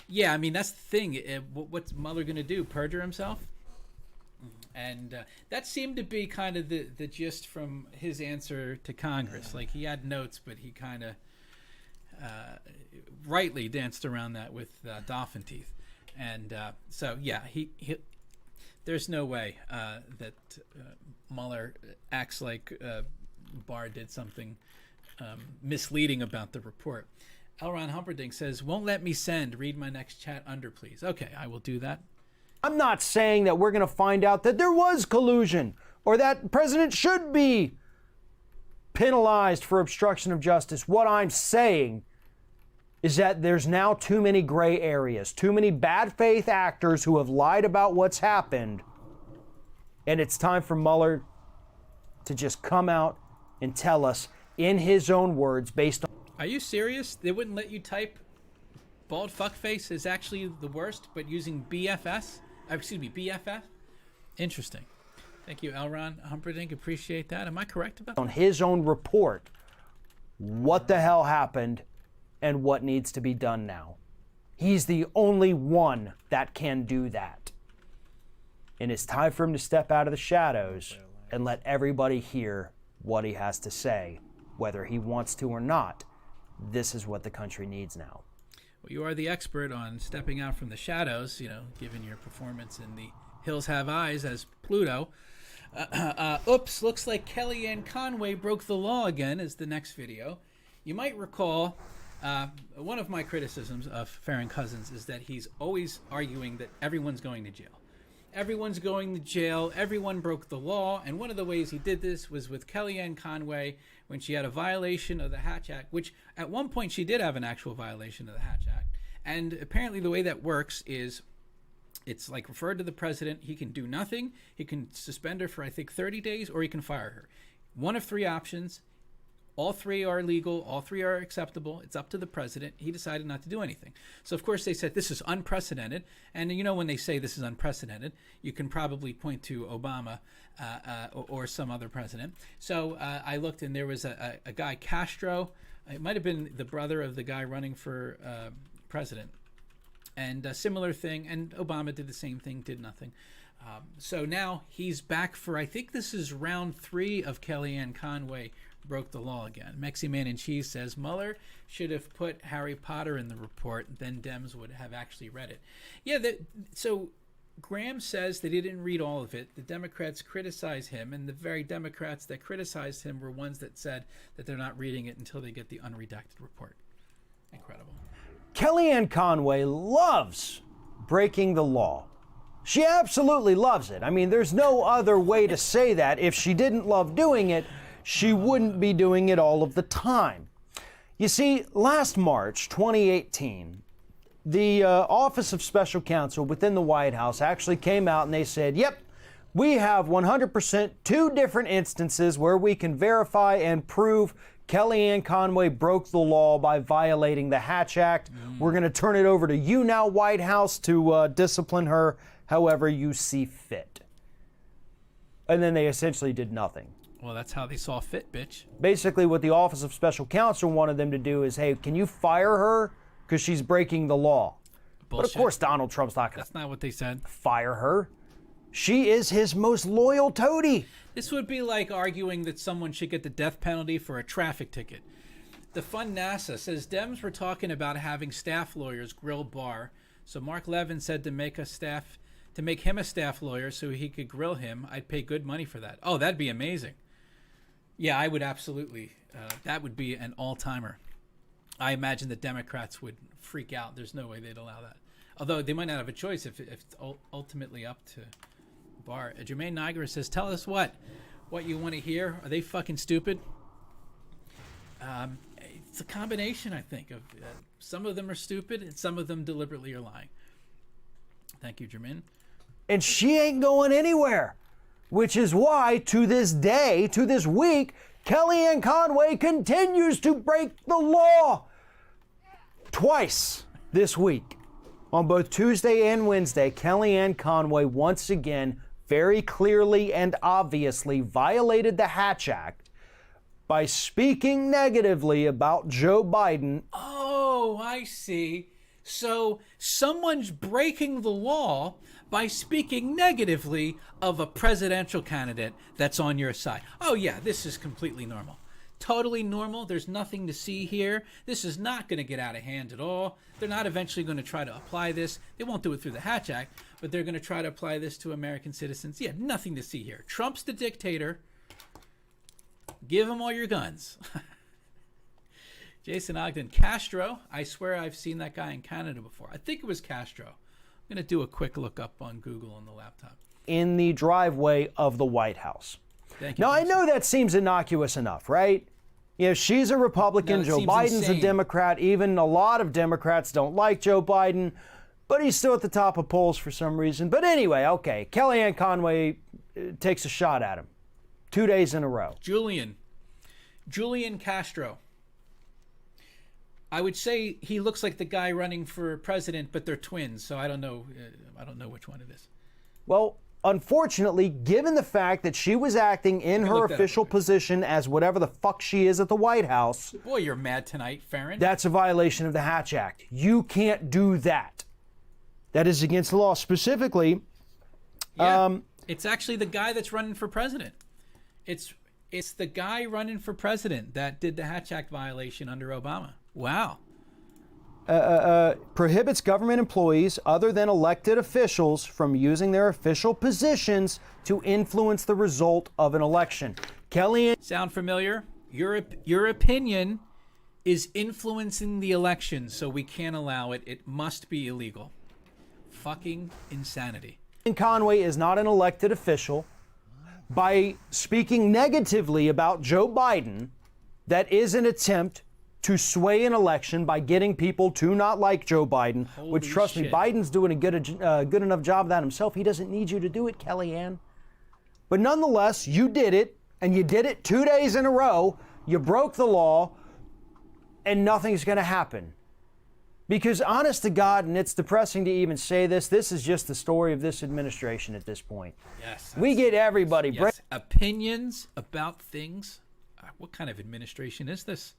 Yeah, I mean, that's the thing. What's Mueller going to do? Perjure himself? And that seemed to be kind of the gist from his answer to Congress. Like, he had notes, but he kind of rightly danced around that with dolphin teeth. And so, yeah, he there's no way that Mueller acts like Barr did something misleading about the report. L. Ron Humperdinck says, won't let me send. Read my next chat under, please. Okay, I will do that. I'm not saying that we're going to find out that there was collusion or that the president should be penalized for obstruction of justice. What I'm saying is that there's now too many gray areas, too many bad faith actors who have lied about what's happened. And it's time for Mueller to just come out and tell us in his own words based on... Are you serious? They wouldn't let you type bald fuckface is actually the worst, but using BFF? Interesting. Thank you, L. Ron Humperdinck. Appreciate that. Am I correct about that? On his own report, what the hell happened and what needs to be done now. He's the only one that can do that. And it's time for him to step out of the shadows and let everybody hear what he has to say, whether he wants to or not. This is what the country needs now. Well, you are the expert on stepping out from the shadows, given your performance in The Hills Have Eyes as Pluto. Oops, looks like Kellyanne Conway broke the law again is the next video. You might recall one of my criticisms of Farron Cousins is that he's always arguing that everyone's going to jail. Everyone's going to jail. Everyone broke the law. And one of the ways he did this was with Kellyanne Conway when she had a violation of the Hatch Act, which at one point she did have an actual violation of the Hatch Act. And apparently the way that works is it's like referred to the president. He can do nothing. He can suspend her for, I think, 30 days, or he can fire her. One of three options. All three are legal. All three are acceptable. It's up to the president. He decided not to do anything. So, of course, they said this is unprecedented. And, when they say this is unprecedented, you can probably point to Obama or some other president. So I looked, and there was a guy, Castro. It might have been the brother of the guy running for president. And a similar thing. And Obama did the same thing, did nothing. So now he's back for, I think this is round 3 of Kellyanne Conway broke the law again. Mexi Man and Cheese says Mueller should have put Harry Potter in the report, then Dems would have actually read it. Yeah, so Graham says that he didn't read all of it. The Democrats criticize him, and the very Democrats that criticized him were ones that said that they're not reading it until they get the unredacted report. Incredible. Kellyanne Conway loves breaking the law. She absolutely loves it. I mean, there's no other way to say that. If she didn't love doing it, she wouldn't be doing it all of the time. You see, last March 2018, the Office of Special Counsel within the White House actually came out and they said, yep, we have 100% 2 different instances where we can verify and prove Kellyanne Conway broke the law by violating the Hatch Act. We're going to turn it over to you now, White House, to discipline her however you see fit. And then they essentially did nothing. Well, that's how they saw fit, bitch. Basically, what the Office of Special Counsel wanted them to do is, hey, can you fire her because she's breaking the law? Bullshit. But of course, Donald Trump's not going to. That's not what they said. Fire her. She is his most loyal toady. This would be like arguing that someone should get the death penalty for a traffic ticket. The Fun NASA says Dems were talking about having staff lawyers grill Barr. So Mark Levin said to make him a staff lawyer so he could grill him. I'd pay good money for that. Oh, that'd be amazing. Yeah, I would absolutely. That would be an all-timer. I imagine the Democrats would freak out. There's no way they'd allow that. Although they might not have a choice if it's ultimately up to Barr. Jermaine Niagara says, tell us what you want to hear. Are they fucking stupid? It's a combination, I think, of some of them are stupid and some of them deliberately are lying. Thank you, Jermaine. And she ain't going anywhere. Which is why, to this day, to this week, Kellyanne Conway continues to break the law. Twice this week. On both Tuesday and Wednesday, Kellyanne Conway once again very clearly and obviously violated the Hatch Act by speaking negatively about Joe Biden. Oh, I see. So someone's breaking the law by speaking negatively of a presidential candidate that's on your side. Oh, yeah, this is completely normal. Totally normal. There's nothing to see here. This is not going to get out of hand at all. They're not eventually going to try to apply this. They won't do it through the Hatch Act, but they're going to try to apply this to American citizens. Yeah, nothing to see here. Trump's the dictator. Give him all your guns. Jason Ogden. Castro. I swear I've seen that guy in Canada before. I think it was Castro. I'm going to do a quick look up on Google on the laptop. In the driveway of the White House. Thank you, now, Jason. I know that seems innocuous enough, right? You know, she's a Republican, No, that Joe seems Biden's insane. a Democrat. Even a lot of Democrats don't like Joe Biden, but he's still at the top of polls for some reason. But anyway, okay, Kellyanne Conway takes a shot at him 2 days in a row. Julian Castro. I would say he looks like the guy running for president, but they're twins, so I don't know. I don't know which one it is. Well, unfortunately, given the fact that she was acting in her look that up official position as whatever the fuck she is at the White House, Boy, you're mad tonight, Farron. that's a violation of the Hatch Act. You can't do that. That is against the law. Specifically, It's actually the guy that's running for president. It's the guy running for president that did the Hatch Act violation under Obama. Wow. prohibits government employees other than elected officials from using their official positions to influence the result of an election. Kellyanne. Sound familiar? Your opinion is influencing the election, so we can't allow it. It must be illegal. Fucking insanity. Conway is not an elected official. By speaking negatively about Joe Biden, that is an attempt to sway an election by getting people to not like Joe Biden, which, trust me, shit. Biden's doing a good enough job of that himself. He doesn't need you to do it, Kellyanne. But nonetheless, you did it, and you did it 2 days in a row. You broke the law, and nothing's going to happen. Because honest to God, and it's depressing to even say this, this is just the story of this administration at this point. Yes. We get everybody. Yes. Opinions about things. What kind of administration is this?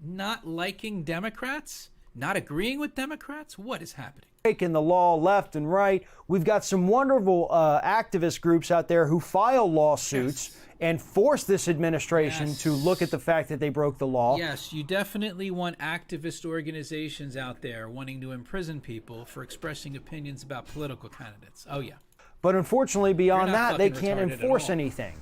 Not liking Democrats? Not agreeing with Democrats? What is happening? Breaking the law left and right. We've got some wonderful activist groups out there who file lawsuits and force this administration to look at the fact that they broke the law. Yes, you definitely want activist organizations out there wanting to imprison people for expressing opinions about political candidates. Oh, yeah. But unfortunately, beyond You're not that, they fucking can't retarded at enforce all. anything.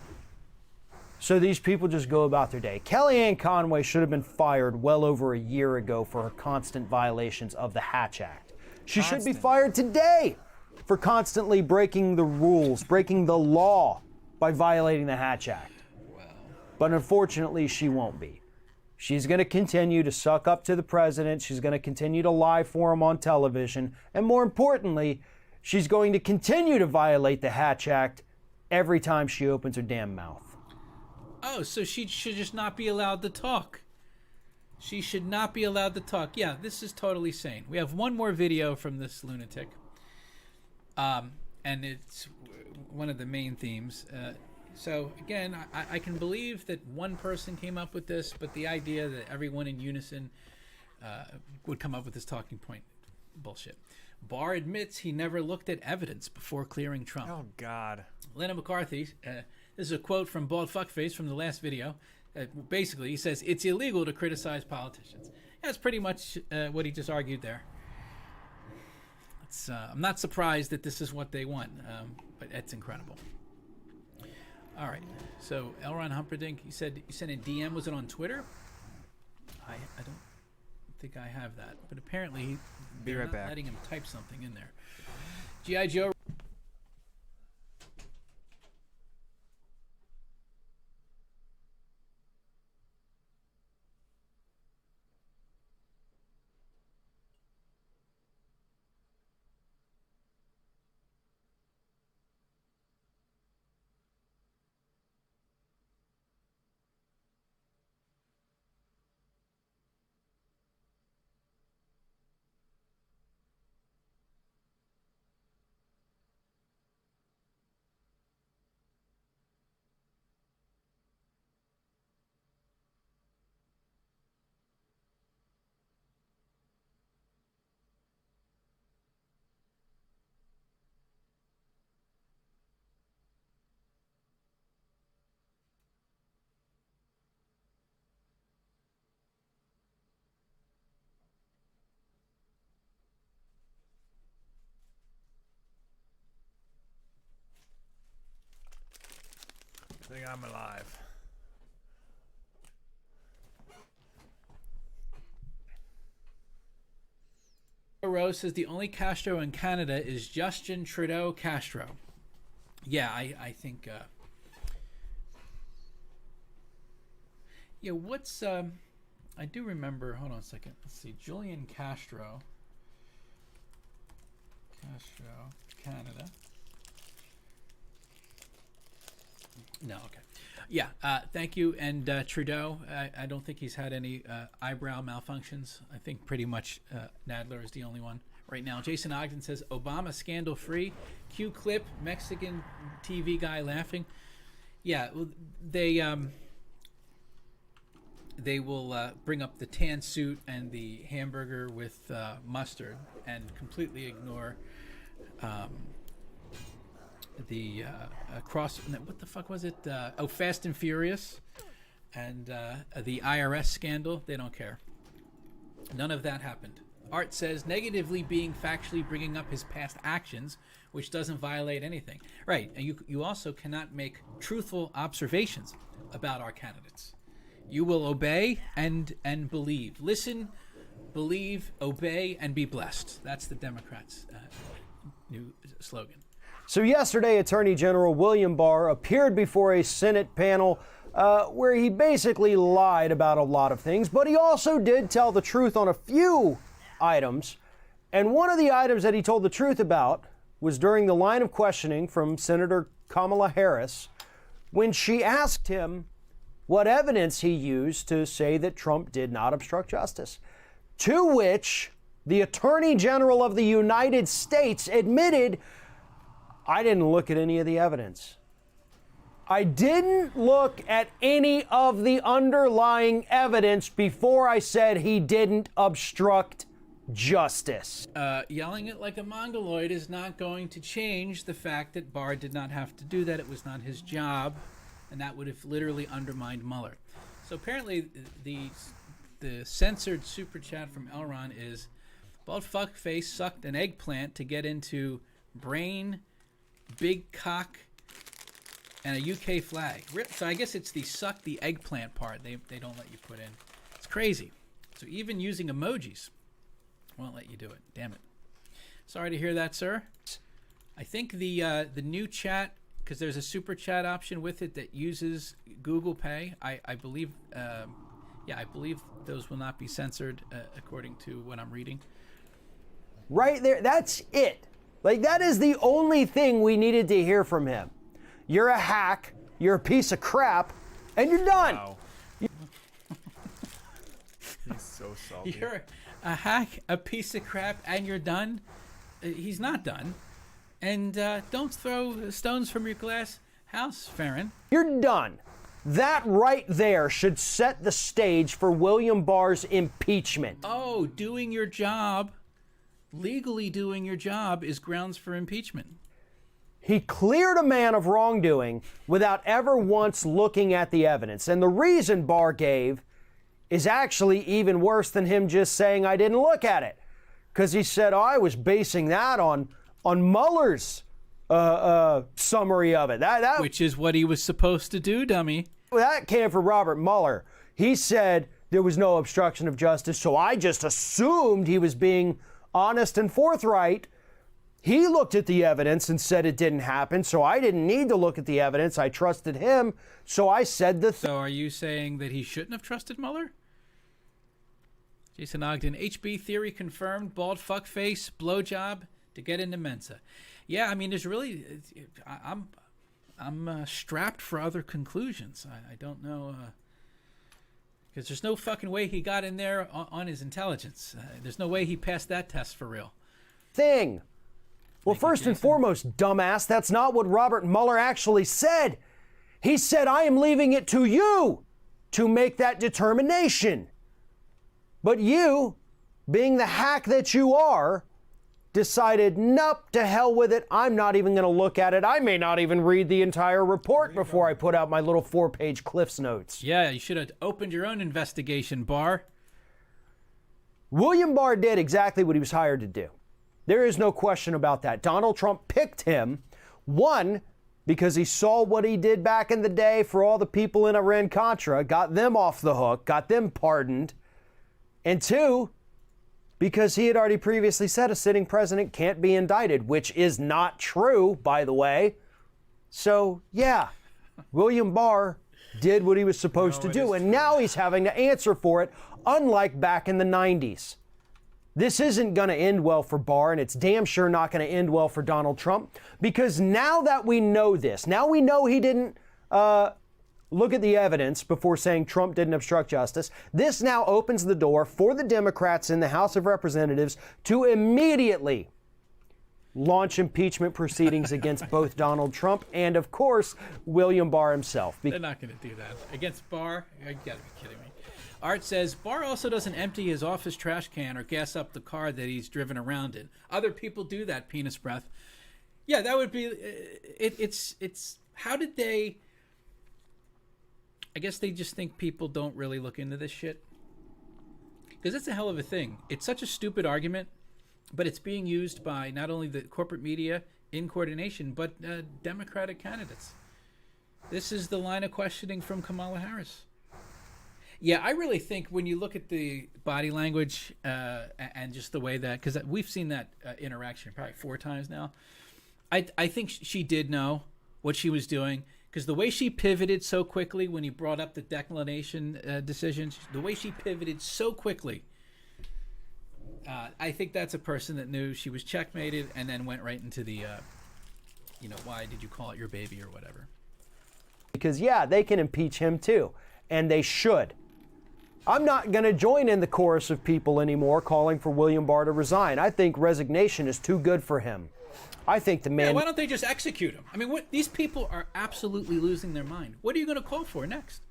So these people just go about their day. Kellyanne Conway should have been fired well over a year ago for her constant violations of the Hatch Act. She should be fired today for constantly breaking the rules, breaking the law by violating the Hatch Act. But unfortunately, she won't be. She's going to continue to suck up to the president. She's going to continue to lie for him on television. And more importantly, she's going to continue to violate the Hatch Act every time she opens her damn mouth. Oh, so she should just not be allowed to talk. She should not be allowed to talk. Yeah, this is totally sane. We have one more video from this lunatic. And it's one of the main themes. So, again, I can believe that one person came up with this, but the idea that everyone in unison would come up with this talking point, bullshit. Barr admits he never looked at evidence before clearing Trump. Oh, God. Lennon McCarthy, this is a quote from Bald Fuckface from the last video. Basically, he says, it's illegal to criticize politicians. That's pretty much what he just argued there. I'm not surprised that this is what they want, but it's incredible. All right, so L. Ron Humperdinck, you said you sent a DM. Was it on Twitter? I don't think I have that, but apparently Be they're right not back. letting him type something in there. G.I. Joe. think I'm alive. Rose says the only Castro in Canada is Justin Trudeau Castro. Yeah, I think. Yeah, what's I do remember. Hold on a second. Let's see. Julian Castro, Canada. No, okay. Yeah, thank you. And Trudeau, I don't think he's had any eyebrow malfunctions. I think pretty much Nadler is the only one right now. Jason Ogden says Obama scandal free. Q clip, Mexican TV guy laughing. Yeah, well, they will bring up the tan suit and the hamburger with mustard and completely ignore the what the fuck was it? Fast and Furious and the IRS scandal. They don't care. None of that happened. Art says negatively being factually bringing up his past actions, which doesn't violate anything. Right, and you also cannot make truthful observations about our candidates. You will obey and believe. Listen, believe, obey, and be blessed. That's the Democrats' new slogan. So yesterday, Attorney General William Barr appeared before a Senate panel where he basically lied about a lot of things, but he also did tell the truth on a few items. And one of the items that he told the truth about was during the line of questioning from Senator Kamala Harris when she asked him what evidence he used to say that Trump did not obstruct justice. To which the Attorney General of the United States admitted, I didn't look at any of the evidence. I didn't look at any of the underlying evidence before I said he didn't obstruct justice. Yelling it like a mongoloid is not going to change the fact that Barr did not have to do that. It was not his job, and that would have literally undermined Mueller. So apparently the censored super chat from Elron is bald fuckface sucked an eggplant to get into brain, big cock, and a UK flag. So I guess it's the suck the eggplant part they don't let you put in. It's crazy. So even using emojis won't let you do it. Damn it. Sorry to hear that, sir. I think the new chat, because there's a super chat option with it that uses Google Pay. I believe, I believe those will not be censored according to what I'm reading. Right there, that's it. Like, that is the only thing we needed to hear from him. You're a hack, you're a piece of crap, and you're done. Wow. He's so salty. You're a hack, a piece of crap, and you're done. He's not done. And don't throw stones from your glass house, Farron. You're done. That right there should set the stage for William Barr's impeachment. Oh, doing your job, legally doing your job, is grounds for impeachment. He cleared a man of wrongdoing without ever once looking at the evidence. And the reason Barr gave is actually even worse than him just saying, I didn't look at it. Because he said, I was basing that on Mueller's summary of it. Which is what he was supposed to do, dummy. That came from Robert Mueller. He said there was no obstruction of justice, so I just assumed he was being honest and forthright. He looked at the evidence and said it didn't happen, so I didn't need to look at the evidence. I trusted him, so I said the So are you saying that he shouldn't have trusted Mueller? Jason Ogden, HB theory confirmed, bald fuckface, blowjob to get into Mensa. Yeah, I mean, there's really, I'm strapped for other conclusions. I don't know, because there's no fucking way he got in there on his intelligence. There's no way he passed that test for real. Thing. Well, first and foremost, dumbass, that's not what Robert Mueller actually said. He said, I am leaving it to you to make that determination. But you, being the hack that you are, decided, nope, to hell with it. I'm not even going to look at it. I may not even read the entire report before I put out my little 4-page Cliff's Notes. Yeah, you should have opened your own investigation, Barr. William Barr did exactly what he was hired to do. There is no question about that. Donald Trump picked him, one, because he saw what he did back in the day for all the people in Iran-Contra, got them off the hook, got them pardoned. And 2, because he had already previously said a sitting president can't be indicted, which is not true, by the way. So, yeah, William Barr did what he was supposed to do, and now he's having to answer for it, unlike back in the 90s. This isn't going to end well for Barr, and it's damn sure not going to end well for Donald Trump, because now that we know this, now we know he didn't look at the evidence before saying Trump didn't obstruct justice. This now opens the door for the Democrats in the House of Representatives to immediately launch impeachment proceedings against both Donald Trump and, of course, William Barr himself. They're not going to do that. Against Barr? You got to be kidding me. Art says, Barr also doesn't empty his office trash can or gas up the car that he's driven around in. Other people do that, penis breath. Yeah, that would be, it's, how did they, I guess they just think people don't really look into this shit. Because it's a hell of a thing. It's such a stupid argument, but it's being used by not only the corporate media in coordination, but Democratic candidates. This is the line of questioning from Kamala Harris. Yeah, I really think when you look at the body language and just the way that, because we've seen that interaction probably 4 times now, I think she did know what she was doing, because the way she pivoted so quickly when he brought up the declination decisions, the way she pivoted so quickly, I think that's a person that knew she was checkmated and then went right into the, why did you call it your baby or whatever. Because, yeah, they can impeach him too, and they should. I'm not going to join in the chorus of people anymore calling for William Barr to resign. I think resignation is too good for him. I think the man... Yeah, why don't they just execute him? I mean, these people are absolutely losing their mind. What are you going to call for next?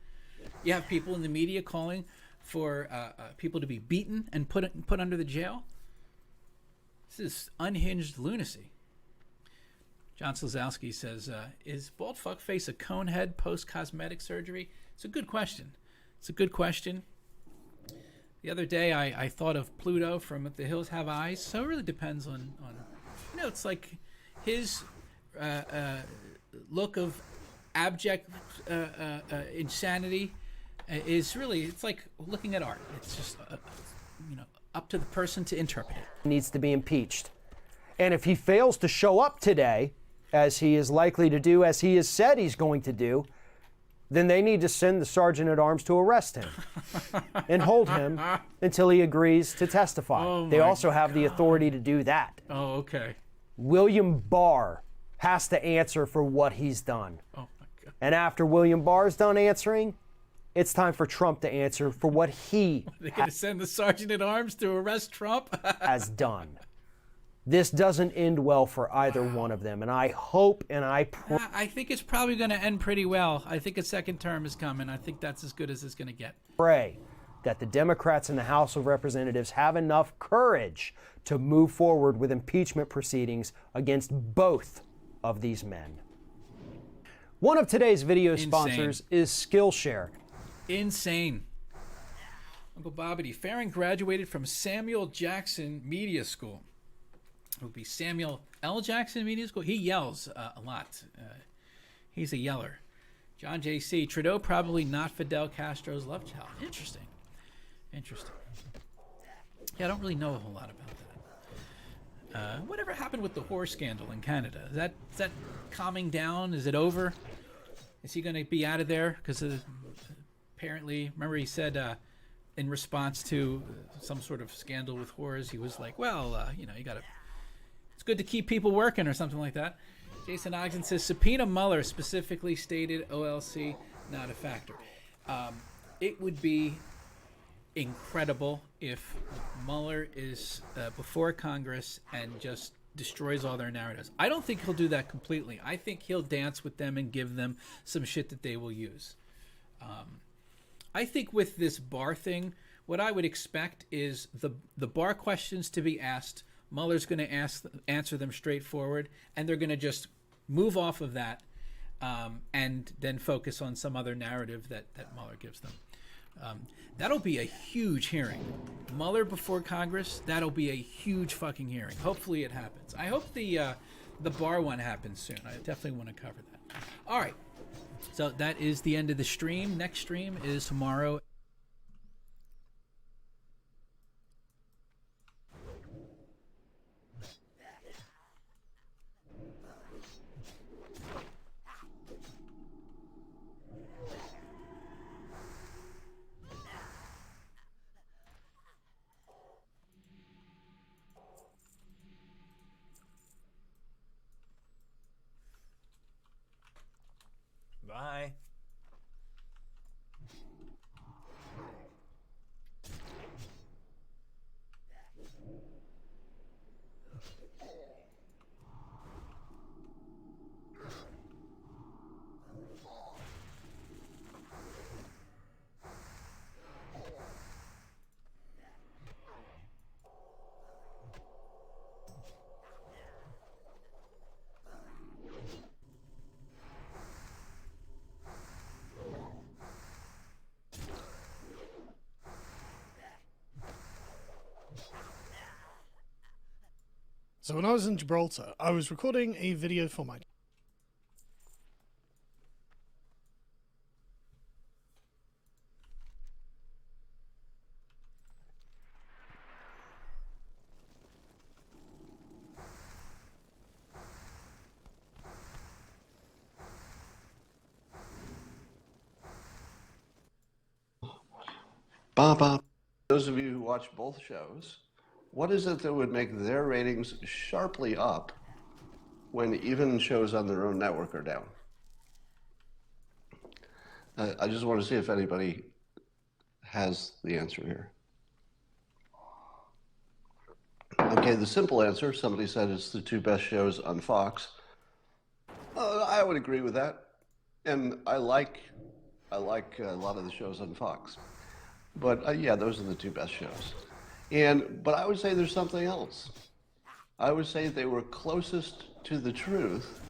You have people in the media calling for people to be beaten and put under the jail? This is unhinged lunacy. John Slazowski says, is bald fuckface a cone head post-cosmetic surgery? It's a good question. It's a good question. The other day, I thought of Pluto from The Hills Have Eyes. So it really depends on it's like his look of abject insanity is really, it's like looking at art. It's just, up to the person to interpret it. Needs to be impeached. And if he fails to show up today, as he is likely to do, as he has said he's going to do, then they need to send the sergeant-at-arms to arrest him and hold him until he agrees to testify. They also have the authority to do that. Oh, okay. William Barr has to answer for what he's done. Oh, my God. And after William Barr's done answering, it's time for Trump to answer for what he They're going to send the sergeant-at-arms to arrest Trump? has done. This doesn't end well for either one of them, and I hope and I pray. I think it's probably going to end pretty well. I think a second term is coming. I think that's as good as it's going to get. Pray that the Democrats in the House of Representatives have enough courage to move forward with impeachment proceedings against both of these men. One of today's video sponsors is Skillshare. Insane. Uncle Bobbity, Farron graduated from Samuel Jackson Media School. It would be Samuel L. Jackson Media School. He yells a lot. He's a yeller. John J.C. Trudeau probably not Fidel Castro's love child. Interesting. Yeah, I don't really know a whole lot about that. Whatever happened with the whore scandal in Canada? Is that calming down? Is it over? Is he going to be out of there? Because apparently, remember he said in response to some sort of scandal with whores, he was like, well, you got to... It's good to keep people working or something like that. Jason Ogden says, subpoena Mueller specifically stated OLC not a factor. It would be incredible if Mueller is before Congress and just destroys all their narratives. I don't think he'll do that completely. I think he'll dance with them and give them some shit that they will use. I think with this Barr thing, what I would expect is the Barr questions to be asked. Mueller's going to answer them straightforward, and they're going to just move off of that and then focus on some other narrative that Mueller gives them. That'll be a huge hearing. Mueller before Congress, that'll be a huge fucking hearing. Hopefully it happens. I hope the Barr one happens soon. I definitely want to cover that. All right. So that is the end of the stream. Next stream is tomorrow. Bye. So when I was in Gibraltar, I was recording a video for my Bob, those of you who watch both shows, what is it that would make their ratings sharply up when even shows on their own network are down? I just want to see if anybody has the answer here. Okay, the simple answer, somebody said it's the two best shows on Fox. I would agree with that. And I like a lot of the shows on Fox. But yeah, those are the two best shows. But I would say there's something else. I would say they were closest to the truth.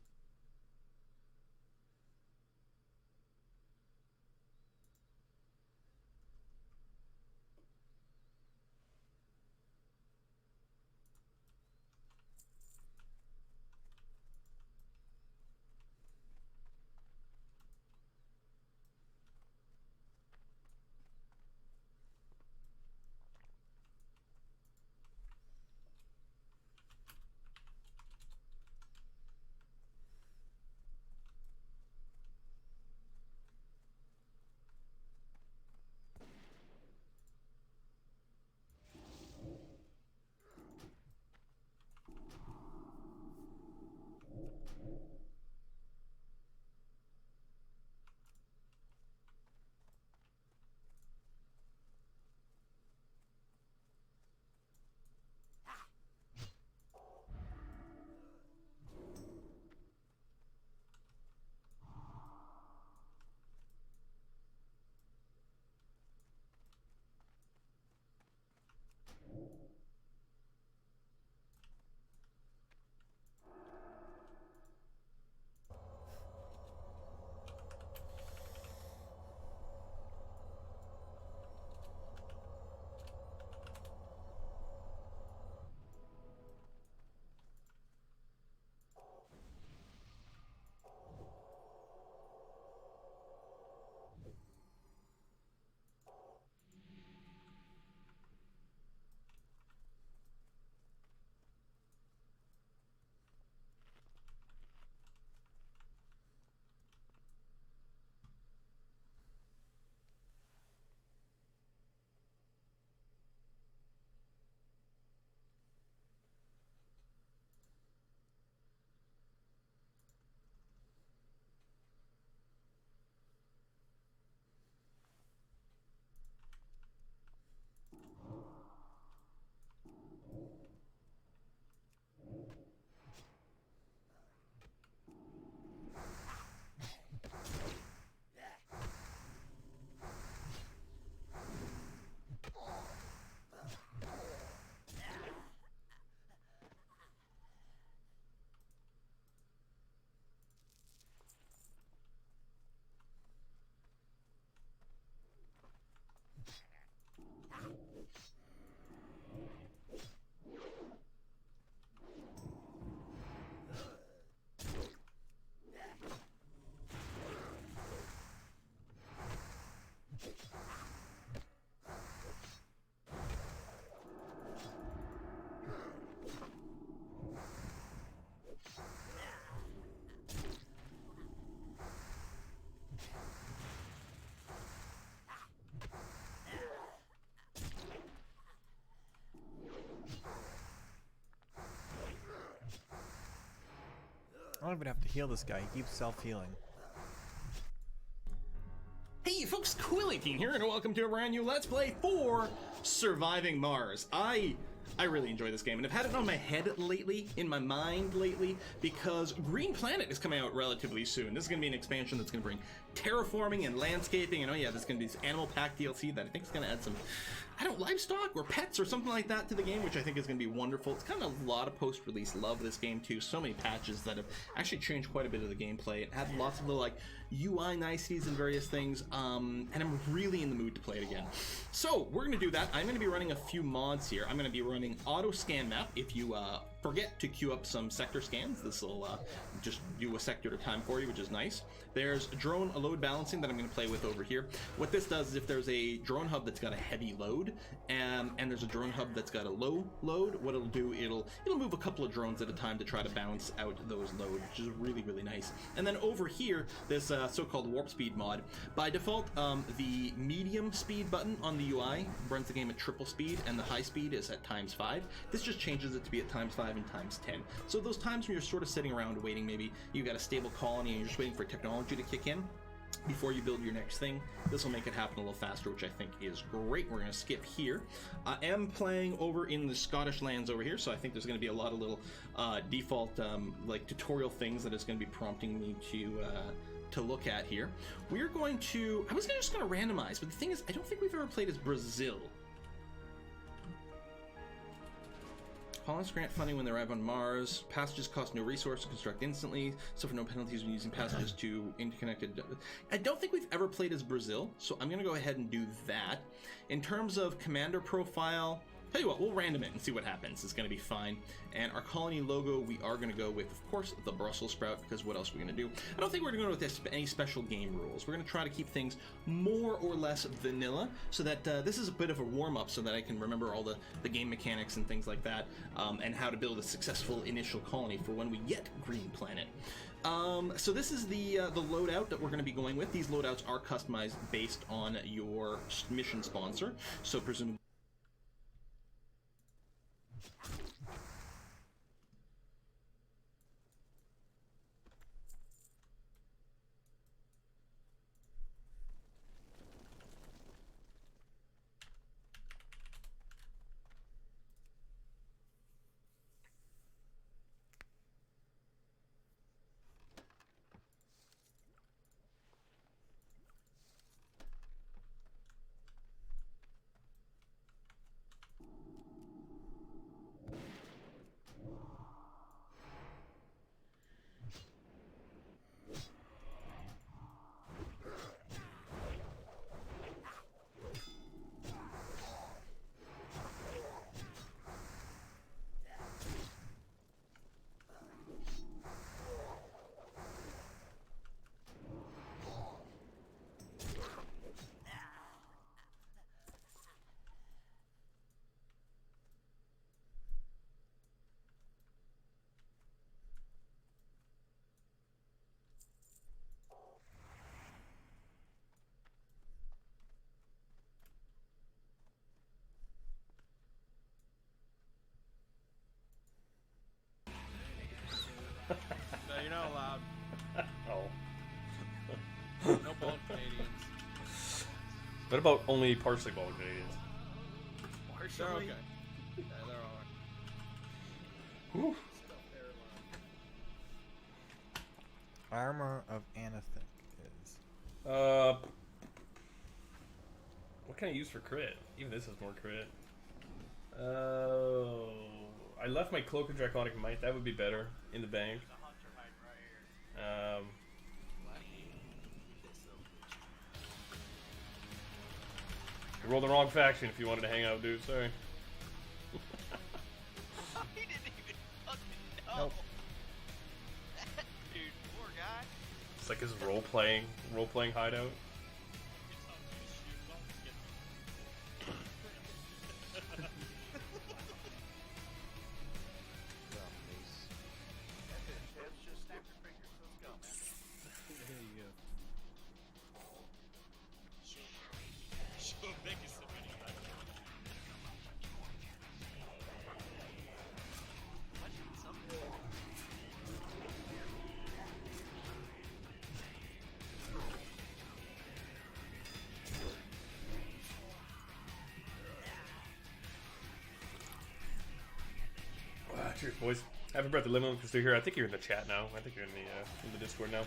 even have to heal this guy. He keeps self-healing. Hey folks, Quill18 here, and welcome to a brand new Let's Play for Surviving Mars. I really enjoy this game, and I've had it on my head lately, in my mind lately, because Green Planet is coming out relatively soon. This is going to be an expansion that's going to bring terraforming and landscaping, and oh yeah, there's going to be this Animal Pack DLC that I think is going to add some, livestock or pets or something like that to the game, which I think is going to be wonderful. It's gotten a lot of post-release love of this game too. So many patches that have actually changed quite a bit of the gameplay. It had lots of little UI niceties and various things, and I'm really in the mood to play it again. So we're going to do that. I'm going to be running a few mods here. I'm going to be running auto scan map. If you forget to queue up some sector scans, this will just do a sector at a time for you, which is nice. There's drone load balancing that I'm going to play with over here. What this does is if there's a drone hub that's got a heavy load and there's a drone hub that's got a low load, what it'll do, it'll move a couple of drones at a time to try to balance out those loads, which is really, really nice. And then over here, this so-called warp speed mod. By default, the medium speed button on the UI runs the game at triple speed, and the high speed is at ×5. This just changes it to be at ×5 and ×10. So those times when you're sort of sitting around waiting, maybe you've got a stable colony and you're just waiting for technology to kick in before you build your next thing, this will make it happen a little faster, which I think is great. We're going to skip here. I am playing over in the Scottish lands over here, so I think there's going to be a lot of little default tutorial things that is going to be prompting me to look at here. We're going to, I was just going to randomize, but the thing is, I don't think we've ever played as Brazil. Colonists grant funding when they arrive on Mars. Passages cost no resource to construct instantly. Suffer no penalties when using passages to interconnected. I don't think we've ever played as Brazil, so I'm going to go ahead and do that. In terms of commander profile, tell you what, we'll random it and see what happens. It's going to be fine. And our colony logo, we are going to go with, of course, the Brussels sprout, because what else are we going to do? I don't think we're going to go with any special game rules. We're going to try to keep things more or less vanilla, so that this is a bit of a warm-up, so that I can remember all the game mechanics and things like that, and how to build a successful initial colony for when we get Green Planet. So this is the loadout that we're going to be going with. These loadouts are customized based on your mission sponsor, so presumably No, you're not allowed. Oh. No bald Canadians. What about only partially bald Canadians? They're okay. Yeah, they're alright. Whew. Armor of Anathic is. What can I use for crit? Even this is more crit. I left my Cloak of Draconic Might. That would be better in the bank. You rolled the wrong faction if you wanted to hang out, dude. Sorry. He didn't even fucking know. Nope. Dude, poor guy. It's like his role-playing hideout. Cheers, boys. Happy birthday, Limo, because they're here. I think you're in the chat now. I think you're in the Discord now.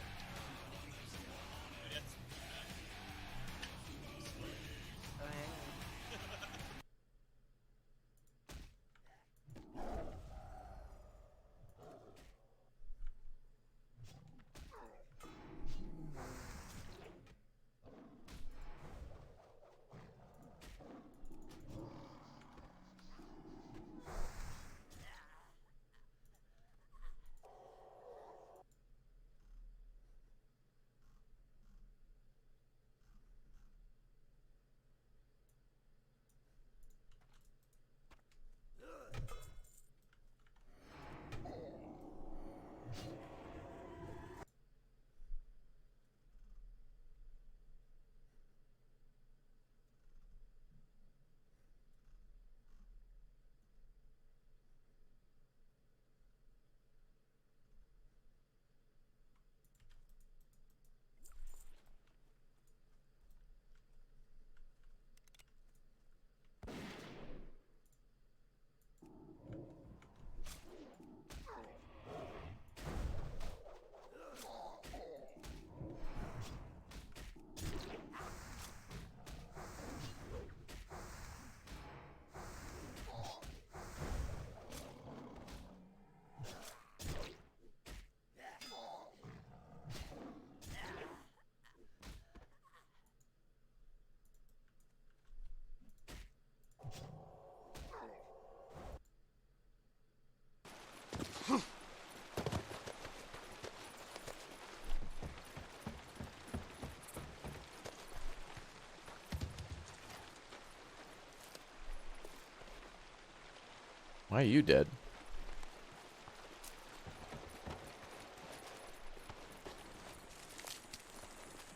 Why are you dead?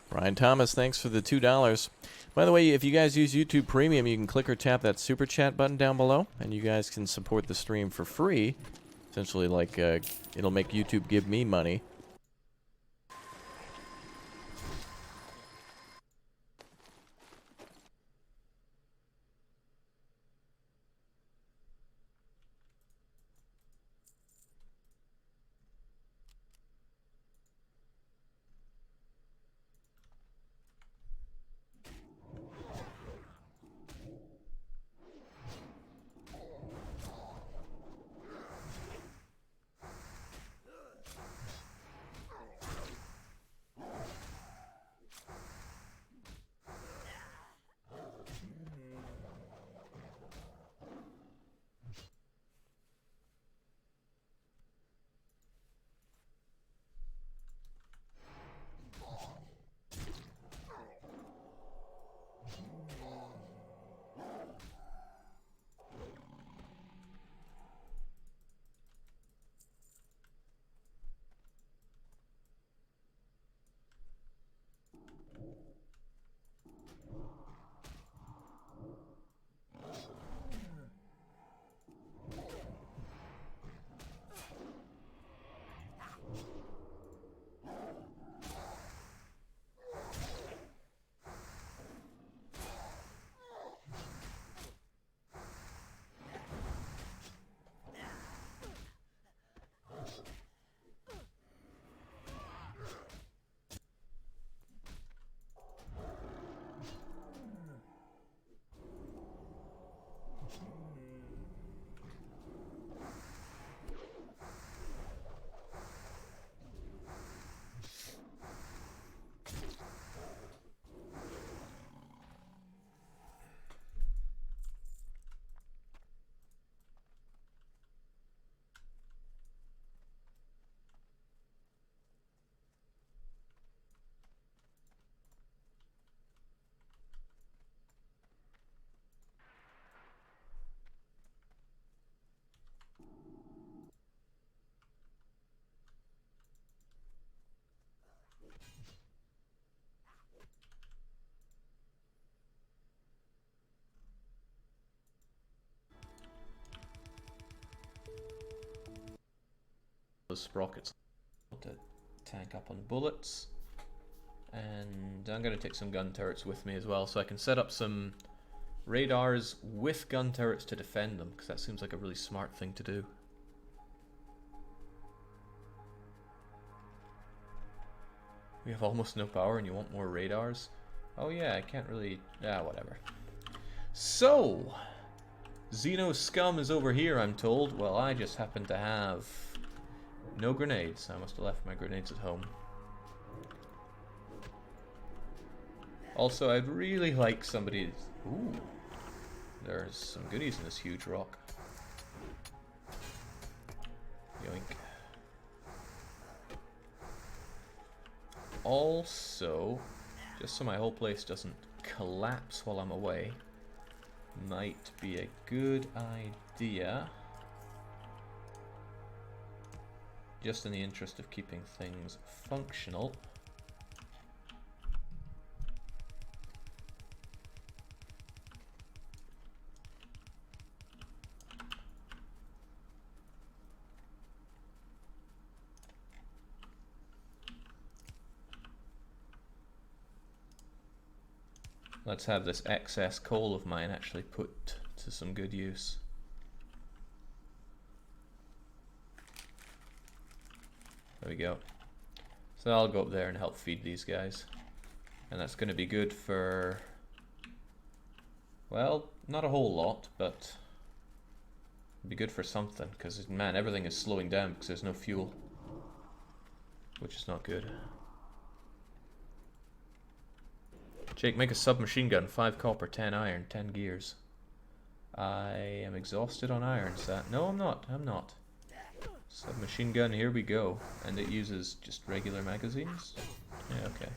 Brian Thomas, thanks for the $2. By the way, if you guys use YouTube Premium, you can click or tap that Super Chat button down below, and you guys can support the stream for free. Essentially, like, it'll make YouTube give me money. The sprockets to tank up on bullets, and I'm going to take some gun turrets with me as well, so I can set up some radars with gun turrets to defend them, because that seems like a really smart thing to do. We have almost no power and you want more radars? Oh yeah, I can't really... whatever. So, Xeno scum is over here, I'm told. Well, I just happen to have no grenades. I must have left my grenades at home. Also, I'd really like somebody... Ooh, there's some goodies in this huge rock. Yoink. Also, just so my whole place doesn't collapse while I'm away, might be a good idea, just in the interest of keeping things functional, let's have this excess coal of mine actually put to some good use. There we go. So I'll go up there and help feed these guys. And that's going to be good for, well, not a whole lot, but it'll be good for something, because man, everything is slowing down because there's no fuel, which is not good. Jake, make a submachine gun, 5 copper, 10 iron, 10 gears. I am exhausted on iron, no, I'm not. Submachine gun, here we go. And it uses just regular magazines? Yeah, okay.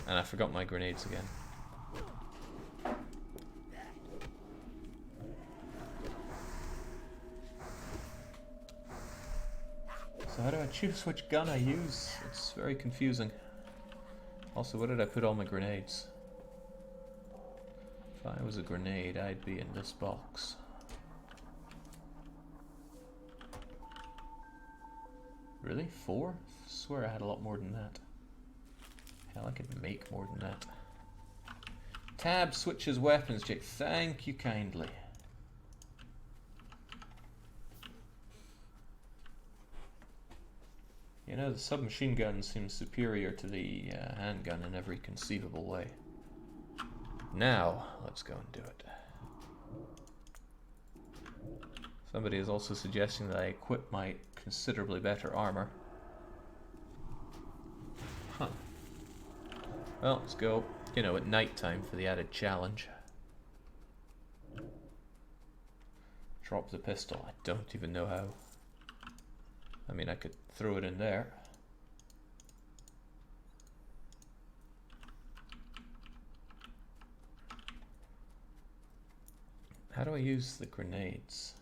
And I forgot my grenades again. So how do I choose which gun I use? It's very confusing. Also, where did I put all my grenades? If I was a grenade, I'd be in this box. Really? 4? I swear I had a lot more than that. Hell, I could make more than that. Tab switches weapons, Jake. Thank you kindly. You know, the submachine gun seems superior to the handgun in every conceivable way. Now, let's go and do it. Somebody is also suggesting that I equip my considerably better armor. Huh. Well, let's go, you know, at night time for the added challenge. Drop the pistol. I don't even know how. I mean, I could throw it in there. How do I use the grenades?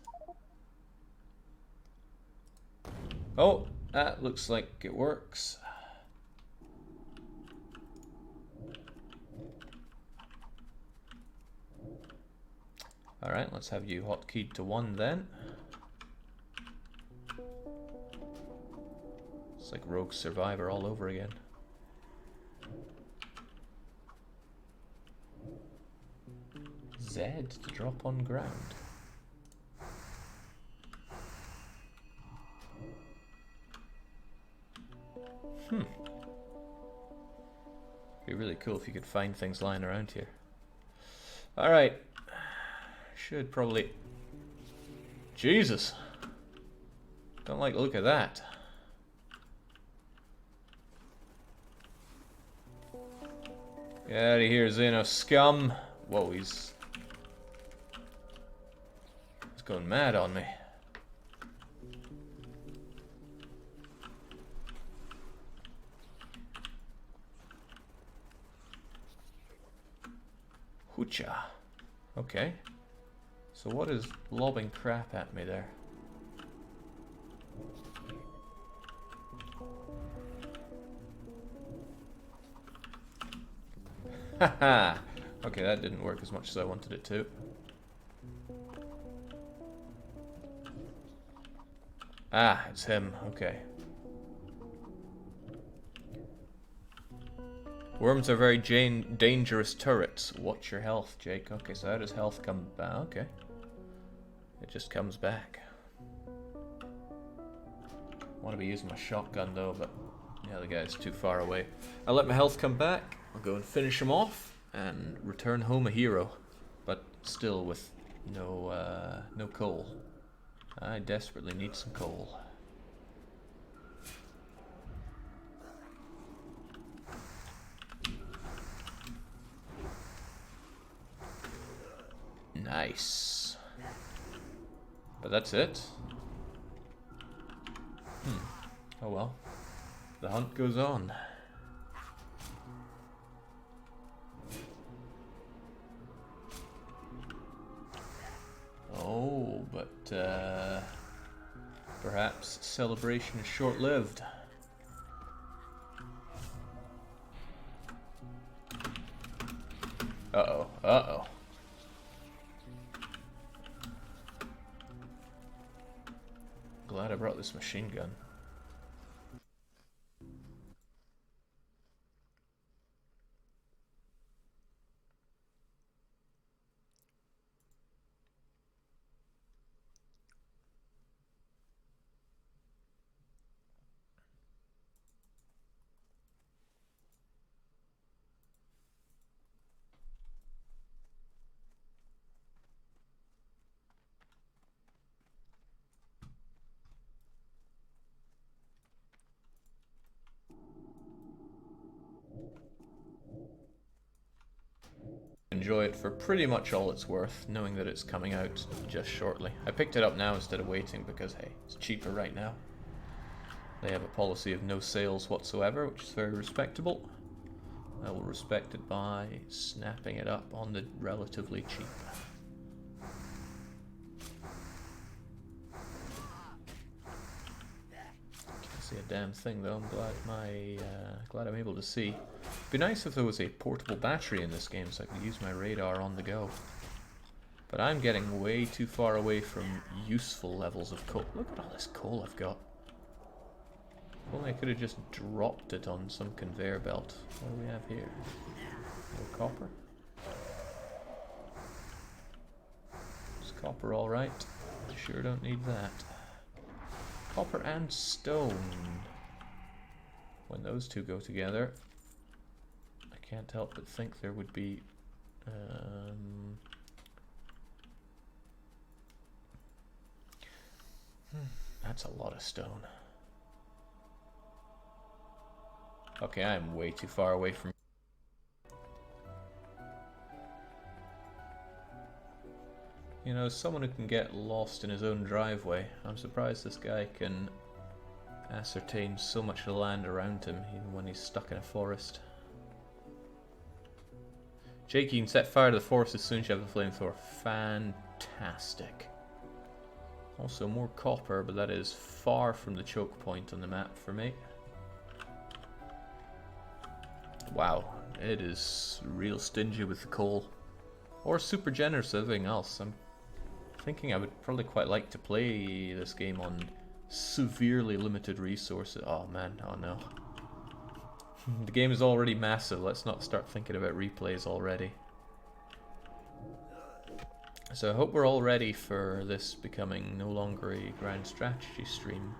Oh, that looks like it works. Alright, let's have you hotkeyed to 1 then. It's like Rogue Survivor all over again. Z to drop on ground. Be really cool if you could find things lying around here. Alright. Should probably... Jesus! Don't like the look of that. Get out of here, Xeno scum. Whoa, he's going mad on me. Hoocha. Okay. So what is lobbing crap at me there? Haha! Okay, that didn't work as much as I wanted it to. Ah, it's him. Okay. Worms are very dangerous turrets. Watch your health, Jake. Okay, so how does health come back? Okay. It just comes back. I want to be using my shotgun though, but Yeah, the guy's too far away. I'll let my health come back. I'll go and finish him off and return home a hero, but still with no coal. I desperately need some coal. Nice. But that's it. Oh well. The hunt goes on. Oh, but perhaps celebration is short-lived. Uh-oh, uh-oh. Glad I brought this machine gun. Enjoy it for pretty much all it's worth, knowing that it's coming out just shortly. I picked it up now instead of waiting because, hey, it's cheaper right now. They have a policy of no sales whatsoever, which is very respectable. I will respect it by snapping it up on the relatively cheap. Can't see a damn thing though. I'm glad I'm able to see. It'd be nice if there was a portable battery in this game so I could use my radar on the go. But I'm getting way too far away from useful levels of coal. Look at all this coal I've got. If only I could have just dropped it on some conveyor belt. What do we have here? No copper? Is copper alright? I sure don't need that. Copper and stone. When those two go together, I can't help but think there would be that's a lot of stone. Okay, I'm way too far away from... You know, someone who can get lost in his own driveway. I'm surprised this guy can ascertain so much of the land around him, even when he's stuck in a forest. Jake, you can set fire to the forest as soon as you have the flamethrower. Fantastic. Also more copper, but that is far from the choke point on the map for me. Wow, it is real stingy with the coal. Or super generous with everything else. I'm thinking I would probably quite like to play this game on severely limited resources. Oh man, oh no. The game is already massive, let's not start thinking about replays already. So I hope we're all ready for this becoming no longer a grand strategy stream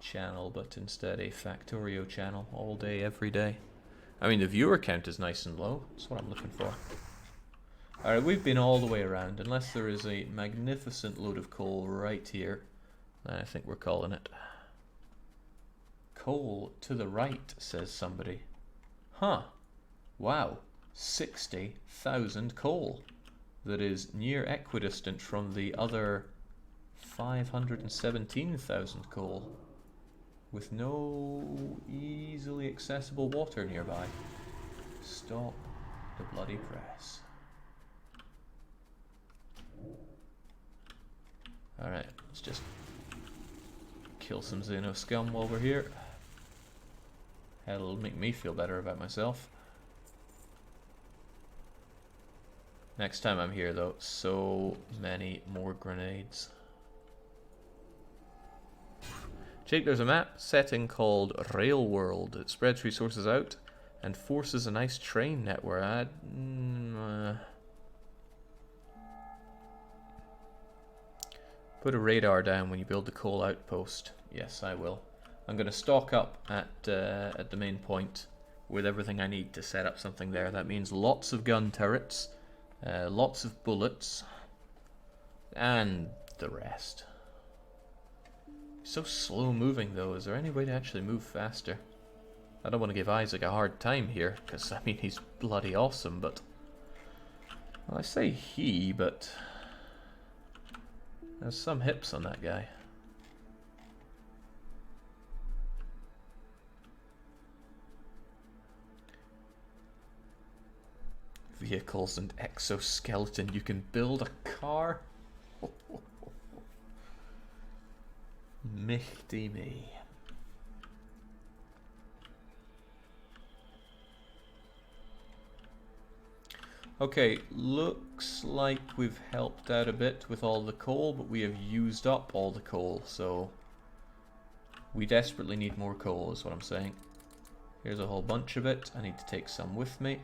channel, but instead a Factorio channel, all day, every day. I mean, the viewer count is nice and low, that's what I'm looking for. Alright, we've been all the way around, unless there is a magnificent load of coal right here, then I think we're calling it. Coal to the right, says somebody. Huh. Wow. 60,000 coal. That is near equidistant from the other 517,000 coal. With no easily accessible water nearby. Stop the bloody press. Alright, let's just kill some Xeno scum while we're here. That'll make me feel better about myself. Next time I'm here though, so many more grenades. Jake, there's a map setting called Rail World. It spreads resources out and forces a nice train network. Put a radar down when you build the coal outpost. Yes, I will. I'm going to stock up at the main point with everything I need to set up something there. That means lots of gun turrets, lots of bullets, and the rest. So slow moving though. Is there any way to actually move faster? I don't want to give Isaac a hard time here, because I mean he's bloody awesome, but... Well, I say he, but... There's some hips on that guy. Vehicles and exoskeleton. You can build a car? Michty me. Okay, looks like we've helped out a bit with all the coal, but we have used up all the coal, so we desperately need more coal is what I'm saying. Here's a whole bunch of it. I need to take some with me.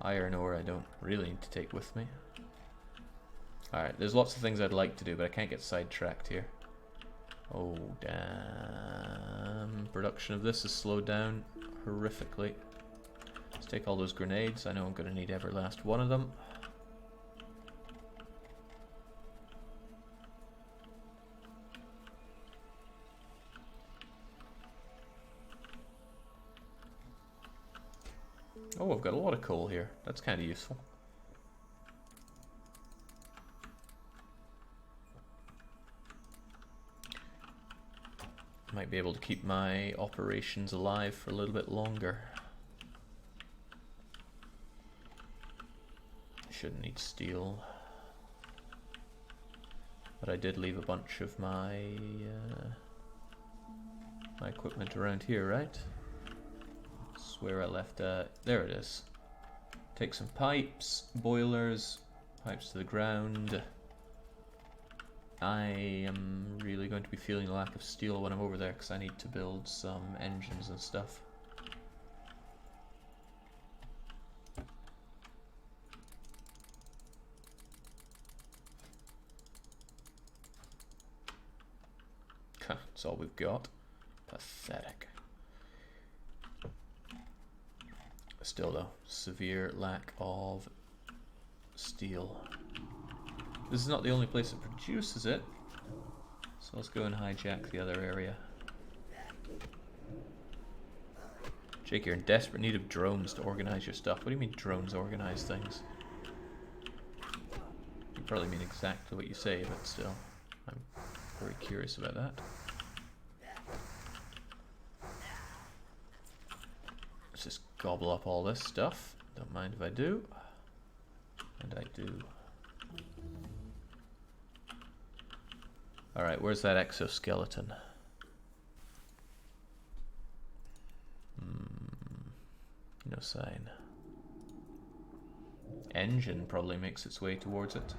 Iron ore I don't really need to take with me. Alright, there's lots of things I'd like to do, but I can't get sidetracked here. Oh, damn. Production of this is slowed down horrifically. Let's take all those grenades. I know I'm going to need every last one of them. Oh, I've got a lot of coal here. That's kind of useful. Might be able to keep my operations alive for a little bit longer. Shouldn't need steel. But I did leave a bunch of my my equipment around here, right? Where I left there it is. Take some pipes, boilers, pipes to the ground. I am really going to be feeling a lack of steel when I'm over there because I need to build some engines and stuff. That's all we've got. Pathetic. Still though, severe lack of steel. This is not the only place that produces it, so let's go and hijack the other area. Jake, you're in desperate need of drones to organize your stuff. What do you mean drones organize things? You probably mean exactly what you say, but still, I'm very curious about that. Let's just gobble up all this stuff. Don't mind if I do. And I do. Alright, where's that exoskeleton? No sign. Engine probably makes its way towards it.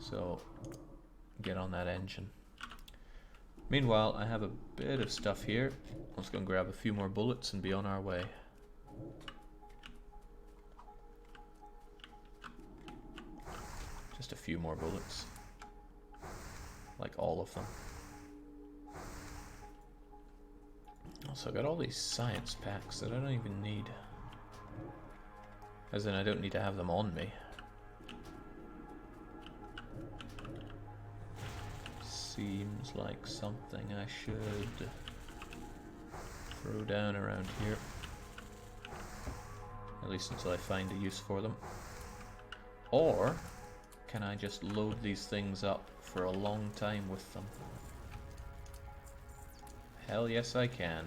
So, get on that engine. Meanwhile, I have a bit of stuff here. Let's go and grab a few more bullets and be on our way. Just a few more bullets. Like all of them. Also, I got all these science packs that I don't even need. As in, I don't need to have them on me. Seems like something I should throw down around here. At least until I find a use for them. Or can I just load these things up for a long time with them? Hell yes I can.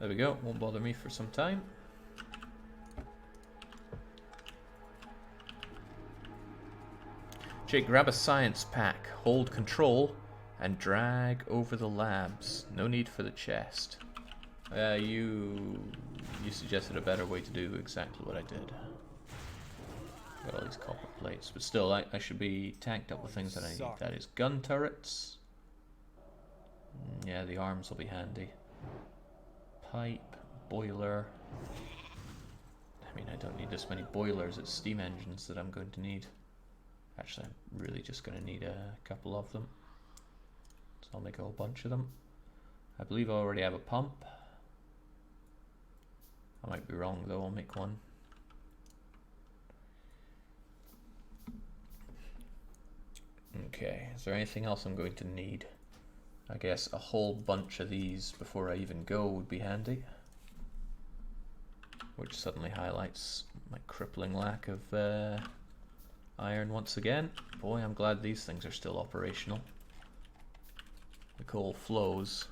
There we go, won't bother me for some time. Jake, grab a science pack, hold control, and drag over the labs. No need for the chest. You suggested a better way to do exactly what I did. Got all these copper plates, but still, I should be tanked up with things that I need. That is gun turrets. Yeah, the arms will be handy. Pipe, boiler. I mean, I don't need this many boilers. It's steam engines that I'm going to need. Actually, I'm really just going to need a couple of them. So I'll make a whole bunch of them. I believe I already have a pump. I might be wrong though, I'll make one. Okay, is there anything else I'm going to need? I guess a whole bunch of these before I even go would be handy. Which suddenly highlights my crippling lack of iron once again. Boy, I'm glad these things are still operational. The coal flows.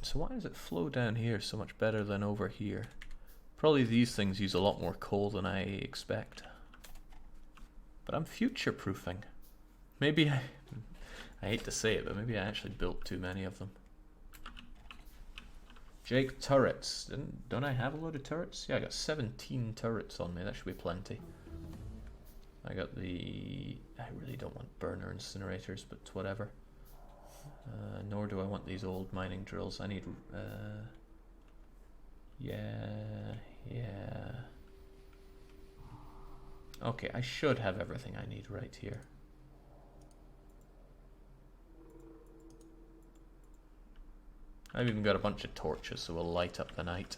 So why does it flow down here so much better than over here? Probably these things use a lot more coal than I expect. But I'm future-proofing. Maybe I hate to say it, but maybe I actually built too many of them. Jake, turrets. Don't I have a load of turrets? Yeah, I got 17 turrets on me. That should be plenty. I got the... I really don't want burner incinerators, but whatever. Nor do I want these old mining drills. I need... yeah. Okay, I should have everything I need right here. I've even got a bunch of torches, so we'll light up the night.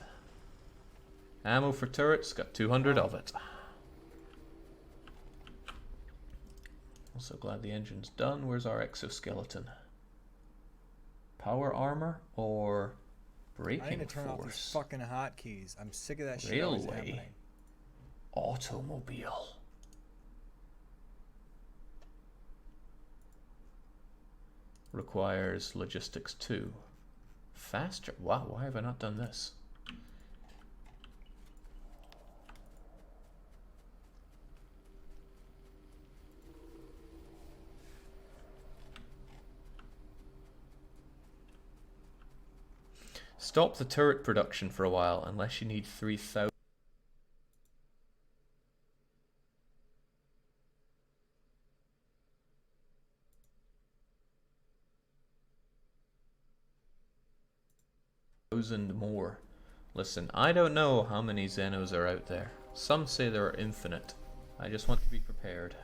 Ammo for turrets, got 200 of it. Also glad the engine's done. Where's our exoskeleton? Power armor or braking I need to turn force? off these fucking hotkeys. I'm sick of that shit always happening. Railway. Automobile. Requires logistics 2. Faster. Wow, why have I not done this? Stop the turret production for a while unless you need 3,000. More. Listen, I don't know how many Xenos are out there. Some say there are infinite. I just want to be prepared.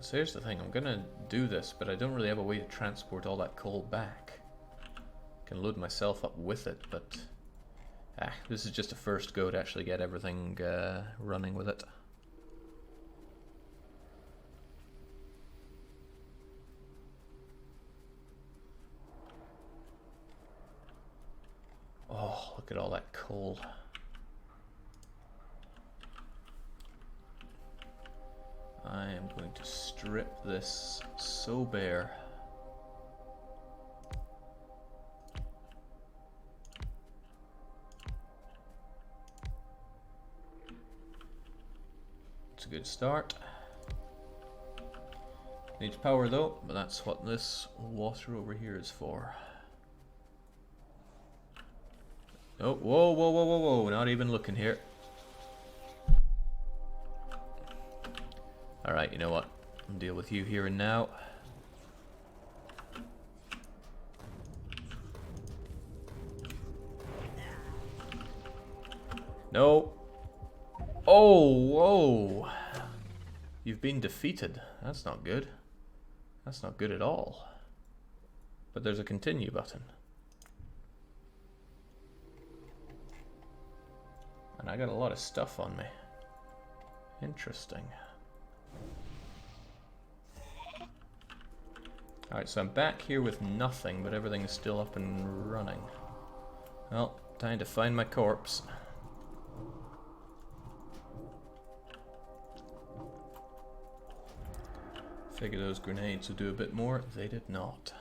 So here's the thing, I'm gonna do this, but I don't really have a way to transport all that coal back. I can load myself up with it, but this is just a first go to actually get everything running with it. Oh, look at all that coal. I am going to strip this so bare. It's a good start. Needs power though, but that's what this water over here is for. Oh, whoa, whoa, whoa, whoa, whoa, not even looking here. Alright, you know what? I'll deal with you here and now. No. Oh, whoa. You've been defeated. That's not good. That's not good at all. But there's a continue button. And I got a lot of stuff on me. Interesting. Alright, so I'm back here with nothing, but everything is still up and running. Well, time to find my corpse. Figure those grenades would do a bit more. They did not.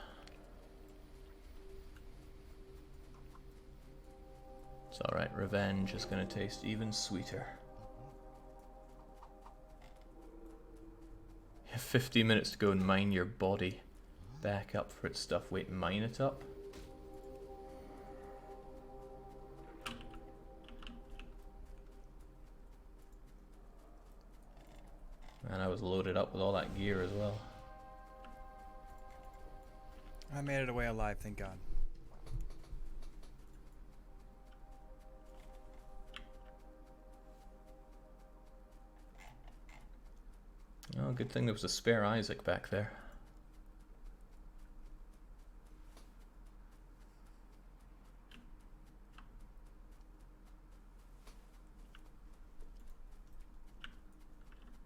It's alright, revenge is going to taste even sweeter. You have 15 minutes to go and mine your body back up for its stuff. Wait, mine it up? Man, I was loaded up with all that gear as well. I made it away alive, thank God. Oh, good thing there was a spare Isaac back there.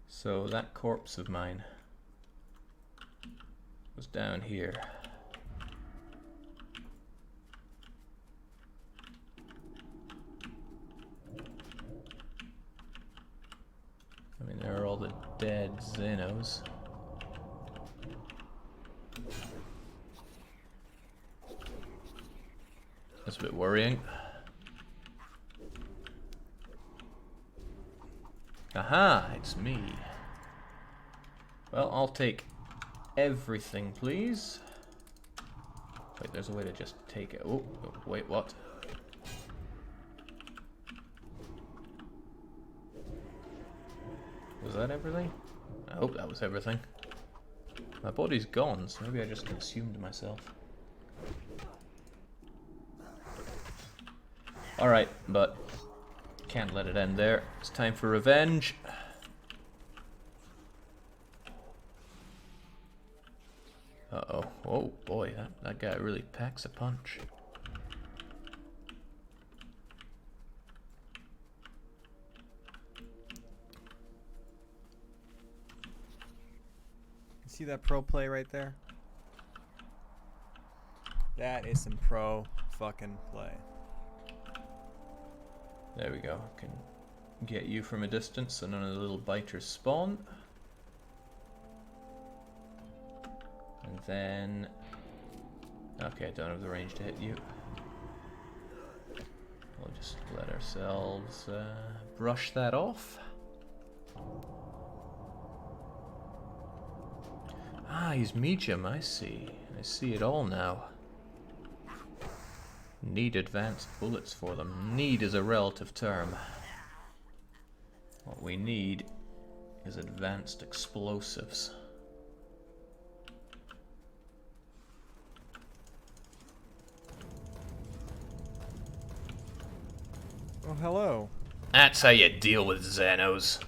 So that corpse of mine was down here. I mean, there are all the dead Xenos. That's a bit worrying. Aha, it's me. Well, I'll take everything, please. Wait, there's a way to just take it. Oh, wait, what? Was that everything? I hope that was everything. My body's gone, so maybe I just consumed myself. Alright, but can't let it end there. It's time for revenge. Uh-oh. Oh boy, that guy really packs a punch. See that pro play right there? That is some pro fucking play. There we go. Can get you from a distance so none of the little biters spawn. And then... okay, I don't have the range to hit you. We'll just let ourselves brush that off. Ah, he's medium, I see. I see it all now. Need advanced bullets for them. Need is a relative term. What we need is advanced explosives. Oh, hello. That's how you deal with Xenos.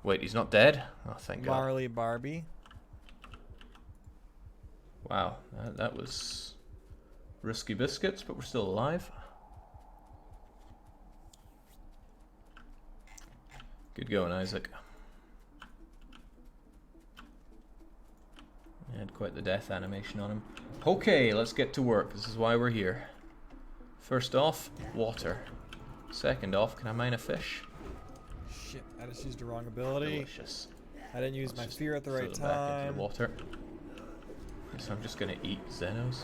Wait, he's not dead? Oh, thank God. Marley Barbie. Wow, that was risky biscuits, but we're still alive. Good going, Isaac. Had quite the death animation on him. Okay, let's get to work. This is why we're here. First off, water. Second off, can I mine a fish? Shit, I just used the wrong ability. Delicious. I didn't use my fear at the right Throw them back into time. the water. So I'm just gonna eat Xenos.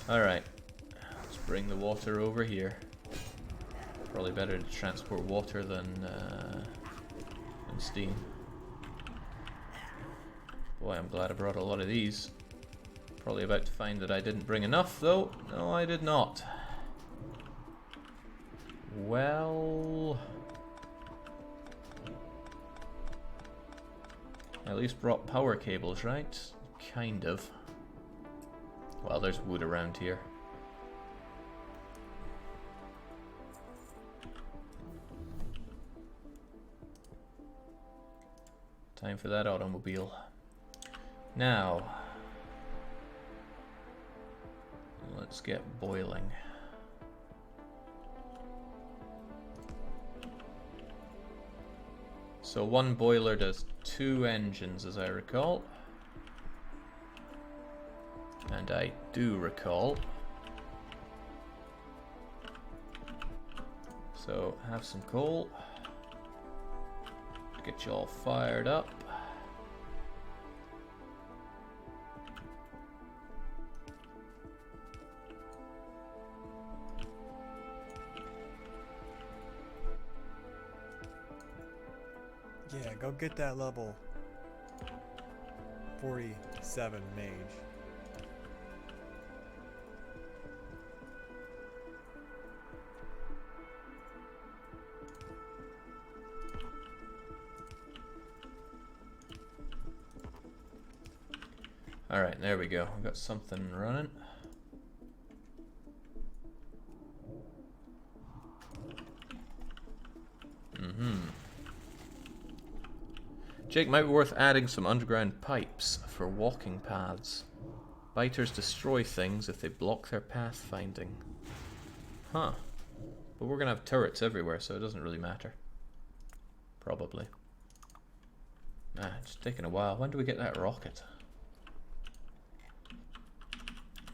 Alright. Let's bring the water over here. Probably better to transport water than steam. Boy, I'm glad I brought a lot of these. Probably about to find that I didn't bring enough, though. No, I did not. Well... I at least brought power cables, right? Kind of. Well, there's wood around here. Time for that automobile. Now, let's get boiling. So one boiler does 2 engines, as I recall. And I do recall. So have some coal. Get you all fired up. Yeah, go get that level 47 mage. Alright, there we go. We've got something running. Jake, might be worth adding some underground pipes for walking paths. Biters destroy things if they block their pathfinding. Huh. But we're gonna have turrets everywhere, so it doesn't really matter. Probably. Ah, it's taking a while. When do we get that rocket?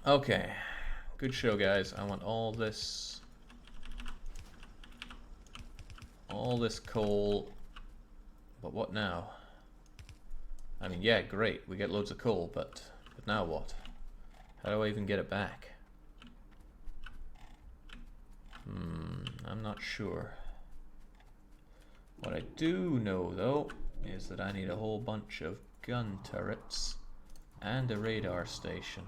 Okay. Good show, guys. I want all this... all this coal. But what now? I mean, yeah, great. We get loads of coal, but now what? How do I even get it back? I'm not sure. What I do know, though, is that I need a whole bunch of gun turrets and a radar station.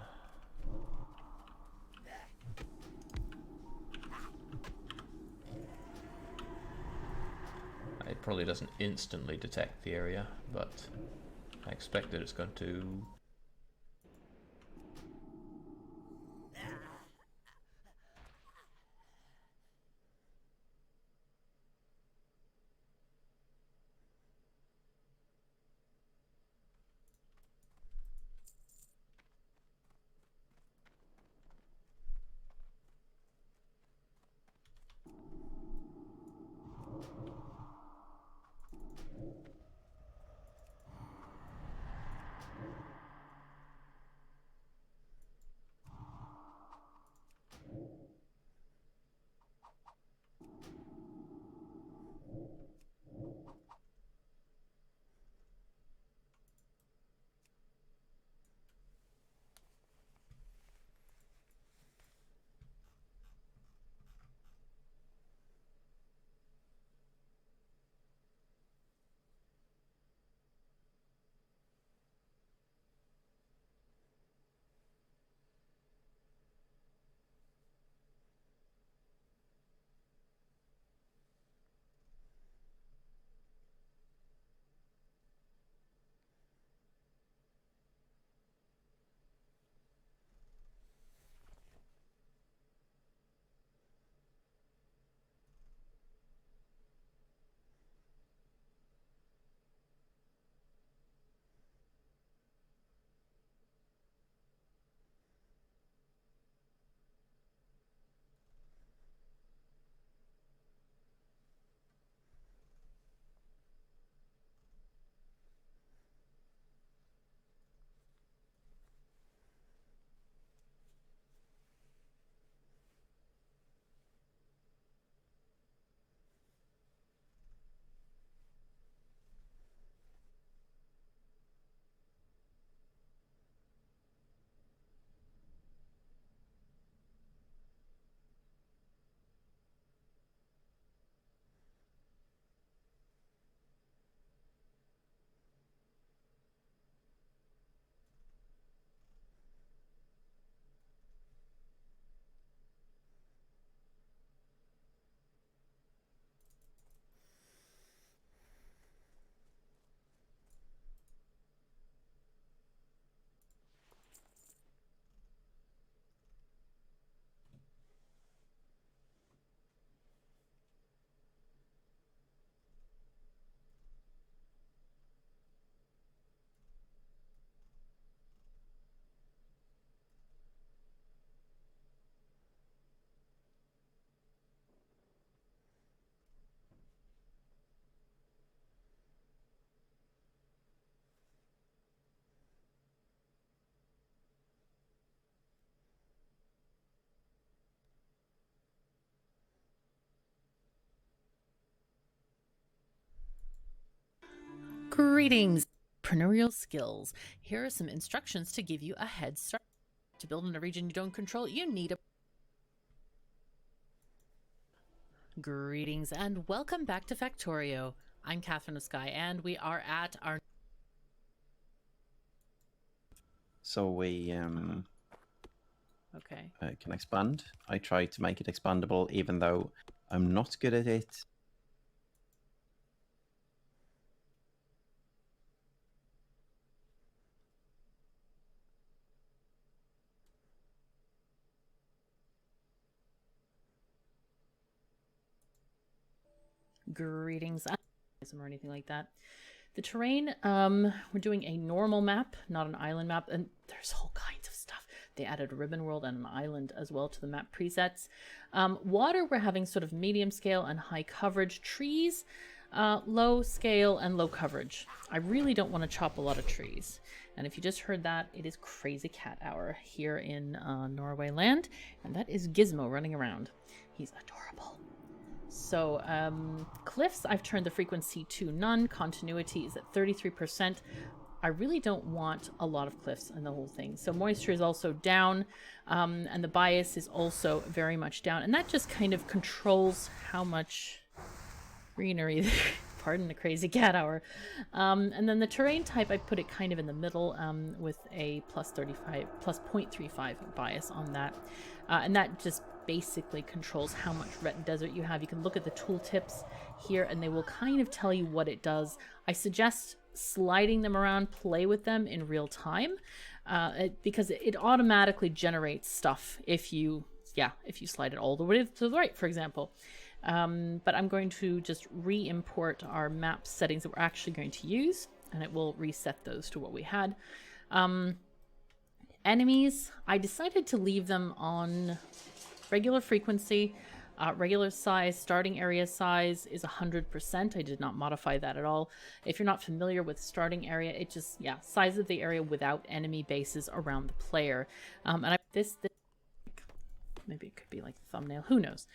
It probably doesn't instantly detect the area, but I expect that it's going to. Greetings, entrepreneurial skills. Here are some instructions to give you a head start. To build in a region you don't control, you need a... Greetings and welcome back to Factorio. I'm Catherine of Sky and we are at our... So we Okay. can expand. I try to make it expandable even though I'm not good at it. Greetings, or anything like that. The terrain, we're doing a normal map, not an island map, and there's all kinds of stuff. They added a ribbon world and an island as well to the map presets. Water, we're having sort of medium scale and high coverage. Trees, low scale and low coverage. I really don't want to chop a lot of trees. And if you just heard that, it is Crazy Cat Hour here in Norway land, and that is Gizmo running around. He's adorable. So cliffs, I've turned the frequency to none. Continuity is at 33%. I really don't want a lot of cliffs in the whole thing. So moisture is also down, and the bias is also very much down. And that just kind of controls how much greenery, pardon the Crazy Cat Hour. And then the terrain type, I put it kind of in the middle with a plus 0.35 bias on that. And that just basically controls how much red desert you have. You can look at the tooltips here and they will kind of tell you what it does. I suggest sliding them around, play with them in real time, because it automatically generates stuff if you slide it all the way to the right, for example. But I'm going to just re-import our map settings that we're actually going to use, and it will reset those to what we had. Enemies, I decided to leave them on regular frequency, regular size. Starting area size is 100%. I did not modify that at all. If you're not familiar with starting area, it just, size of the area without enemy bases around the player. And this maybe it could be like the thumbnail, who knows.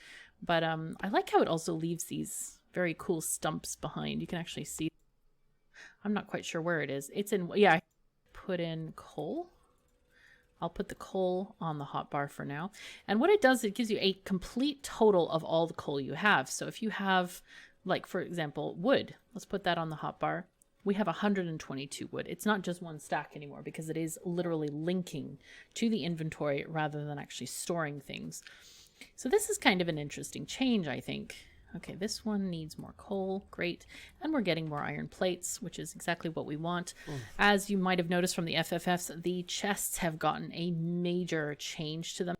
But I like how it also leaves these very cool stumps behind. You can actually see. I'm not quite sure where it is. It's in, I put in coal. I'll put the coal on the hotbar for now. And what it does, it gives you a complete total of all the coal you have. So if you have, like, for example, wood, let's put that on the hotbar. We have 122 wood. It's not just one stack anymore because it is literally linking to the inventory rather than actually storing things. So this is kind of an interesting change, I think. Okay, this one needs more coal. Great. And we're getting more iron plates, which is exactly what we want. As you might have noticed from the FFFs, the chests have gotten a major change to them.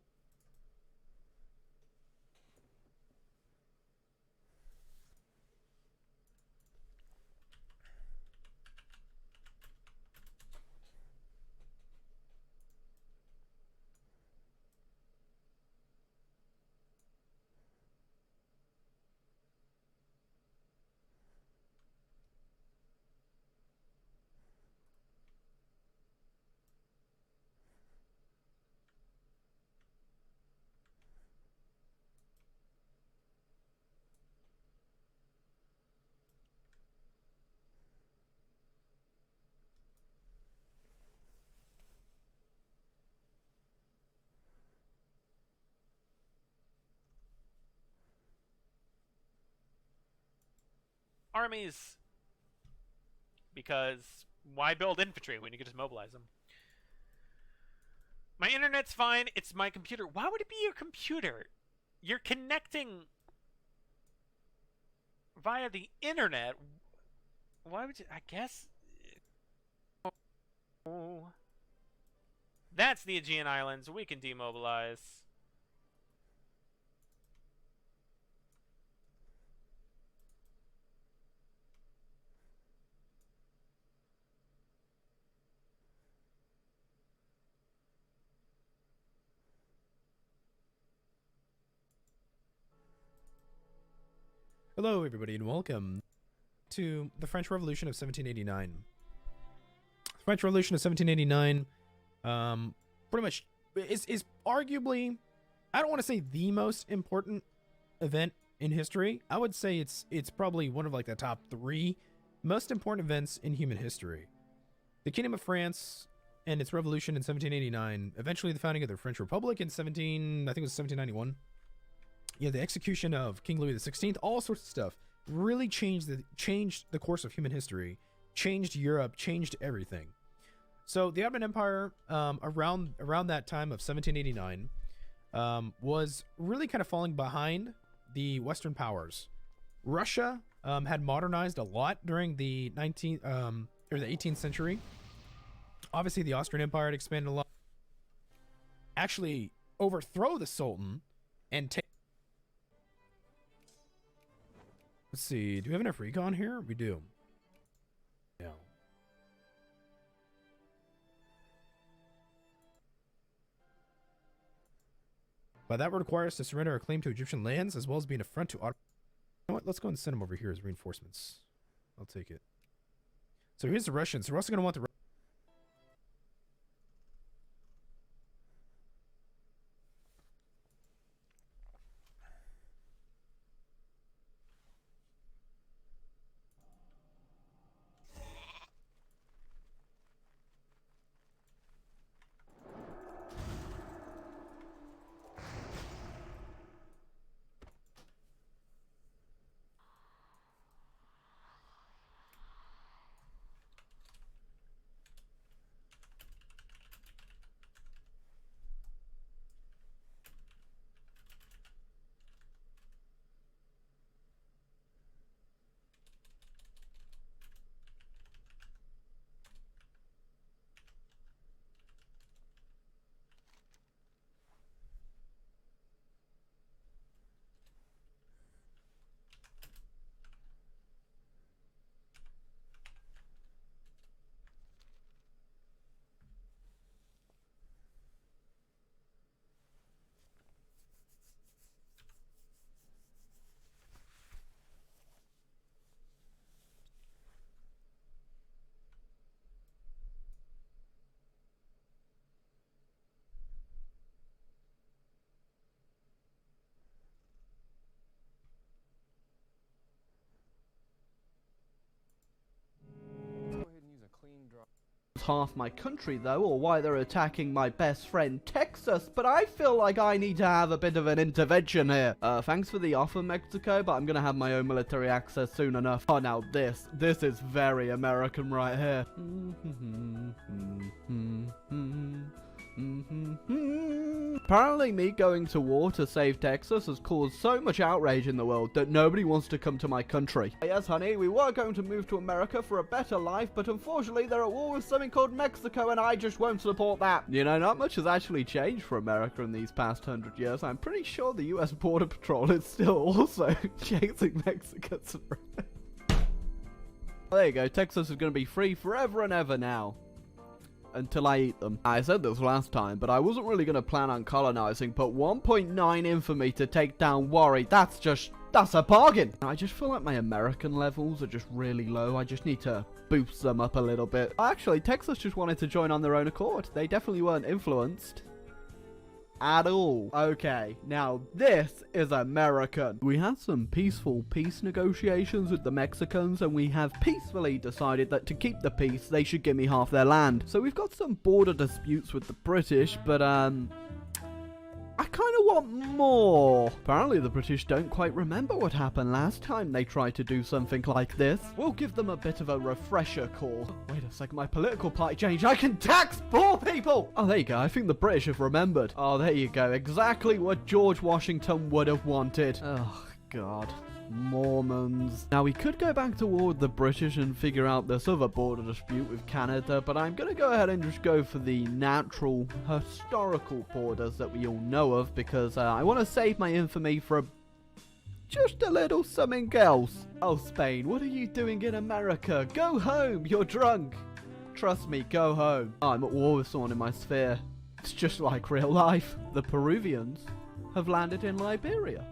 Armies, because why build infantry when you can just mobilize them? My internet's fine. It's my computer. Why would it be your computer? You're connecting via the internet. Why would you? I guess. Oh, that's the Aegean Islands. We can demobilize. Hello, everybody, and welcome to the French Revolution of 1789. The French Revolution of 1789, pretty much is arguably, I don't want to say the most important event in history. I would say it's probably one of like the top 3 most important events in human history. The Kingdom of France and its revolution in 1789, eventually the founding of the French Republic in 1791. Yeah, the execution of King Louis XVI, all sorts of stuff really changed the course of human history, changed Europe, changed everything. So the Ottoman Empire, around that time of 1789, was really kind of falling behind the Western powers. Russia had modernized a lot during the 18th century. Obviously, the Austrian Empire had expanded a lot. Actually, overthrow the Sultan and take. Let's see. Do we have enough recon here? We do. Yeah. But that would require us to surrender our claim to Egyptian lands, as well as being a front to... You know what? Let's go and send them over here as reinforcements. I'll take it. So here's the Russians. We're also going to want the... Half my country though, or why they're attacking my best friend Texas, but I feel like I need to have a bit of an intervention here. Thanks for the offer, Mexico, but I'm gonna have my own military access soon enough. Oh, now this is very American right here. Apparently me going to war to save Texas has caused so much outrage in the world that nobody wants to come to my country. Yes, honey, we were going to move to America for a better life, but unfortunately they're at war with something called Mexico and I just won't support that. You know, not much has actually changed for America in these past 100 years. I'm pretty sure the US Border Patrol is still also chasing Mexicans around. There you go, Texas is going to be free forever and ever now. Until I eat them. I said this last time, but I wasn't really going to plan on colonizing, but 1.9 infamy to take down Worry, that's a bargain. I just feel like my American levels are just really low. I just need to boost them up a little bit. Actually, Texas just wanted to join on their own accord. They definitely weren't influenced at all. Okay, now this is American. We had some peaceful peace negotiations with the Mexicans, and we have peacefully decided that to keep the peace, they should give me half their land. So we've got some border disputes with the British, but I kind of want more. Apparently the British don't quite remember what happened last time they tried to do something like this. We'll give them a bit of a refresher call. Wait a second, my political party changed. I can tax poor people! Oh, there you go. I think the British have remembered. Oh, there you go. Exactly what George Washington would have wanted. Oh, God. Mormons. Now, we could go back to war with the British and figure out this other border dispute with Canada, but I'm going to go ahead and just go for the natural, historical borders that we all know of, because I want to save my infamy for just a little something else. Oh, Spain, what are you doing in America? Go home, you're drunk. Trust me, go home. Oh, I'm at war with someone in my sphere. It's just like real life. The Peruvians have landed in Liberia.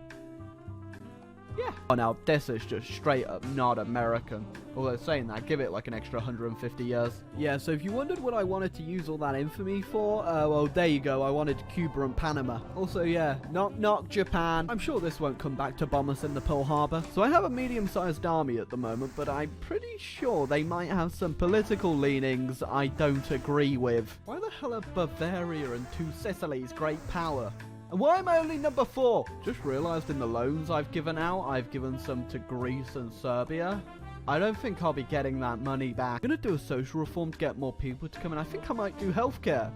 Yeah. Oh, now this is just straight up not American. Although saying that, give it like an extra 150 years. Yeah, so if you wondered what I wanted to use all that infamy for, well, there you go. I wanted Cuba and Panama. Also, yeah, knock knock Japan. I'm sure this won't come back to bomb us in the Pearl Harbor. So I have a medium-sized army at the moment, but I'm pretty sure they might have some political leanings I don't agree with. Why the hell are Bavaria and two Sicilies great power? And why am I only number 4? Just realized in the loans I've given out, I've given some to Greece and Serbia. I don't think I'll be getting that money back. I'm gonna do a social reform to get more people to come in. I think I might do healthcare.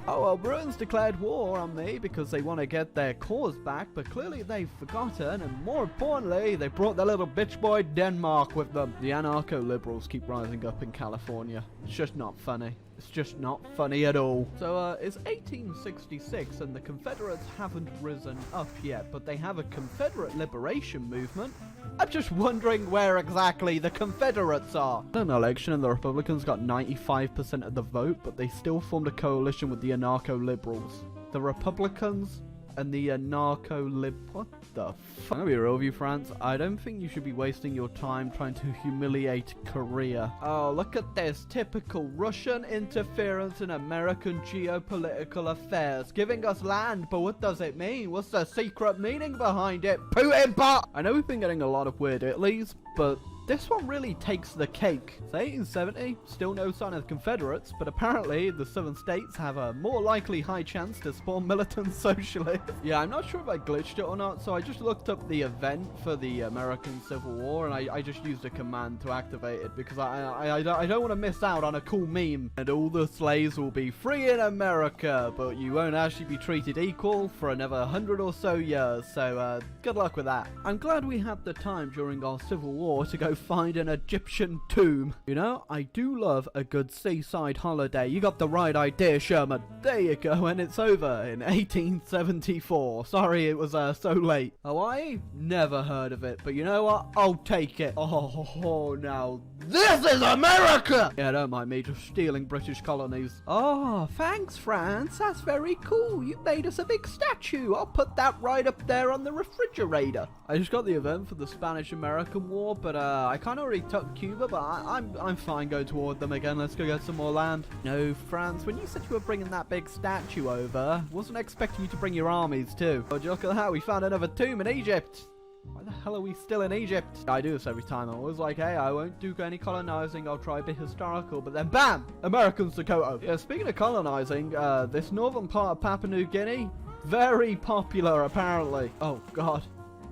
Oh, well, Britain's declared war on me because they want to get their cause back, but clearly they've forgotten, and more importantly, they brought their little bitch boy Denmark with them. The anarcho-liberals keep rising up in California. It's just not funny. It's just not funny at all. So, it's 1866 and the Confederates haven't risen up yet, but they have a Confederate liberation movement. I'm just wondering where exactly the Confederates are. An election and the Republicans got 95% of the vote, but they still formed a coalition with the anarcho-liberals. The Republicans and the anarcho-lib... What the fuck? I'm gonna be real with you, France. I don't think you should be wasting your time trying to humiliate Korea. Oh, look at this. Typical Russian interference in American geopolitical affairs. Giving us land, but what does it mean? What's the secret meaning behind it? Putin bot! I know we've been getting a lot of weird Italys, but this one really takes the cake. It's 1870, still no sign of the Confederates, but apparently the southern states have a more likely high chance to spawn militant socialists. Yeah, I'm not sure if I glitched it or not, so I just looked up the event for the American Civil War, and I just used a command to activate it, because I don't want to miss out on a cool meme. And all the slaves will be free in America, but you won't actually be treated equal for another 100 or so years, so good luck with that. I'm glad we had the time during our Civil War to go find an Egyptian tomb. You know, I do love a good seaside holiday. You got the right idea, Sherman. There you go, and it's over in 1874. Sorry it was so late. Hawaii? Never heard of it, but you know what? I'll take it. Oh, now this is America! Yeah, don't mind me just stealing British colonies. Oh, thanks, France. That's very cool. You made us a big statue. I'll put that right up there on the refrigerator. I just got the event for the Spanish-American War, but I kind of already took Cuba, but I'm fine going toward them again. Let's go get some more land. No, France, when you said you were bringing that big statue over, wasn't expecting you to bring your armies too. But look at that, we found another tomb in Egypt. Why the hell are we still in Egypt? I do this every time. I'm always like, hey, I won't do any colonizing. I'll try a bit historical. But then, bam! Americans took over. Yeah, speaking of colonizing, this northern part of Papua New Guinea, very popular, apparently. Oh, God.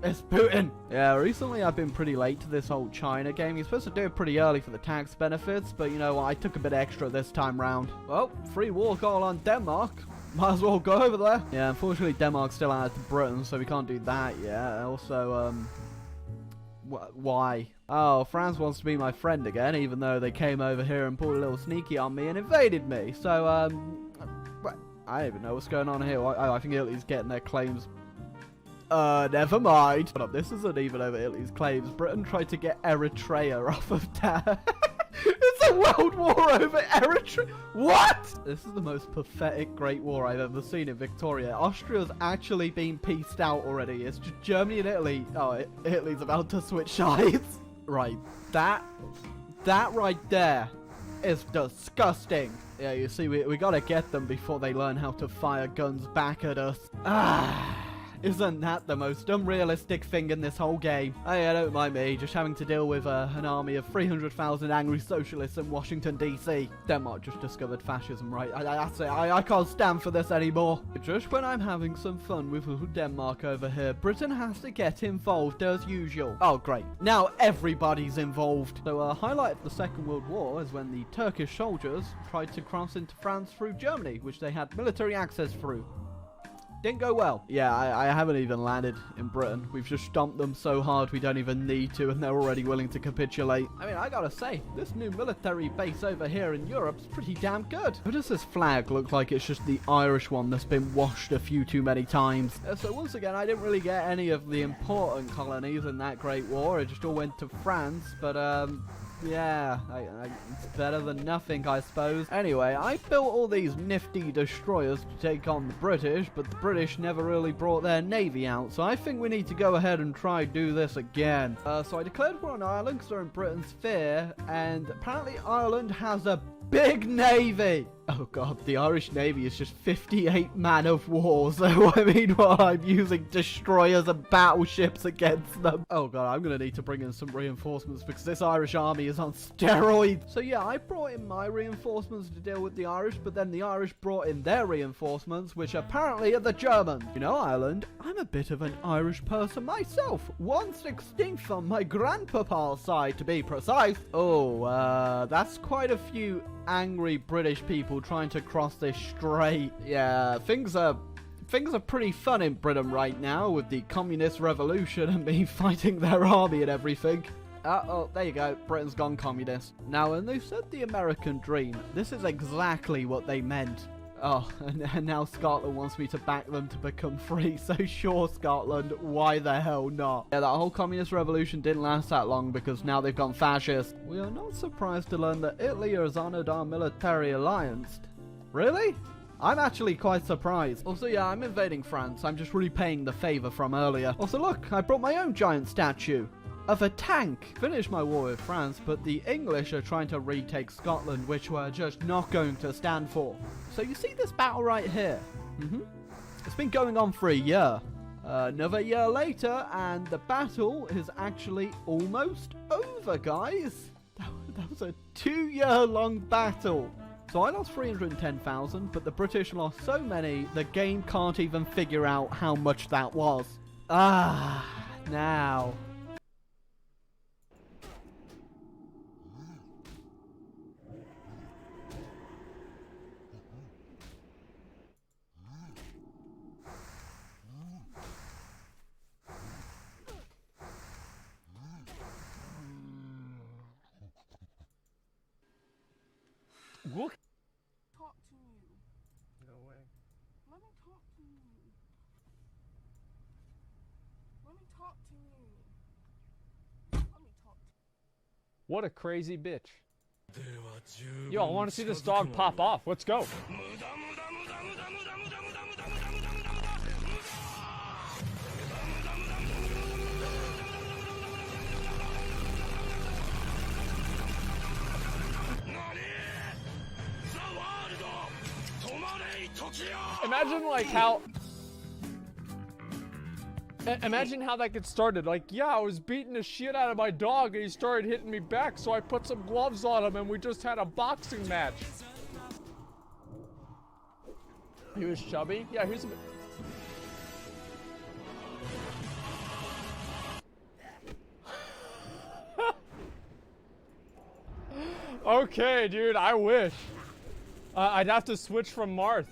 It's Putin! Yeah, recently I've been pretty late to this whole China game. You're supposed to do it pretty early for the tax benefits, but you know what? I took a bit extra this time round. Well, free war call on Denmark. Might as well go over there. Yeah, unfortunately Denmark's still out of Britain, so we can't do that yet. Also, why? Oh, France wants to be my friend again, even though they came over here and pulled a little sneaky on me and invaded me. So, I don't even know what's going on here. I think Italy's getting their claims. Never mind. Hold up, this isn't even over Italy's claims. Britain tried to get Eritrea off of that. It's a world war over Eritrea. What? This is the most pathetic Great War I've ever seen in Victoria. Austria's actually been pieced out already. It's just Germany and Italy. Oh, Italy's about to switch sides. Right. That right there is disgusting. Yeah, you see, we gotta get them before they learn how to fire guns back at us. Isn't that the most unrealistic thing in this whole game? Hey, I don't mind me, just having to deal with an army of 300,000 angry socialists in Washington, D.C. Denmark just discovered fascism, right? That's it. I can't stand for this anymore. Just when I'm having some fun with little Denmark over here, Britain has to get involved as usual. Oh, great. Now everybody's involved. So a highlight of the Second World War is when the Turkish soldiers tried to cross into France through Germany, which they had military access through. Didn't go well. Yeah, I haven't even landed in Britain. We've just stomped them so hard we don't even need to, and they're already willing to capitulate. I mean, I gotta say, this new military base over here in Europe's pretty damn good. Who does this flag look like it's just the Irish one that's been washed a few too many times? So once again, I didn't really get any of the important colonies in that Great War. It just all went to France, but yeah, it's better than nothing, I suppose. Anyway, I built all these nifty destroyers to take on the British, but the British never really brought their navy out, so I think we need to go ahead and try do this again. So I declared war on Ireland because they're in Britain's sphere, and apparently Ireland has a big navy. Oh god, the Irish Navy is just 58 man of war, so I mean, while I'm using destroyers and battleships against them. Oh god, I'm gonna need to bring in some reinforcements because this Irish army is on steroids. So yeah, I brought in my reinforcements to deal with the Irish, but then the Irish brought in their reinforcements, which apparently are the Germans. You know, Ireland, I'm a bit of an Irish person myself. 1/16 on my grandpapa's side, to be precise. Oh, that's quite a few angry British people trying to cross this strait. Yeah, things are pretty fun in Britain right now with the communist revolution and me fighting their army and everything. Oh, there you go. Britain's gone communist. Now, when they said the American dream, this is exactly what they meant. Oh, and now Scotland wants me to back them to become free. So sure, Scotland, why the hell not? Yeah, that whole communist revolution didn't last that long because now they've gone fascist. We are not surprised to learn that Italy has honored our military alliance. Really? I'm actually quite surprised. Also, yeah, I'm invading France. I'm just repaying the favor from earlier. Also, look, I brought my own giant statue of a tank. Finished my war with France, but the English are trying to retake Scotland, which we're just not going to stand for. So you see this battle right here? It's been going on for a year. Another year later, and the battle is actually almost over, guys. That was a 2-year-long battle. So I lost 310,000, but the British lost so many, the game can't even figure out how much that was. Now. What? Talk to you. No way. Let me talk to you. Let me talk to you. Let me talk to you. What a crazy bitch. Yo, I want to see this dog pop off. Let's go. Imagine like how... Imagine how that gets started. Like, yeah, I was beating the shit out of my dog and he started hitting me back, so I put some gloves on him and we just had a boxing match. He was chubby? Yeah, he's a bit... Okay, dude, I wish. I'd have to switch from Marth.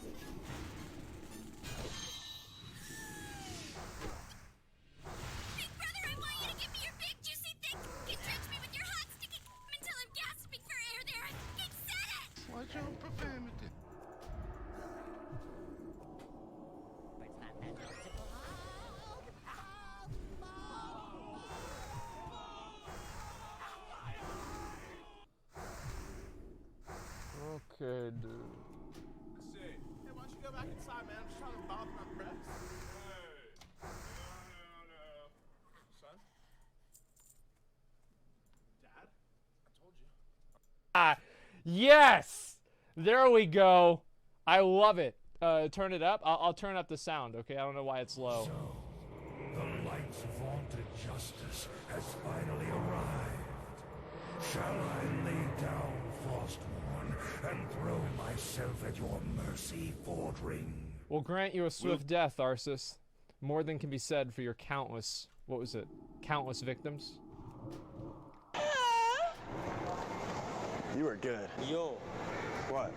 Okay, dude. Hey, why don't you go back inside, man? I'm just trying to bother my breath. Hey. No. Son? Dad? I told you. Ah, yes! There we go. I love it. Turn it up. I'll turn up the sound, okay? I don't know why it's low. So, the light's vaunted justice has finally arrived. Shall I lay down Frostmourne and throw myself at your mercy, Fordring? We'll grant you a swift death, Arceus. More than can be said for your countless, what was it? Countless victims? You are good. Yo. What?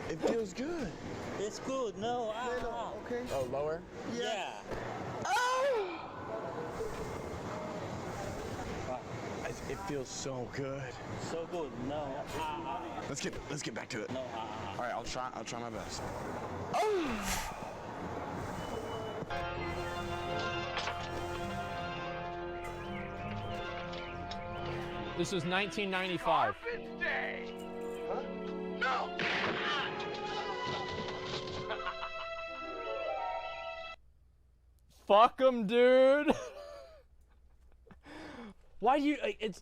It feels good. It's good. No. Okay. Oh, lower? Yeah. It feels so good. So good. No. Let's get back to it. No. All right, I'll try my best. This is 1995. Day. Huh? No. Fuck him, dude. Why do you? It's.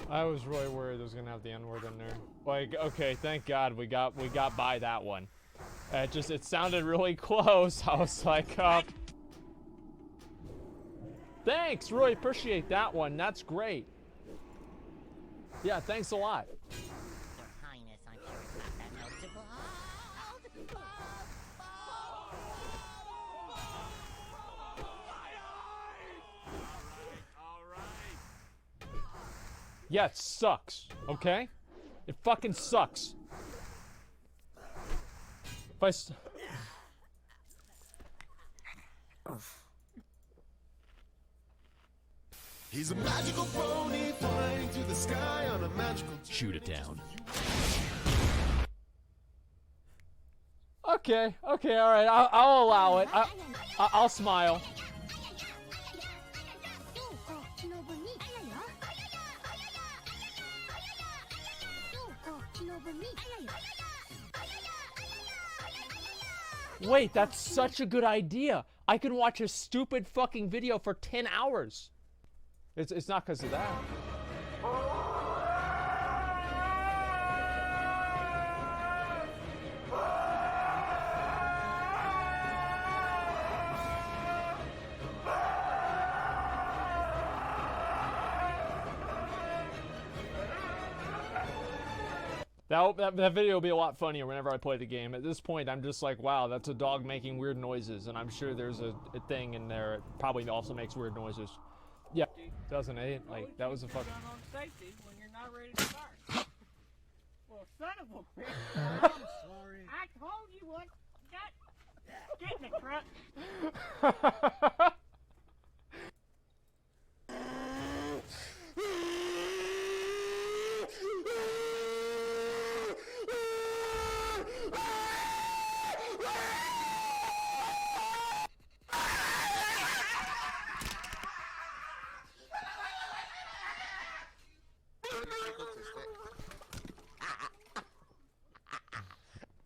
I was really worried it was gonna have the N-word in there. Like, okay, thank God we got by that one. It sounded really close. I was like, thanks, really appreciate that one. That's great. Yeah, thanks a lot. Your Highness, I'm sure it's not that noticeable. Yeah, it sucks, okay? It fucking sucks. If I He's a magical pony flying through the sky on a magical... Shoot it down. Okay, okay, all right, I'll allow it. I'll smile. Wait, that's such a good idea. I can watch a stupid fucking video for 10 hours. It's not because of that. That video will be a lot funnier whenever I play the game. At this point, I'm just like, wow, that's a dog making weird noises, and I'm sure there's a thing in there. It probably also makes weird noises. Yeah, 2008. Like that was a fucking. On safety when you're not ready to start. Well, son of a bitch. I'm sorry. I told you what. Get in the truck.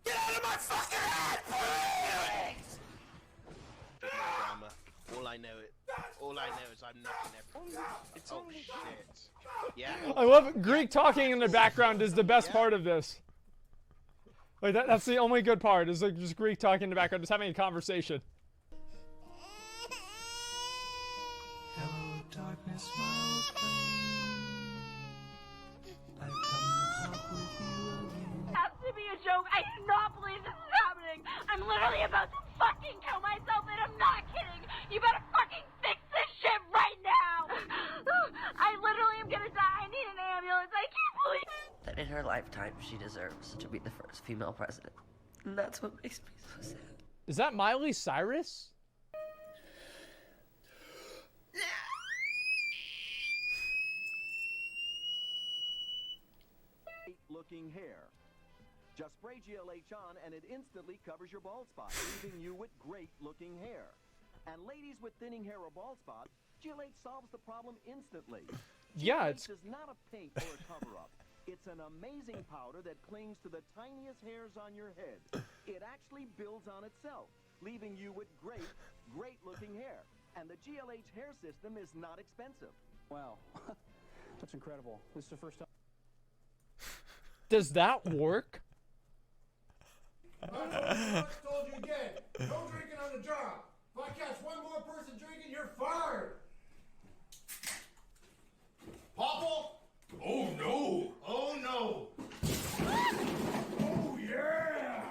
Get out of my fucking head, please! All I know is I'm knocking everything. Oh shit. Yeah. I love Greek talking in the background is the best part of this. Like that's the only good part is like just Greek talking in the background, just having a conversation. Hello, darkness, my old friend. I've come to talk with you again. It has to be a joke. I do not believe this is happening. I'm literally about to fucking kill myself, and I'm not kidding. You better fucking fix this shit right now. I literally am gonna die. I need an ambulance. I can't believe That in her lifetime, she deserves to be the first female president. And that's what makes me so sad. Is that Miley Cyrus? Looking hair. Just spray GLH on and it instantly covers your bald spot, leaving you with great looking hair. And ladies with thinning hair or bald spots, GLH solves the problem instantly. Yeah, GLH it's is not a paint or a cover-up. It's an amazing powder that clings to the tiniest hairs on your head. It actually builds on itself, leaving you with great looking hair. And the GLH hair system is not expensive. Wow, that's incredible. This is the first time. Does that work? I told you again, no drinking on the job. If I catch one more person drinking, you're fired. Popple? Oh no! Oh no! Oh yeah!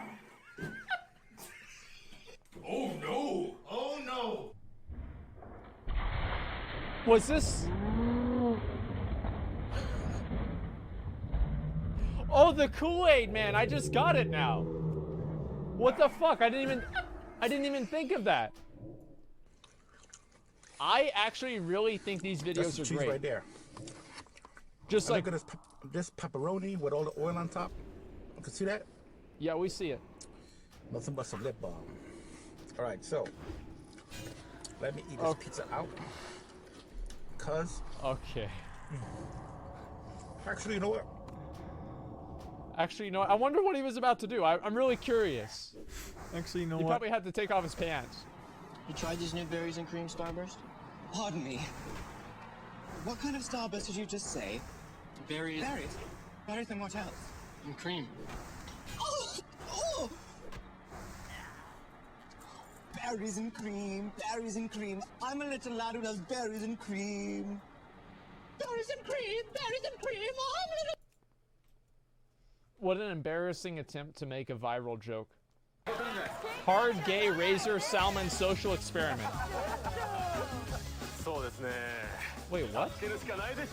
Oh no! Oh no! Was this? Oh, the Kool-Aid man! I just got it now. What the fuck? I didn't even think of that. I actually really think these videos That's the are cheese great. right there. Just And like look at this pepperoni with all the oil on top. You can see that? Yeah, we see it. Nothing but some lip balm. All right, so let me eat this pizza out. Cause okay. Actually, you know what? Actually, you know what? I wonder what he was about to do. I'm really curious. Actually, you know He what? probably had to take off his pants. You tried these new berries and cream Starburst? Pardon me. What kind of Starburst did you just say? Berries. Berries? Berries and what else? And cream. Oh! Oh! Berries and cream, berries and cream. I'm a little lad who loves berries and cream. Berries and cream, berries and cream. Oh, I'm a little... What an embarrassing attempt to make a viral joke. Hard gay razor salmon social experiment. Wait, what?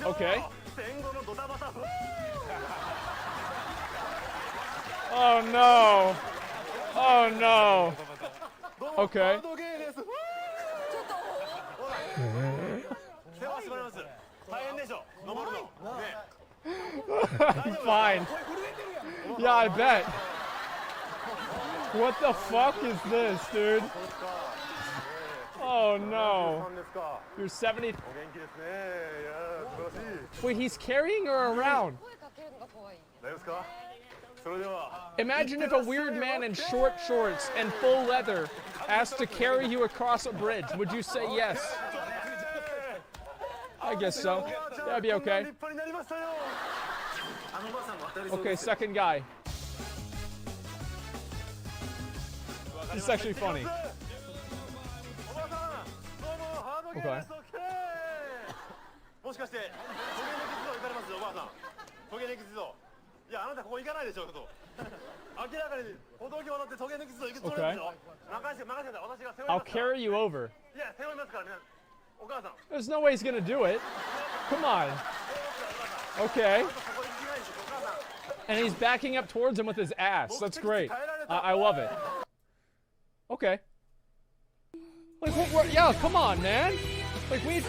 Okay. Oh no! Oh no! Okay. Fine. Yeah, I bet. What the fuck is this, dude? Oh no. You're 70. Wait, he's carrying her around. Imagine if a weird man in short shorts and full leather asked to carry you across a bridge. Would you say yes? I guess so. That'd be okay. Okay, second guy. This is actually funny. Okay. Okay. I'll carry you over. There's no way he's gonna do it. Come on. Okay. And he's backing up towards him with his ass. That's great. I love it. Okay. Like, yeah, come on, man. Like, we...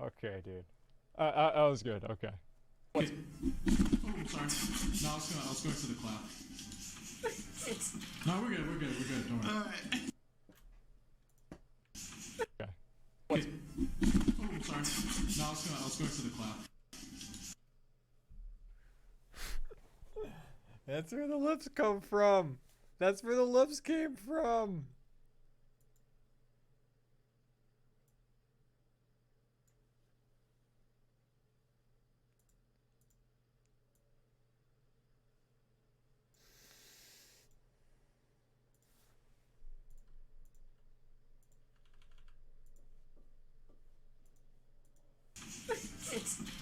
Okay, dude. That was good. Okay. Oh, I'm sorry. No, I was going to the clap. No, we're good. Don't worry. Alright. Okay. Oh, I'm sorry. No, I was going to the clap. That's where the lips come from. That's where the lips came from.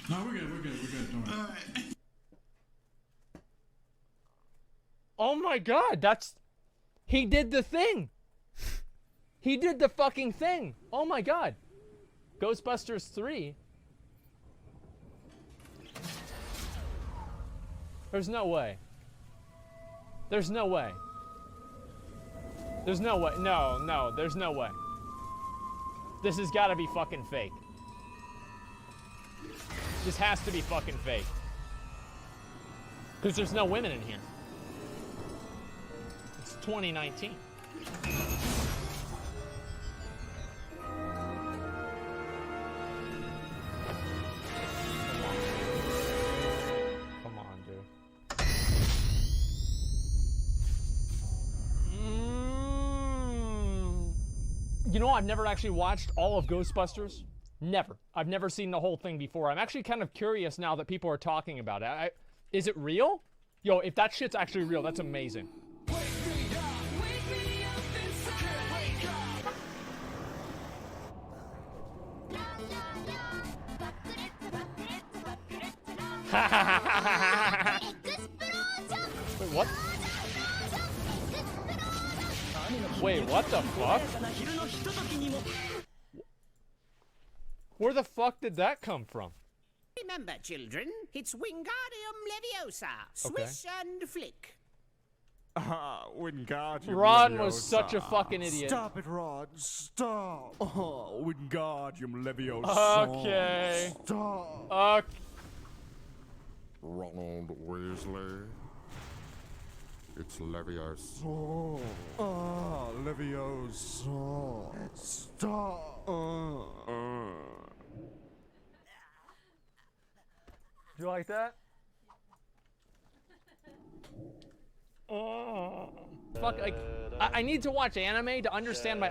No, we're good. Don't worry. Alright. Oh my god, that's... He did the thing! He did the fucking thing! Oh my god. Ghostbusters 3? There's no way. There's no way. There's no way. No, there's no way. This has gotta be fucking fake. This has to be fucking fake. Because there's no women in here. It's 2019. Come on, dude. You know, I've never actually watched all of Ghostbusters. Never. I've never seen the whole thing before. I'm actually kind of curious now that people are talking about it. Is it real? Yo, if that shit's actually real, that's amazing. Wait, what? Wait, what the fuck? Where the fuck did that come from? Remember, children, it's Wingardium Leviosa. Swish and flick. Wingardium Ron Leviosa. was such a fucking idiot. Stop it, Ron. Stop. Oh, Wingardium Leviosa. Okay. Stop. Okay. Ronald Weasley. It's Leviosa. Oh, Leviosa. Stop. You like that? Fuck, like, I need to watch anime to understand my...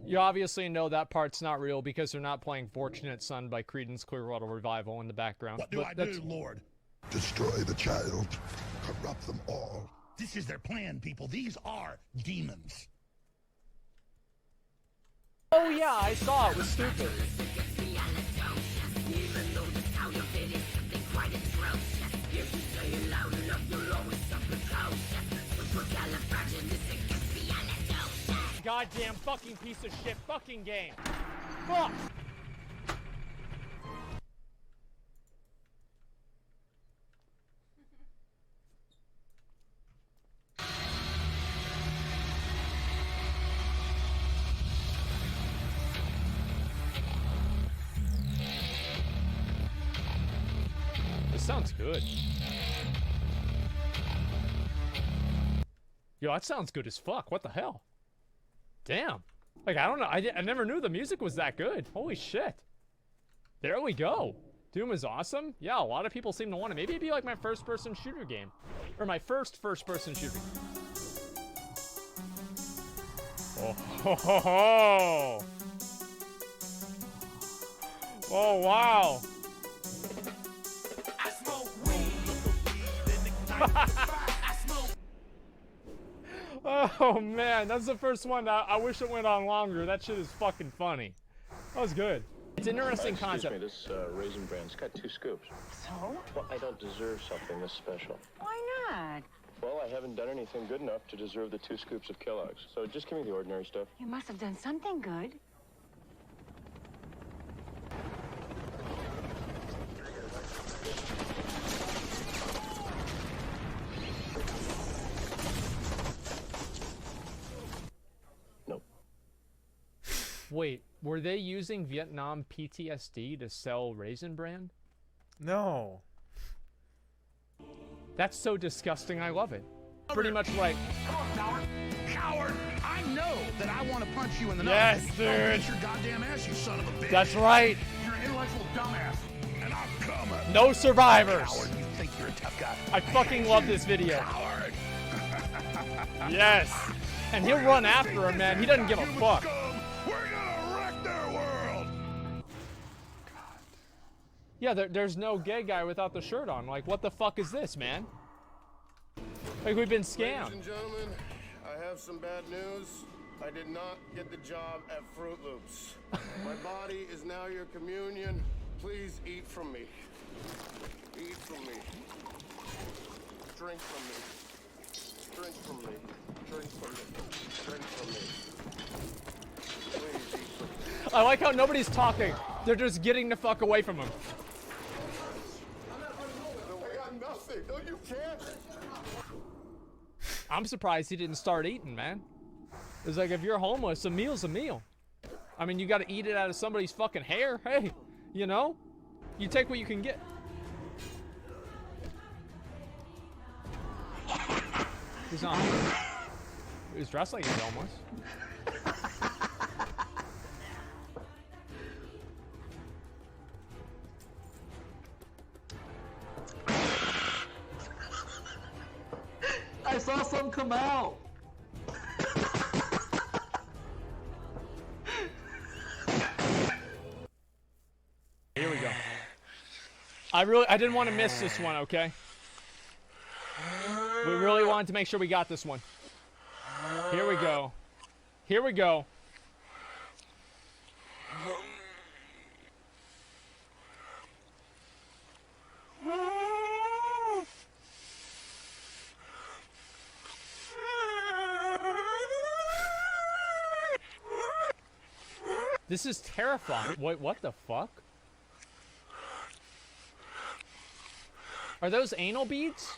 You obviously know that part's not real because they're not playing Fortunate Son by Creedence Clearwater Revival in the background. What do I do, Lord? Destroy the child. Corrupt them all. This is their plan, people. These are demons. Oh yeah, I saw it was stupid. Goddamn fucking piece of shit fucking game. Fuck. This sounds good. Yo, that sounds good as fuck. What the hell? Damn. Like, I don't know. I never knew the music was that good. Holy shit. There we go. Doom is awesome. Yeah, a lot of people seem to want it. Maybe it'd be like my first-person shooter game. Or my first-person shooter. Oh, ho, ho, ho. Oh, wow. Oh man, that's the first one. I wish it went on longer. That shit is fucking funny. That was good. It's an interesting concept. Excuse me, this Raisin Bran's got 2 scoops. So? Well, I don't deserve something this special. Why not? Well, I haven't done anything good enough to deserve the 2 scoops of Kellogg's. So just give me the ordinary stuff. You must have done something good. Wait, were they using Vietnam PTSD to sell Raisin Bran? No. That's so disgusting. I love it. Pretty much like. Come on, coward. Coward! I know that I want to punch you in the nose. Yes, dude. I'll beat your goddamn ass, you son of a bitch. That's right. You're an intellectual dumbass, and I'll come at No survivors. Coward, you think you're a tough guy. I fucking love this video. Coward. Yes. And he'll run after him, man. He doesn't give a fuck. Yeah, there's no gay guy without the shirt on. Like, what the fuck is this, man? Like, we've been scammed. Ladies and gentlemen, I have some bad news. I did not get the job at Fruit Loops. My body is now your communion. Please eat from me. Eat from me. Drink from me. Drink from me. Drink from me. Drink from me. Please eat from me. I like how nobody's talking. They're just getting the fuck away from him. I got nothing. No, you can't. I'm surprised he didn't start eating, man. It's like, if you're homeless, a meal's a meal. I mean, you gotta eat it out of somebody's fucking hair. Hey, you know? You take what you can get. He's not. He's dressed like he's homeless. I saw some come out. Here we go. I didn't want to miss this one, okay? We really wanted to make sure we got this one. Here we go. Here we go. This is terrifying. Wait, what the fuck? Are those anal beads?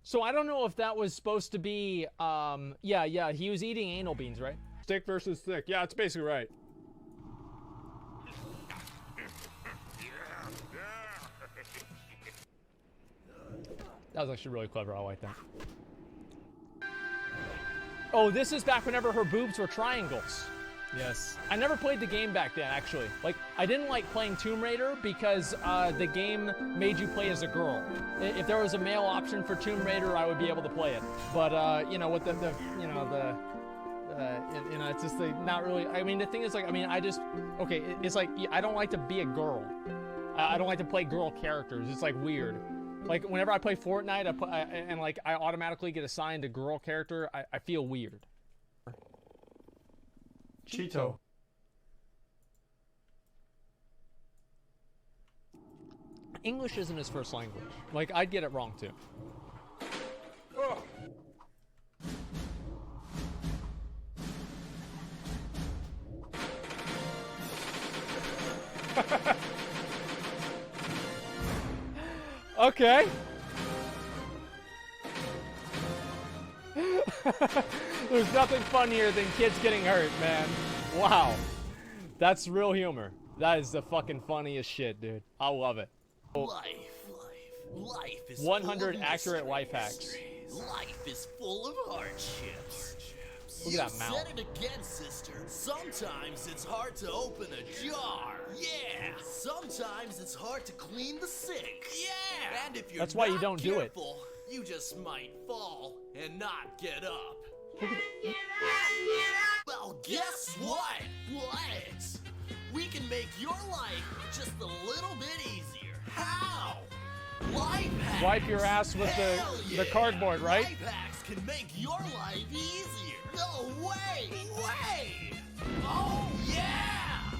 So I don't know if that was supposed to be, yeah, he was eating anal beans, right? Stick versus thick. Yeah, it's basically right. That was actually really clever. I like that. Oh, this is back whenever her boobs were triangles. Yes. I never played the game back then, actually. Like, I didn't like playing Tomb Raider because the game made you play as a girl. If there was a male option for Tomb Raider, I would be able to play it. But, you know, with it's just like not really. I mean, the thing is, like, I mean, it's like I don't like to be a girl. I don't like to play girl characters. It's like weird. Like whenever I play Fortnite, I automatically get assigned a girl character. I feel weird. Cheeto. English isn't his first language. Like I'd get it wrong too. Okay. There's nothing funnier than kids getting hurt, man. Wow. That's real humor. That is the fucking funniest shit, dude. I love it. Life is 100 full of accurate life hacks. mysteries. Life is full of hardships. Look at that mouth. You said it again, sister. Sometimes it's hard to open a jar. Yeah. Sometimes it's hard to clean the sink. Yeah. And if you're That's why you not don't do it. careful, you just might fall and not get up. Well, guess what? What? We can make your life just a little bit easier. How? Life hacks. Wipe your ass with Hell the yeah. cardboard, right? Life hacks can make your life easier. No way! Oh yeah!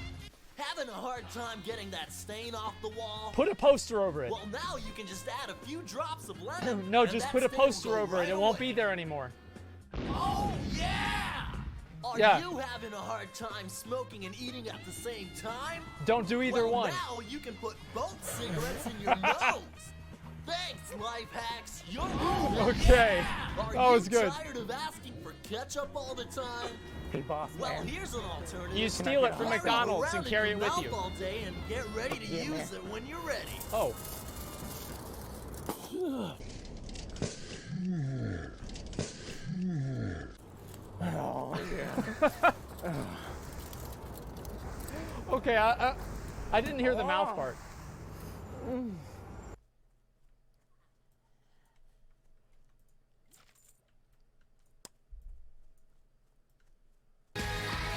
Having a hard time getting that stain off the wall? Put a poster over it. Well, now you can just add a few drops of lemon. No, and just that put a stain will poster go over right it. It won't away. be there anymore. Oh yeah! Are Yeah. you having a hard time smoking and eating at the same time? Don't do either Well, one. Now you can put both cigarettes in your nose. Thanks, life hacks. You're Okay. Are That was you good. tired of asking for ketchup all the time? Hey, boss, Well, man. here's an alternative. You steal it from Carry McDonald's around and in carry your it with mouth you. all day and get ready to Yeah, use man. it when you're ready. Oh. Oh, yeah. Okay, I didn't hear the mouth part.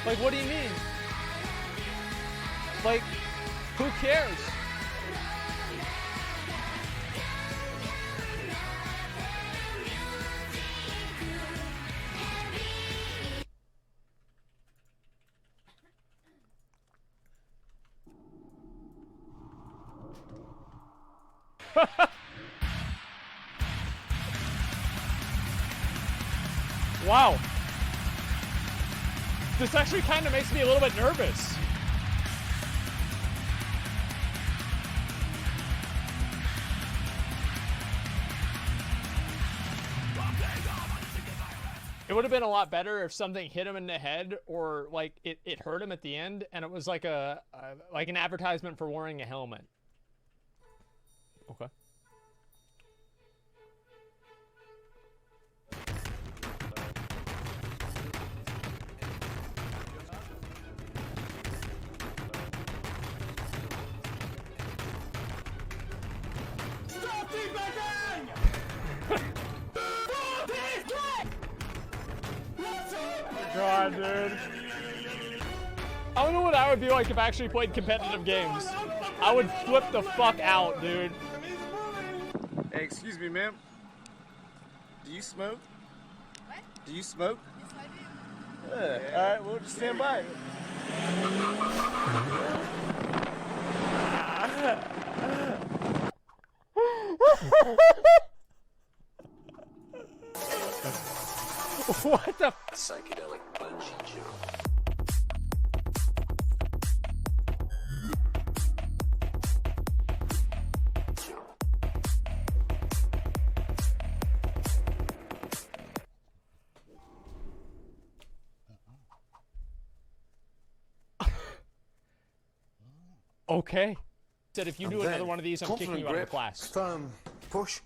Like, what do you mean? Like, who cares? Wow. This actually kind of makes me a little bit nervous. It would have been a lot better if something hit him in the head or like it hurt him at the end and it was like like an advertisement for wearing a helmet. Okay. Stop feedbacking! God, dude. I don't know what I would be like if I actually played competitive games. I would flip the fuck out, dude. Hey, excuse me, ma'am. Do you smoke? What? Do you smoke? Yes, I do. Yeah. All right, we'll just stand by. What the? Psychedelic bungee jump. Okay. Said if you do And another then, one of these, I'm kicking confident you out of grip, the class. Firm push,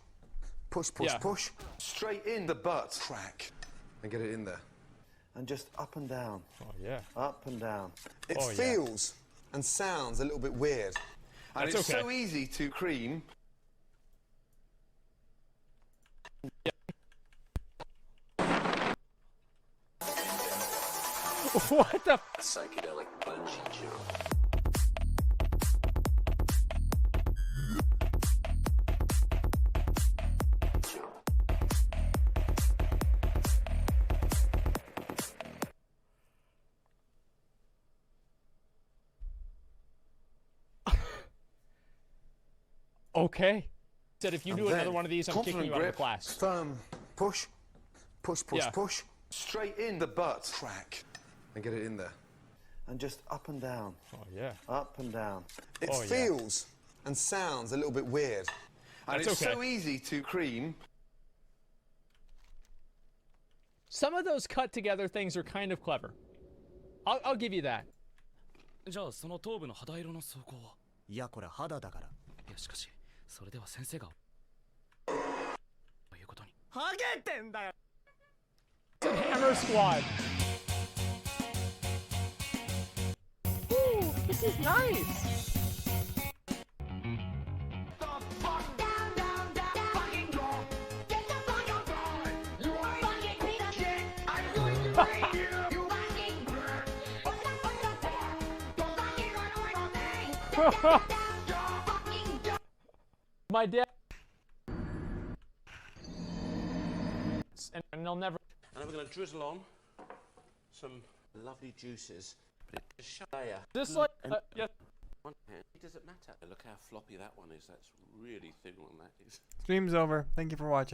push, Yeah. push. Straight in the butt. Crack. And get it in there. And just up and down. Oh, yeah. Up and down. It Oh, yeah. feels and sounds a little bit weird. And That's it's okay. so easy to cream. What the? Psychedelic bungee jump. Okay. Said if you And do another then, one of these, I'm kicking confident you out of the grip, class. Firm push, push, push, Yeah. push. Straight in the butt. Crack. And get it in there. And just up and down. Oh, yeah. Up and down. It Oh, yeah. feels and sounds a little bit weird. And That's it's okay. so easy to cream. Some of those cut together things are kind of clever. I'll give you that. じゃあその頭部の肌色の走行は。いやこれ肌だから。いやしかしそれでは先生が。ということに。ハゲてんだよ。 Hammer Squad. Ooh, this is nice. My dad. And they'll never. And we're going to drizzle on some lovely juices. But it's a layer. Just like yeah. One hand, it doesn't matter. Look how floppy that one is. That's really thin one. That is. Stream's over. Thank you for watching.